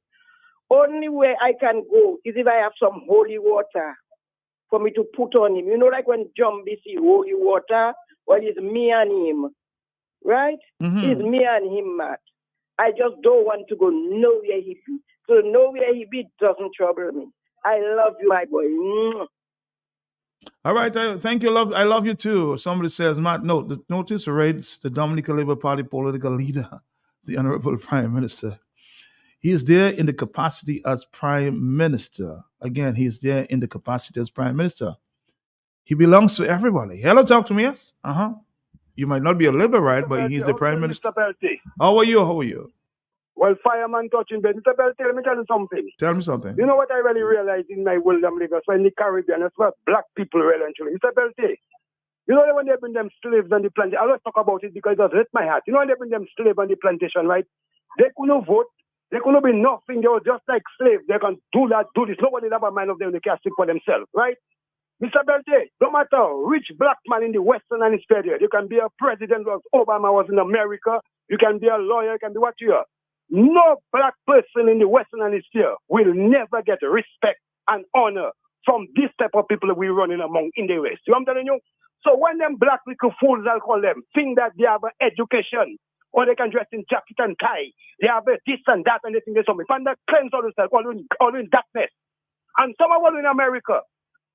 Only way I can go is if I have some holy water for me to put on him. You know, like when Jumbie see holy water, well, it's me and him, right? It's me and him, Matt. I just don't want to go nowhere he be. So nowhere he be doesn't trouble me. I love you, my boy. All right, thank you. I love you too. Somebody says, Matt, notice rates the Dominican Labour Party political leader, the Honorable Prime Minister. He is there in the capacity as Prime Minister. Again, he is there in the capacity as Prime Minister. He belongs to everybody. Hello, talk to me, yes? You might not be a Liberal, but he's the Prime Minister. Mr. Belty. How are you? Well, fireman touching bed. Mr. Belty, let me tell you something. Tell me something. You know what I really realized in my world of Lagos, in the Caribbean, that's what black people really actually. Mr. Belty, you know when they bring them slaves on the plantation, I always talk about it because it does hurt my heart. You know when they bring them slaves on the plantation, right? They couldn't vote. They couldn't be nothing. They were just like slaves. They can do that, do this. Nobody have a mind of them. They can't speak for themselves, right? Mr. Belty, no matter which black man in the Western Hemisphere, you can be a president, as Obama was in America. You can be a lawyer. You can be what you are. No black person in the Western Hemisphere will never get respect and honor from this type of people we running among in the West. You know what I'm telling you? So when them black little fools, I'll call them, think that they have an education or they can dress in jacket and tie, they have a this and that and they think there's something. And they cleanse all themselves, all in darkness. And some are all in America.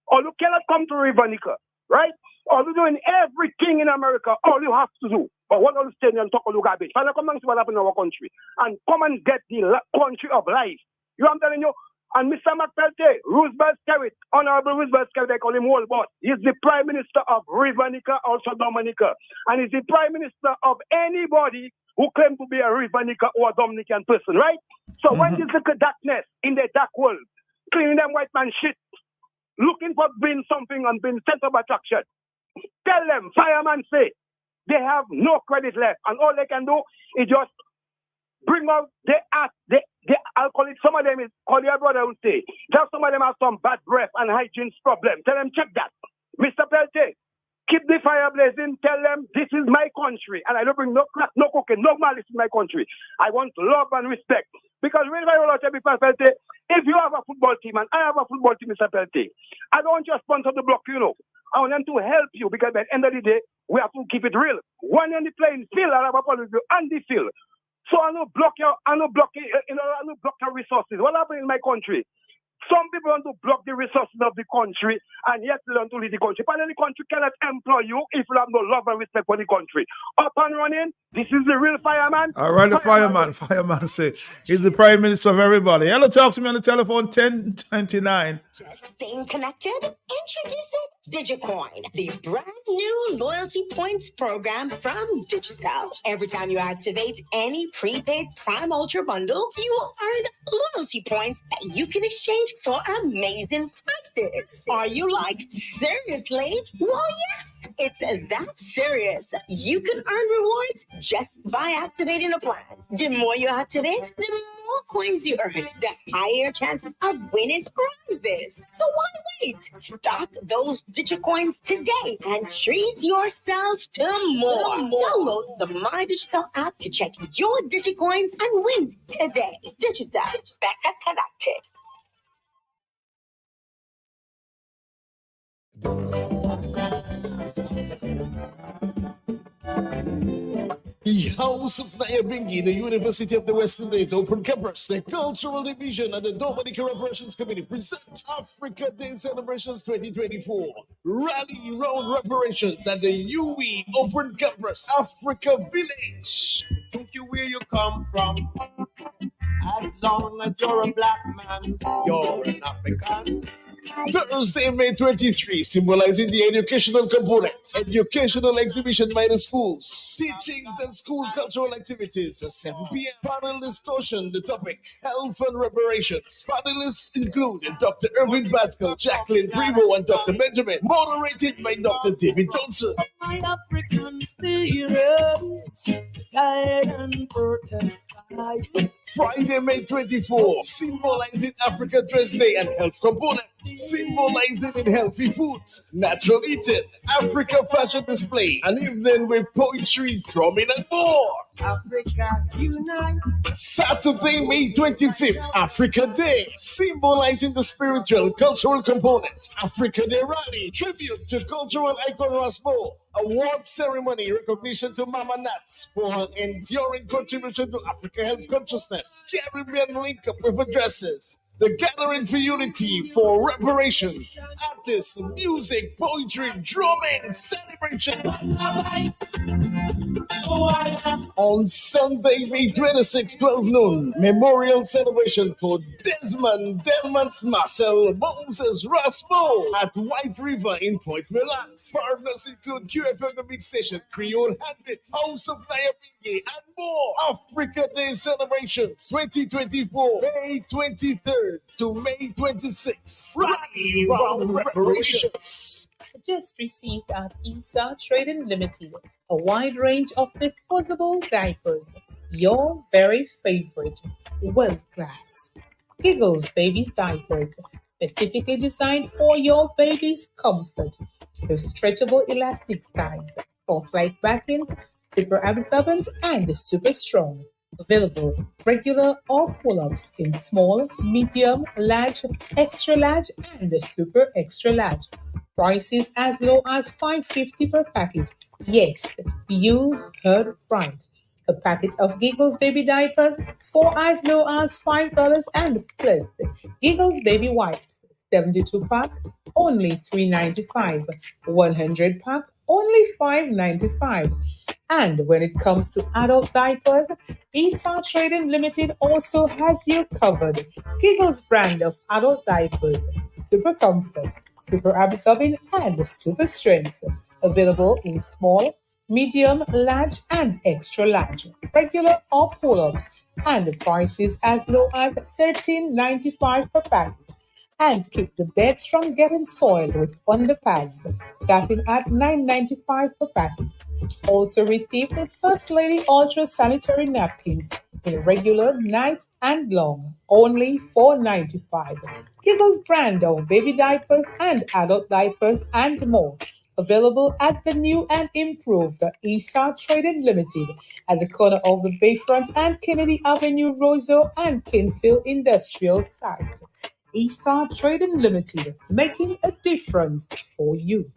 Or you cannot come to Rivanica, right? Or you doing everything in America, all you have to do. But what are you staying and talk all you garbage? And come and see what happened in our country. And come and get the country of life. You know what I'm telling you? And Mr. McPelty, Roosevelt Skerrit, Honorable Roosevelt Skerrit, they call him World Boss. He's the Prime Minister of Rivanica, also Dominica. And he's the Prime Minister of anybody who claims to be a Rivanica or a Dominican person, right? So when you look at darkness in the dark world, cleaning them white man shit, looking for being something and being center of attraction. Tell them, fireman say, they have no credit left. And all they can do is just bring out, I'll call it, some of them is, call your brother will say, tell some of them have some bad breath and hygiene problem. Tell them, check that. Mr. Peltier, keep the fire blazing. Tell them, this is my country. And I don't bring no crack, no cooking, no malice in my country. I want love and respect. Because when I will tell Mr. Peltier, if you have a football team and I have a football team, Mr. Peltier, I don't want you to sponsor the block, you know. I want them to help you because at the end of the day, we have to keep it real. One in the playing field, I have a problem with you on the field. So I don't block your resources. What happened in my country? Some people want to block the resources of the country and yet they want to leave the country. But the country cannot employ you if you have no love and respect for the country. Up and running, this is the real fireman. All right, the fireman say he's the Prime Minister of everybody. Hello, talk to me on the telephone, 1029. Staying connected? Introducing Digicoin, the brand new loyalty points program from Digicel. Every time you activate any prepaid Prime Ultra bundle, you will earn loyalty points that you can exchange for amazing prices. Are you like, seriously? Well, yes, it's that serious. You can earn rewards just by activating a plan. The more you activate, the more coins you earn, the higher chances of winning prizes. So why wait? Stock those Digicoins today and treat yourself to more. Download the My Digicel app to check your Digicoins and win today. Digicel, better connected. The House of Nyabingi, the University of the Western States Open Campus, the Cultural Division, and the Dominica Reparations Committee present Africa Day Celebrations 2024. Rally Round Reparations at the UE Open Campus, Africa Village. Don't you where you come from? As long as you're a black man, you're an African. Thursday, May 23, symbolizing the educational component. Educational exhibition by the schools. Teachings and school cultural activities at 7 p.m. Panel discussion, the topic, health and reparations. Panelists include Dr. Irvin Pascal, Jacqueline Primo, and Dr. Benjamin. Moderated by Dr. David Johnson. My African spirits, guide and protect. Friday, May 24, symbolizing Africa Dress Day and health component. Symbolizing in healthy foods, natural eating, Africa fashion display, and evening with poetry, drumming, and more. Africa unite. Saturday, May 25th, Africa Day, symbolizing the spiritual, cultural component. Africa Day Rally, tribute to cultural icon Rasmo. Award ceremony, recognition to Mama Nats for her enduring contribution to Africa health consciousness. Caribbean link up with addresses. The Gathering for Unity for Reparation. Artists, music, poetry, drumming, celebration. On Sunday, May 26, 12 noon, memorial celebration for Desmond Delmans Marcel Moses Rasmo at White River in Point Milan. Partners include QFM The Big Station, Creole Handbit, House of Nyabingi, and more. Africa Day celebrations 2024, May 23rd to May 26th. Rally round reparations. Just received at ESA Trading Limited a wide range of disposable diapers. Your very favorite, world class. Giggles Babies Diapers, specifically designed for your baby's comfort. With stretchable elastic sides, cloth-like backing, super absorbent, and super strong. Available regular or pull-ups in small, medium, large, extra large, and super extra large. Prices as low as $5.50 per packet. Yes, you heard right. A packet of Giggles baby diapers for as low as $5 and plus Giggles baby wipes, 72 pack, only $3.95. 100 pack, only $5.95. And when it comes to adult diapers, ESA Trading Limited also has you covered. Giggles brand of adult diapers, super comfort, super absorbing, and super strength. Available in small, medium, large, and extra large, regular or pull-ups, and prices as low as $13.95 per packet. And keep the beds from getting soiled with underpads, starting at $9.95 per packet. Also receive the First Lady Ultra Sanitary Napkins in regular, night, and long, only $4.95. Giggles brand of baby diapers and adult diapers and more. Available at the new and improved ESA Trading Limited at the corner of the Bayfront and Kennedy Avenue, Roseau and Kinfield Industrial Site. ESA Trading Limited, making a difference for you.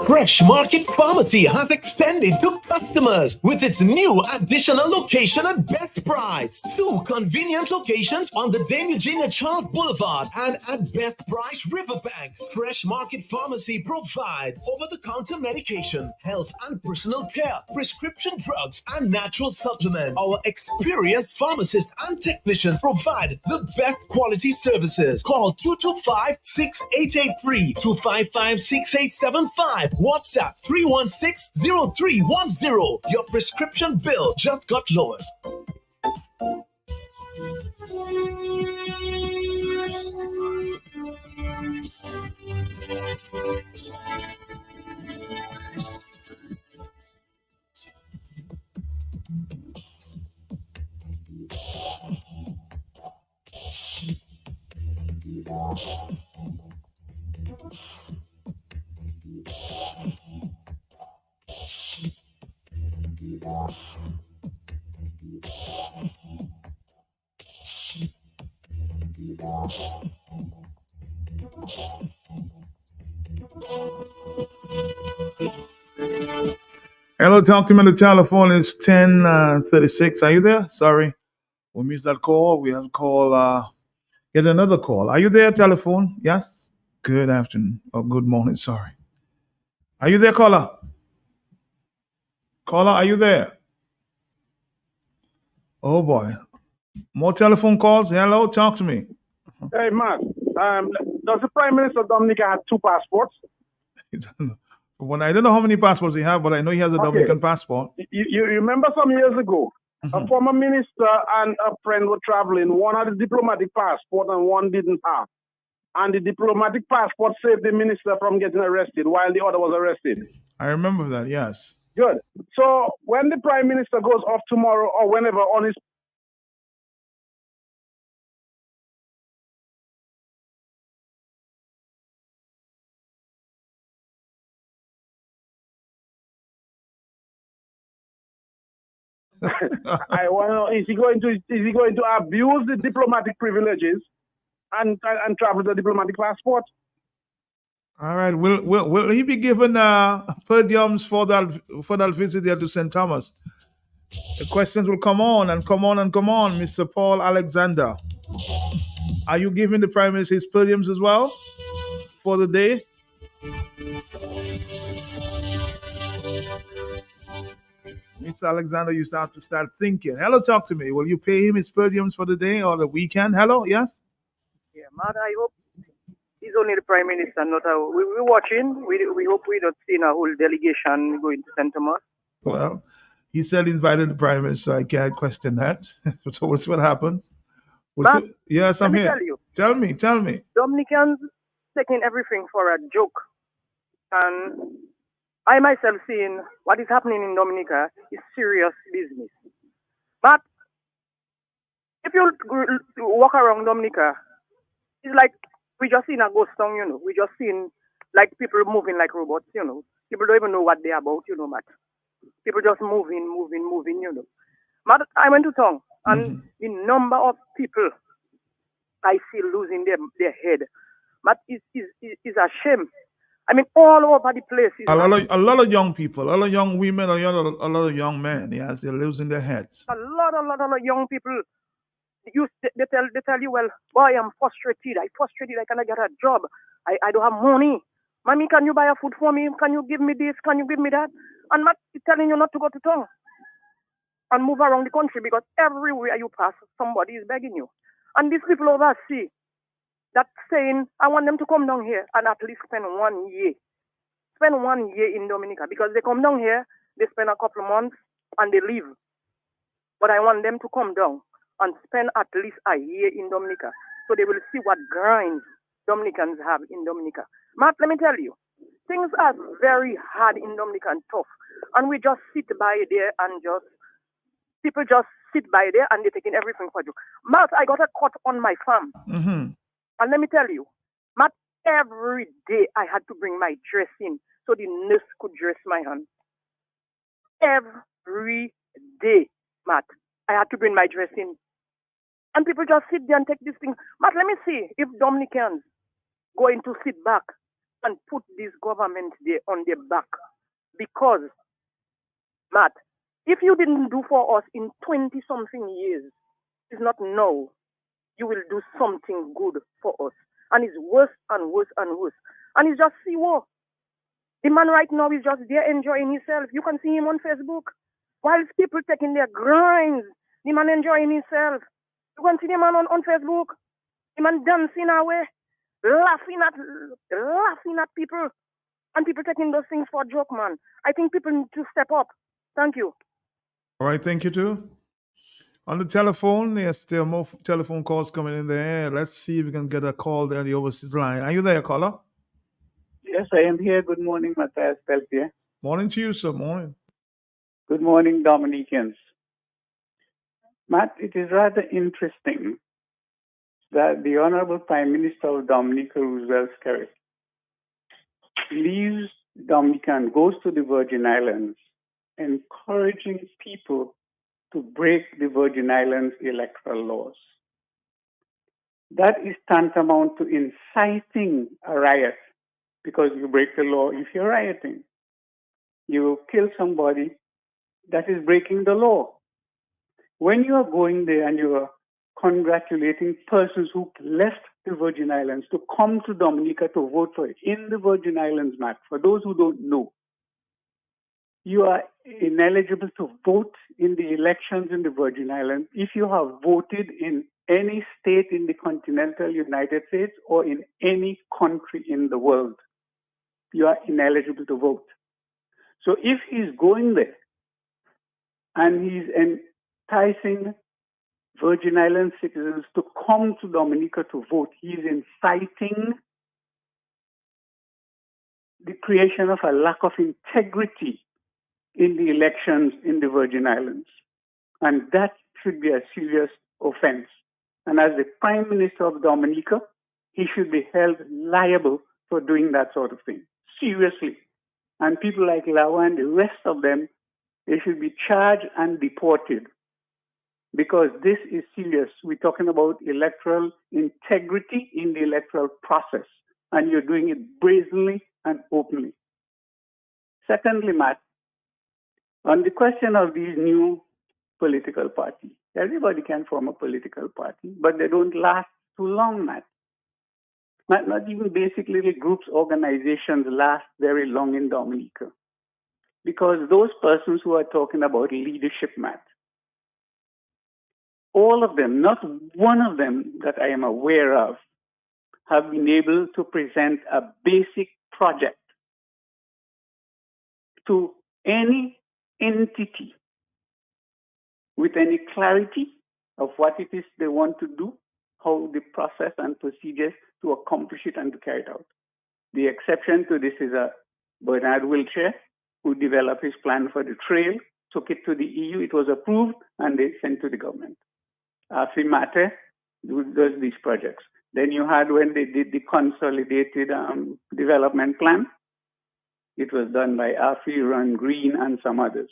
Fresh Market Pharmacy has extended to customers with its new additional location at Best Price. 2 convenient locations on the Dame Eugenia Charles Boulevard and at Best Price Riverbank. Fresh Market Pharmacy provides over-the-counter medication, health and personal care, prescription drugs, and natural supplements. Our experienced pharmacists and technicians provide the best quality services. Call 225-6883, 255-6875. WhatsApp 316-0310. Your prescription bill just got lowered. Hello, talk to me on the telephone. It's 10:36. Are you there? Sorry, we missed that call. We have to call, get another call. Are you there, telephone? Yes? Good afternoon or good morning. Sorry. Are you there, caller? Caller, are you there? Oh boy. More telephone calls. Hello, talk to me. Hey, Matt. Does the Prime Minister of Dominica have two passports? When I don't know how many passports he has, but I know he has a Okay. Dominican passport. You remember some years ago, a former minister and a friend were traveling. One had a diplomatic passport and one didn't have. And the diplomatic passport saved the minister from getting arrested while the other was arrested. I remember that, yes. Good. So when the Prime Minister goes off tomorrow or whenever on his I want to know, is he going to abuse the diplomatic privileges and travel the diplomatic passport? All right. Will he be given per diems for that visit there to St. Thomas? The questions will come on and come on and come on, Mr. Paul Alexander. Are you giving the Prime Minister his per diems as well for the day? Mr. Alexander, you have to start thinking. Hello, talk to me. Will you pay him his per diems for the day or the weekend? Hello, yes? Yeah, man, I hope he's only the Prime Minister, not a... We're watching. We hope we don't see a whole delegation going to St. Thomas. Well, he said he invited the Prime Minister. I can't question that. So we'll see what happens. But Yes, I'm let me here. tell you. Tell me. Dominicans taking everything for a joke. And I myself seeing what is happening in Dominica is serious business. But if you walk around Dominica, it's like we just seen a ghost town, you know. We just seen like people moving like robots, you know. People don't even know what they're about, you know, Matt. People just moving, you know. But I went to town and the number of people I see losing their head. But it's a shame. I mean, all over the place. A lot of young people, a lot of young women, a lot of young men, yes, they're losing their heads. A lot of young people. They tell you, well, boy, I'm frustrated. I cannot get a job. I don't have money. Mommy, can you buy a food for me? Can you give me this? Can you give me that? And not telling you not to go to town and move around the country because everywhere you pass, somebody is begging you. And these people overseas that saying, I want them to come down here and at least spend 1 year. Spend 1 year in Dominica because they come down here, they spend a couple of months and they leave. But I want them to come down and spend at least a year in Dominica so they will see what grind Dominicans have in Dominica. Matt, let me tell you, things are very hard in Dominica and tough. And we just sit by there and people just sit by there and they're taking everything for you. Matt, I got a cut on my farm. And let me tell you, Matt, every day I had to bring my dress in so the nurse could dress my hand. Every day, Matt, I had to bring my dress in. And people just sit there and take this thing. Matt, let me see if Dominicans going to sit back and put this government there on their back. Because, Matt, if you didn't do for us in 20-something years, it's not now. You will do something good for us. And it's worse and worse and worse. And it's just, see what? The man right now is just there enjoying himself. You can see him on Facebook. Whilst people taking their grinds, the man enjoying himself. You can see the man on Facebook. The man dancing away, laughing at people. And people taking those things for a joke, man. I think people need to step up. Thank you. All right, thank you too. On the telephone, yes, there are more telephone calls coming in there. Let's see if we can get a call there on the overseas line. Are you there, caller? Yes, I am here. Good morning, Matthias Peltier. Morning to you, sir. Morning. Good morning, Dominicans. Matt, it is rather interesting that the Honorable Prime Minister of Dominica, Roosevelt Skerrit, leaves Dominica and goes to the Virgin Islands, encouraging people to break the Virgin Islands electoral laws. That is tantamount to inciting a riot, because you break the law if you're rioting. You kill somebody, that is breaking the law. When you are going there and you are congratulating persons who left the Virgin Islands to come to Dominica to vote for it. In the Virgin Islands, Matt, for those who don't know, you are ineligible to vote in the elections in the Virgin Islands if you have voted in any state in the continental United States or in any country in the world. You are ineligible to vote. So if he's going there and he's enticing Virgin Islands citizens to come to Dominica to vote, he's inciting the creation of a lack of integrity in the elections in the Virgin Islands. And that should be a serious offense. And as the Prime Minister of Dominica, he should be held liable for doing that sort of thing. Seriously. And people like Lawa and the rest of them, they should be charged and deported. Because this is serious. We're talking about electoral integrity in the electoral process. And you're doing it brazenly and openly. Secondly, Matt, on the question of these new political parties, everybody can form a political party, but they don't last too long, Matt. Not even basic little groups, organizations last very long in Dominica. Because those persons who are talking about leadership, Matt, all of them, not one of them that I am aware of, have been able to present a basic project to any entity with any clarity of what it is they want to do, how the process and procedures to accomplish it and to carry it out. The exception to this is Bernard Wiltshire, who developed his plan for the trail, took it to the EU, it was approved, and they sent to the government. Afi Mate does these projects. Then you had when they did the consolidated development plan, it was done by Afi, Ron Green, and some others.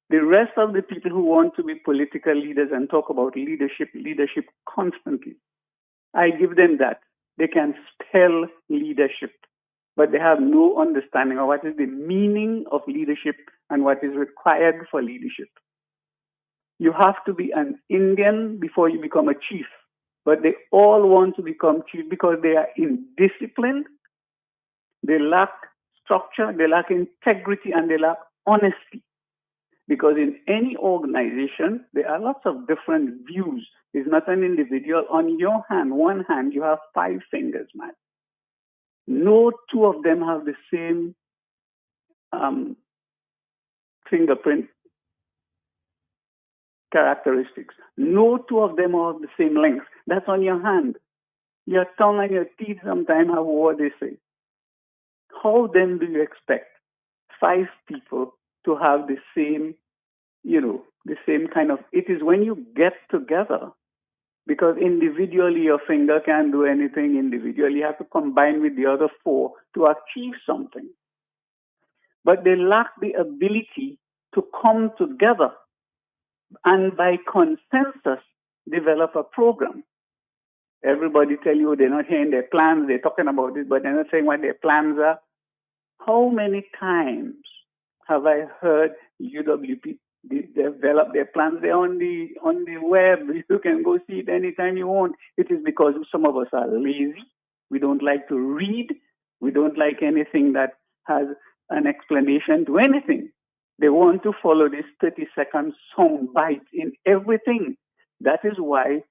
The rest of the people who want to be political leaders and talk about leadership constantly, I give them that. They can spell leadership, but they have no understanding of what is the meaning of leadership and what is required for leadership. You have to be an Indian before you become a chief, but they all want to become chief because they are indisciplined, they lack structure, they lack integrity, and they lack honesty. Because in any organization, there are lots of different views. It's not an individual. On your hand, one hand, you have 5 fingers, man. No two of them have the same fingerprint characteristics. No two of them are the same length. That's on your hand. Your tongue and your teeth sometimes have what they say. How then do you expect 5 people to have the same, the same kind of, it is when you get together, because individually your finger can't do anything individually. You have to combine with the other 4 to achieve something. But they lack the ability to come together and by consensus develop a program. Everybody tell you they're not hearing their plans, they're talking about it, but they're not saying what their plans are. How many times have I heard UWP develop their plans? They're on the web. You can go see it anytime you want. It is because some of us are lazy. We don't like to read. We don't like anything that has an explanation to anything. They want to follow this 30-second sound bite in everything. That is why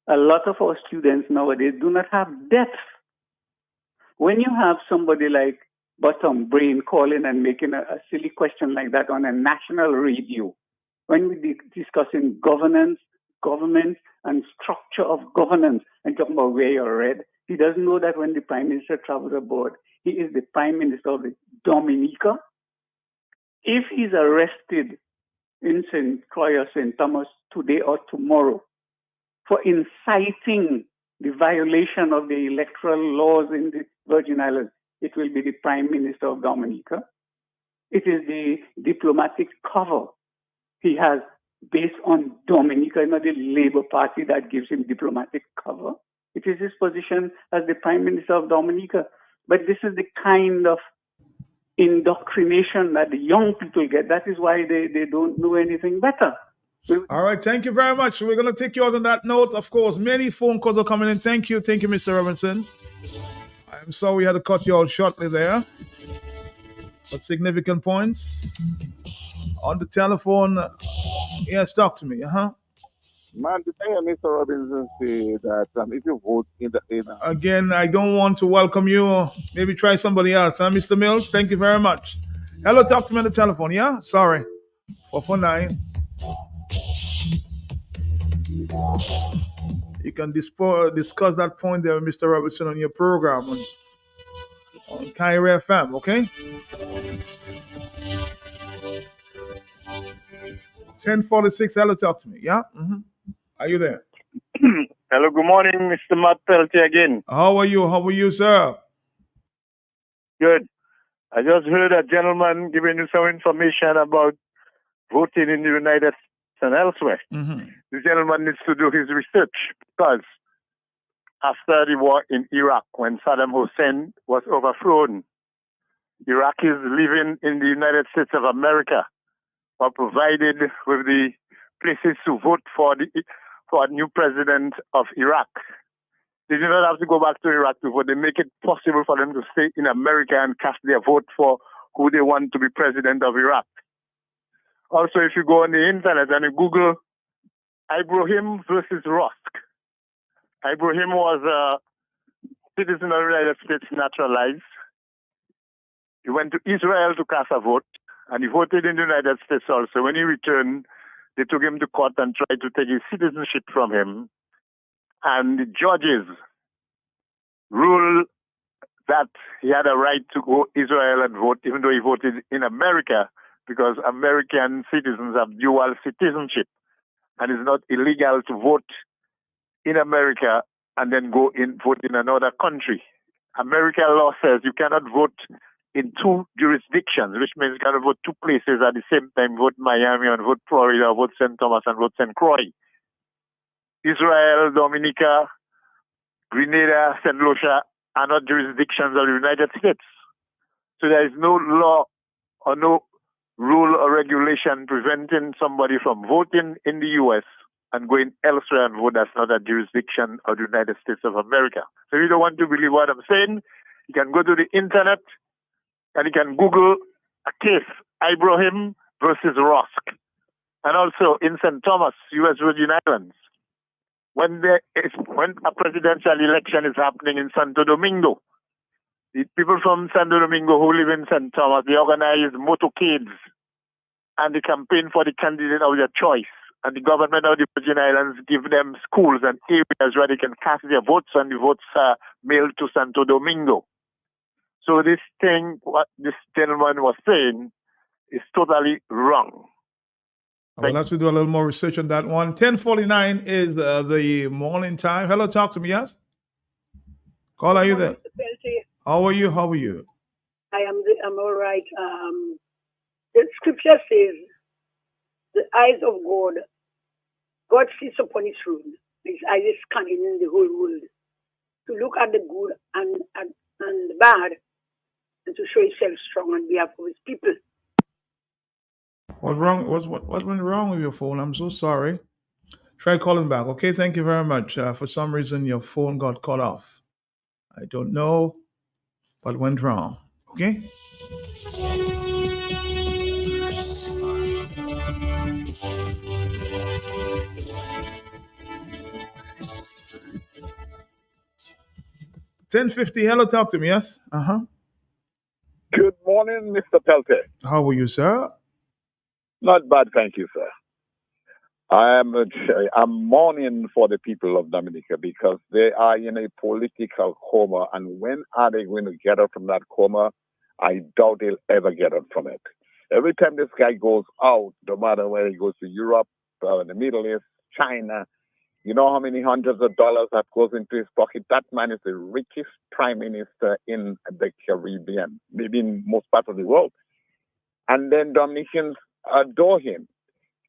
a lot of our students nowadays do not have depth. When you have somebody like Bottom Brain calling and making a silly question like that on a national radio, when we're discussing governance, government, and structure of governance, and talking about where you're read, he doesn't know that when the Prime Minister travels abroad, he is the Prime Minister of Dominica. If he's arrested in St. Croix or St. Thomas today or tomorrow for inciting the violation of the electoral laws in the Virgin Islands, it will be the Prime Minister of Dominica. It is the diplomatic cover he has based on Dominica, not the Labour Party that gives him diplomatic cover. It is his position as the Prime Minister of Dominica. But this is the kind of indoctrination that the young people get. That is why they don't know anything better. All right, thank you very much. We're going to take you out on that note. Of course, many phone calls are coming in. Thank you, Mr. Robinson. I'm sorry we had to cut you out shortly there. But significant points on the telephone. Yes, talk to me. Man, the thing Mr. Robinson say that if you vote Again, I don't want to welcome you. Maybe try somebody else, Mr. Mills? Thank you very much. Hello, talk to me on the telephone. Yeah, sorry. 449. You can discuss that point there with Mr. Robinson on your program on Kyrie FM, okay? 1046, hello, talk to me, yeah? Are you there? Hello, good morning, Mr. Matt Peltier again. How are you, sir? Good. I just heard a gentleman giving you some information about voting in the United States and elsewhere. The gentleman needs to do his research because after the war in Iraq, when Saddam Hussein was overthrown, Iraqis living in the United States of America were provided with the places to vote for a new president of Iraq. They do not have to go back to Iraq to vote. They make it possible for them to stay in America and cast their vote for who they want to be president of Iraq. Also, if you go on the internet and you Google Ibrahim versus Rusk, Ibrahim was a citizen of the United States naturalized. He went to Israel to cast a vote, and he voted in the United States also. When he returned, they took him to court and tried to take his citizenship from him. And the judges ruled that he had a right to go to Israel and vote, even though he voted in America, because American citizens have dual citizenship. And it's not illegal to vote in America and then go in vote in another country. American law says you cannot vote in two jurisdictions, which means you cannot vote two places at the same time, vote Miami and vote Florida, vote St. Thomas and vote St. Croix. Israel, Dominica, Grenada, St. Lucia are not jurisdictions of the United States. So there is no law or no rule or regulation preventing somebody from voting in the U.S. and going elsewhere and vote. That's not a jurisdiction of the United States of America. So if you don't want to believe what I'm saying, you can go to the internet and you can Google a case, Ibrahim versus Rusk. And also in St. Thomas, U.S. Virgin Islands, when a presidential election is happening in Santo Domingo, the people from Santo Domingo who live in St. Thomas, they organize motorcades and they campaign for the candidate of their choice. And the government of the Virgin Islands give them schools and areas where they can cast their votes, and the votes are mailed to Santo Domingo. So this thing, what this gentleman was saying, is totally wrong. We'll have to do a little more research on that one. 10:49 is the morning time. Hello, talk to me, yes? Call, are you there? How are you? I'm all right. The scripture says, the eyes of God sits upon his throne. His eyes is scanning in the whole world to look at the good and the bad, and to show himself strong on behalf of his people. What's wrong? What went wrong with your phone? I'm so sorry. Try calling back. Okay, thank you very much. For some reason, your phone got cut off. I don't know what went wrong. Okay. $10.50. Hello, talk to me. Yes. Good morning, Mr. Peltier. How are you, sir? Not bad, thank you, sir. I'm mourning for the people of Dominica because they are in a political coma, and when are they going to get up from that coma? I doubt they'll ever get up from it. Every time this guy goes out, no matter where he goes to Europe, the Middle East, China, you know how many hundreds of dollars that goes into his pocket? That man is the richest prime minister in the Caribbean, maybe in most parts of the world. And then Dominicans adore him.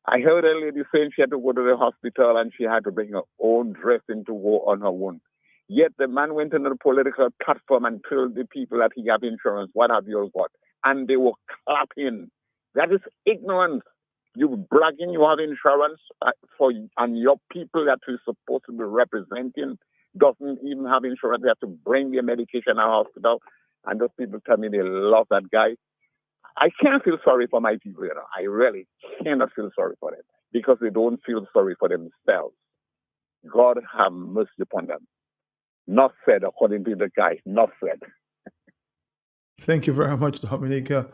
I heard a lady saying she had to go to the hospital and she had to bring her own dressing to go on her own. Yet the man went on the political platform and told the people that he have insurance, what have you got? And they were clapping. That is ignorance. You bragging you have insurance and your people that you're supposed to be representing doesn't even have insurance. They have to bring their medication out of hospital, and those people tell me they love that guy. I can't feel sorry for my people, you know. I really cannot feel sorry for them because they don't feel sorry for themselves. God have mercy upon them. Not said, according to the guy. Not said. Thank you very much, Dominica.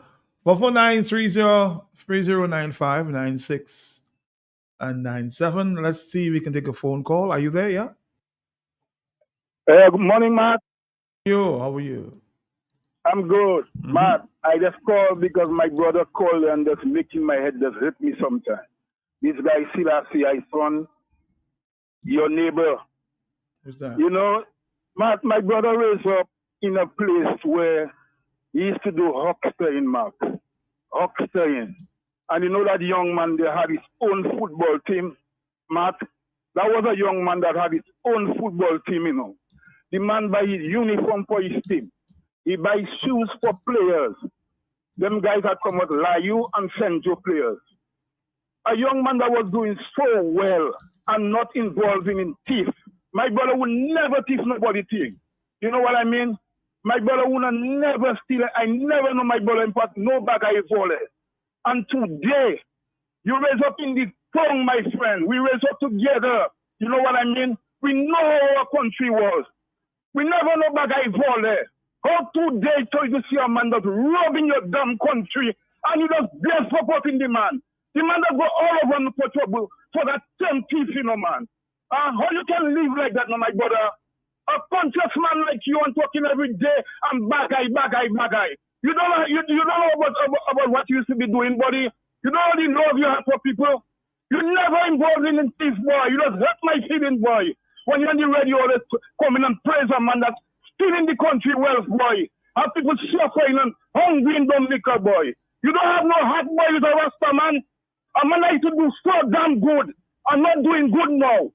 449-30-3095-96 and 97. Let's see if we can take a phone call. Are you there? Yeah. Good morning, Matt. How are you? I'm good. Matt, I just called because my brother called and just making my head just hit me sometimes. This guy, Selassie, I son, your neighbor. Who's that? You know, Matt, my brother raised up in a place where he used to do huckstering, Matt. Huckstering. And you know that young man, they had his own football team, Matt. That was a young man that had his own football team, you know. The man buy his uniform for his team. He buys shoes for players. Them guys that come out Layu and Central players. A young man that was doing so well and not involving in thief. My brother would never thief nobody thing. You know what I mean? My brother would never steal. I never know my brother in fact no bag I fall. And today, you raise up in the tongue, my friend. We raise up together. You know what I mean? We know how our country was. We never know bag I fall. How today told you see a man that's robbing your damn country and you just bless supporting the man. The man that go all over for trouble for that same thief, you know, man. How you can live like that, no, my brother? A conscious man like you and talking every day and bagay. You don't know about what you used to be doing, buddy. You know the love you have for people. You never involved in thief, boy. You just hurt my feeling, boy. When you're on the radio, let's come in and praise a man that's stealing the country wealth, boy. Have people suffering and hungry in Dominica, boy. You don't have no heart, boy. You're a Rasta man. A man like to do so damn good and not doing good now.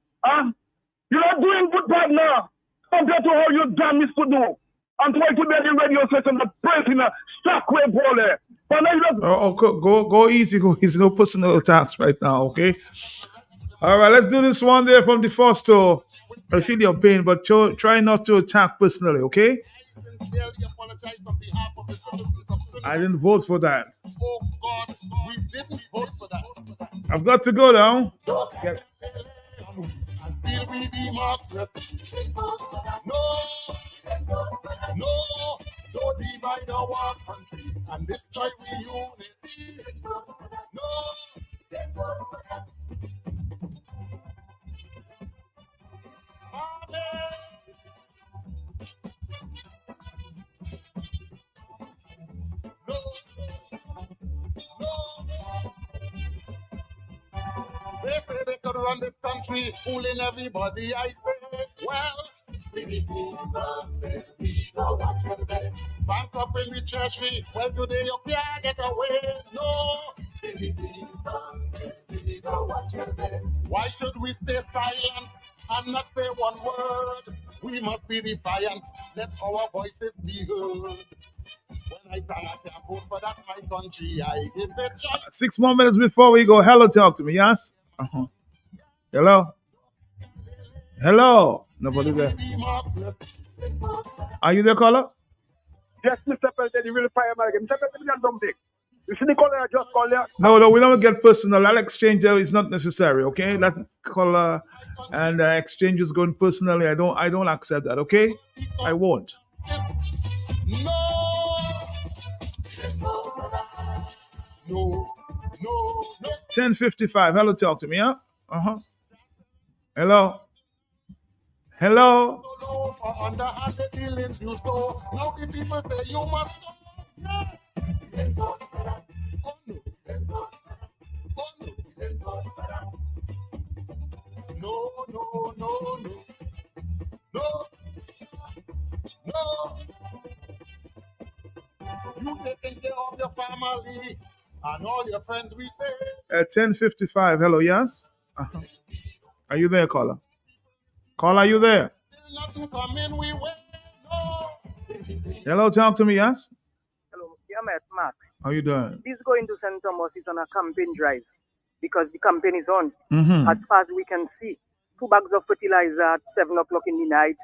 You're not doing good right now compared to how you damn used to do. And try to be on the radio station that praising a Stockway ball there. But now you just Go easy. No personal attacks right now, okay? All right, let's do this one there from the first store. I feel your pain, but try not to attack personally, okay? I didn't vote for that. Oh God, we didn't vote for that. I've got to go now. And still we democracy. No, don't divide our country and destroy we unity. No. They say they could run this country, fooling everybody. I say, well, we go watch them. Bank up in the church fee. Well, today you can't get away. No. We go watch them. Why should we stay silent and not say one word? We must be defiant. Let our voices be heard. When I can't vote for that, my country, I give the choice. 6 more minutes before we go. Hello, talk to me, yes? Hello? Nobody there. Are you there, caller? Yes, Mr. President, you will fire my game. Mr. President, you something. You see the caller, I just call you. No, we don't get personal. That exchange there is not necessary, okay? That caller and exchange is going personally. I don't accept that, okay? I won't. No. 10:55. Hello, talk to me, yeah? Hello. For underhanded dealings you saw. Now the people say you must go. No. You taking care of your family and all your friends, we say. At 10:55. Hello, yes? Are you there, caller? Caller, are you there? Hello, talk to me, yes? Hello. Yeah, Matt. How you doing? He's going to St. Thomas. He's on a campaign drive. because the campaign is on. Mm-hmm. As far as we can see, 2 bags of fertilizer at 7 o'clock in the night,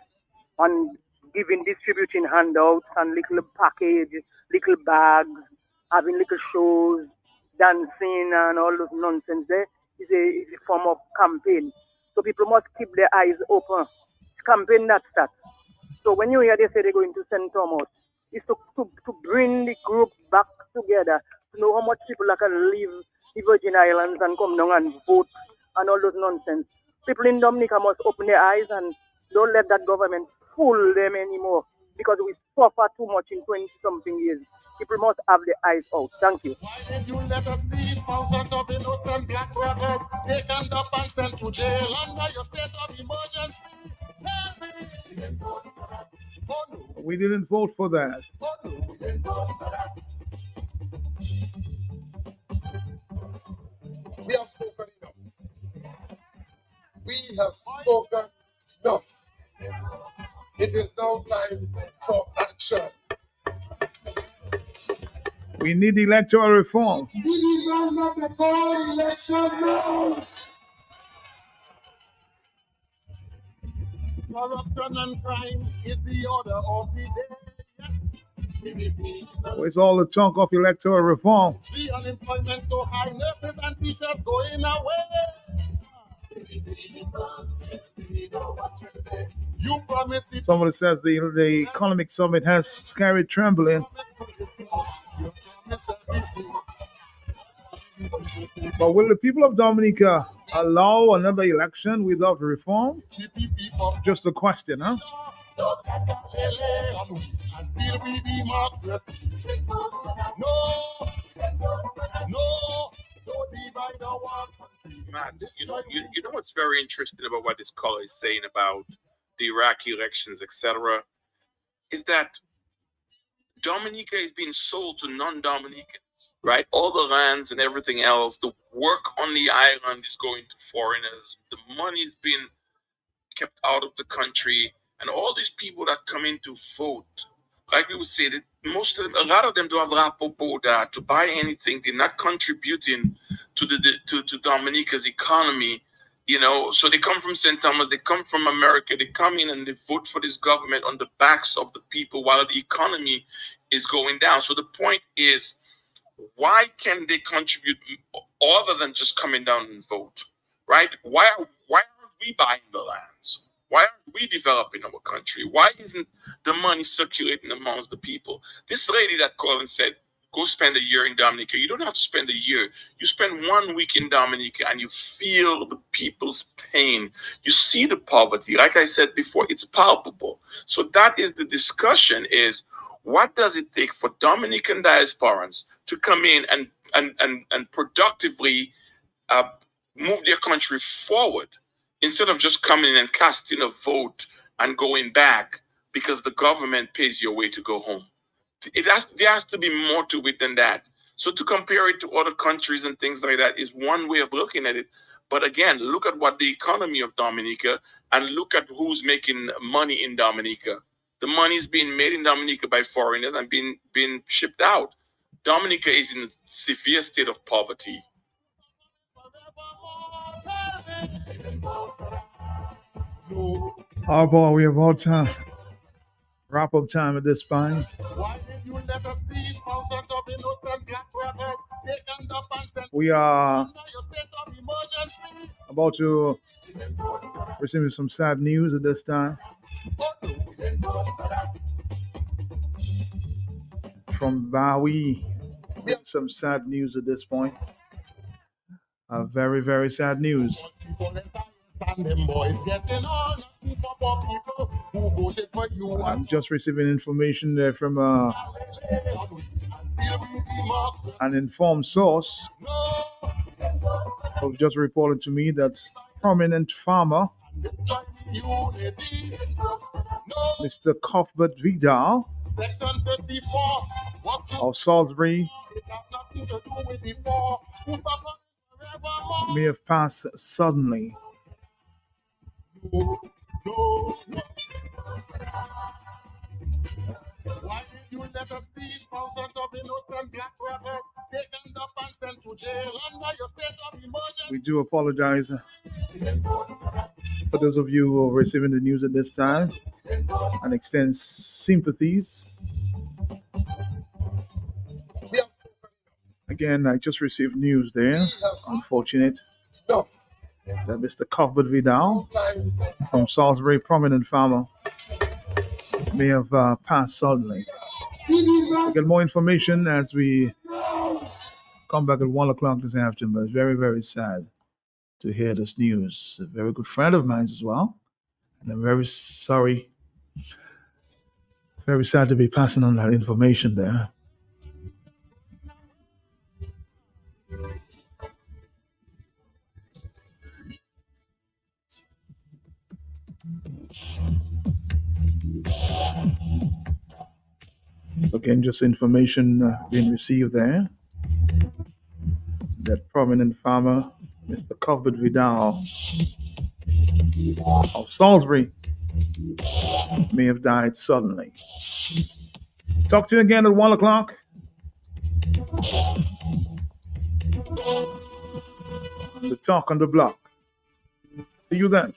and distributing handouts and little package, little bags, having little shows, dancing and all those nonsense there is a form of campaign. So people must keep their eyes open. It's campaign that starts. So when you hear they say they're going to St. Thomas, it's to bring the group back together, to know how much people that can leave the Virgin Islands and come down and vote and all those nonsense. People in Dominica must open their eyes and don't let that government fool them anymore, because we suffer too much in 20-something years. People must have their eyes out. Thank you. Why did you let us see thousands of innocent black brothers taken up and sent to jail under your state of emergency? Tell me. Oh, no. We didn't vote for that. Oh, no. We didn't vote for that. We have spoken enough. We have spoken enough. It is now time for action. We need electoral reform. These are not the fall election now. Corruption and crime is the order of the day. Where's all the chunk of electoral reform? The unemployment so high, nurses and teachers going away. You promised it. Somebody says the economic summit has scary trembling. But will the people of Dominica allow another election without reform? Just a question, huh? Man, you know what's very interesting about what this caller is saying about the Iraqi elections, etc., is that Dominica is being sold to non-Dominicans, right? All the lands and everything else, the work on the island is going to foreigners. The money is being kept out of the country, and all these people that come in to vote, like we would say, that a lot of them don't have Rapoboda to buy anything. They're not contributing to Dominica's economy, you know. So they come from St. Thomas, they come from America, they come in and they vote for this government on the backs of the people while the economy is going down. So the point is, why can they contribute other than just coming down and vote, right? Why aren't we buying the lands? Why aren't we developing our country? Why isn't the money circulating amongst the people? This lady that called and said, go spend a year in Dominica. You don't have to spend a year. You spend 1 week in Dominica and you feel the people's pain. You see the poverty. Like I said before, it's palpable. So that is the discussion, is what does it take for Dominican diasporans to come in and productively move their country forward, instead of just coming in and casting a vote and going back because the government pays your way to go home. There has to be more to it than that. So to compare it to other countries and things like that is one way of looking at it. But again, look at what the economy of Dominica, and look at who's making money in Dominica. The money is being made in Dominica by foreigners and being shipped out. Dominica is in a severe state of poverty. Oh boy, we have all time. Wrap up time at this point. Why did you let us see thousands of innocent black brothers taken up and sent We are under your state of emergency? about to receive some sad news at this time from Bowie. Some sad news at this point. Very, very sad news. I'm just receiving information there from an informed source who just reported to me that prominent farmer Mr. Cuthbert Vidal of Salisbury may have passed suddenly. Why did you let us see thousands of innocent black brothers taken up and sent to jail under your state of emergency. We do apologize for those of you who are receiving the news at this time and extend sympathies. Again, I just received news there. Unfortunate that Mr. Cuthbert Vidal from Salisbury, prominent farmer, may have passed suddenly. We'll get more information as we come back at 1 o'clock this afternoon, but it's very, very sad to hear this news. A very good friend of mine as well. And I'm very sorry, very sad to be passing on that information there. Again, just information being received there. That prominent farmer, Mr. Cuthbert Vidal of Salisbury, may have died suddenly. Talk to you again at 1 o'clock. The Talk on the Block. See you then.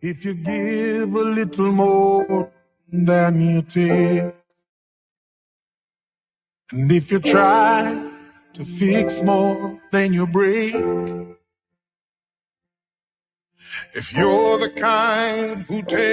If you give a little more than you take, and if you try to fix more than you break, if you're the kind who takes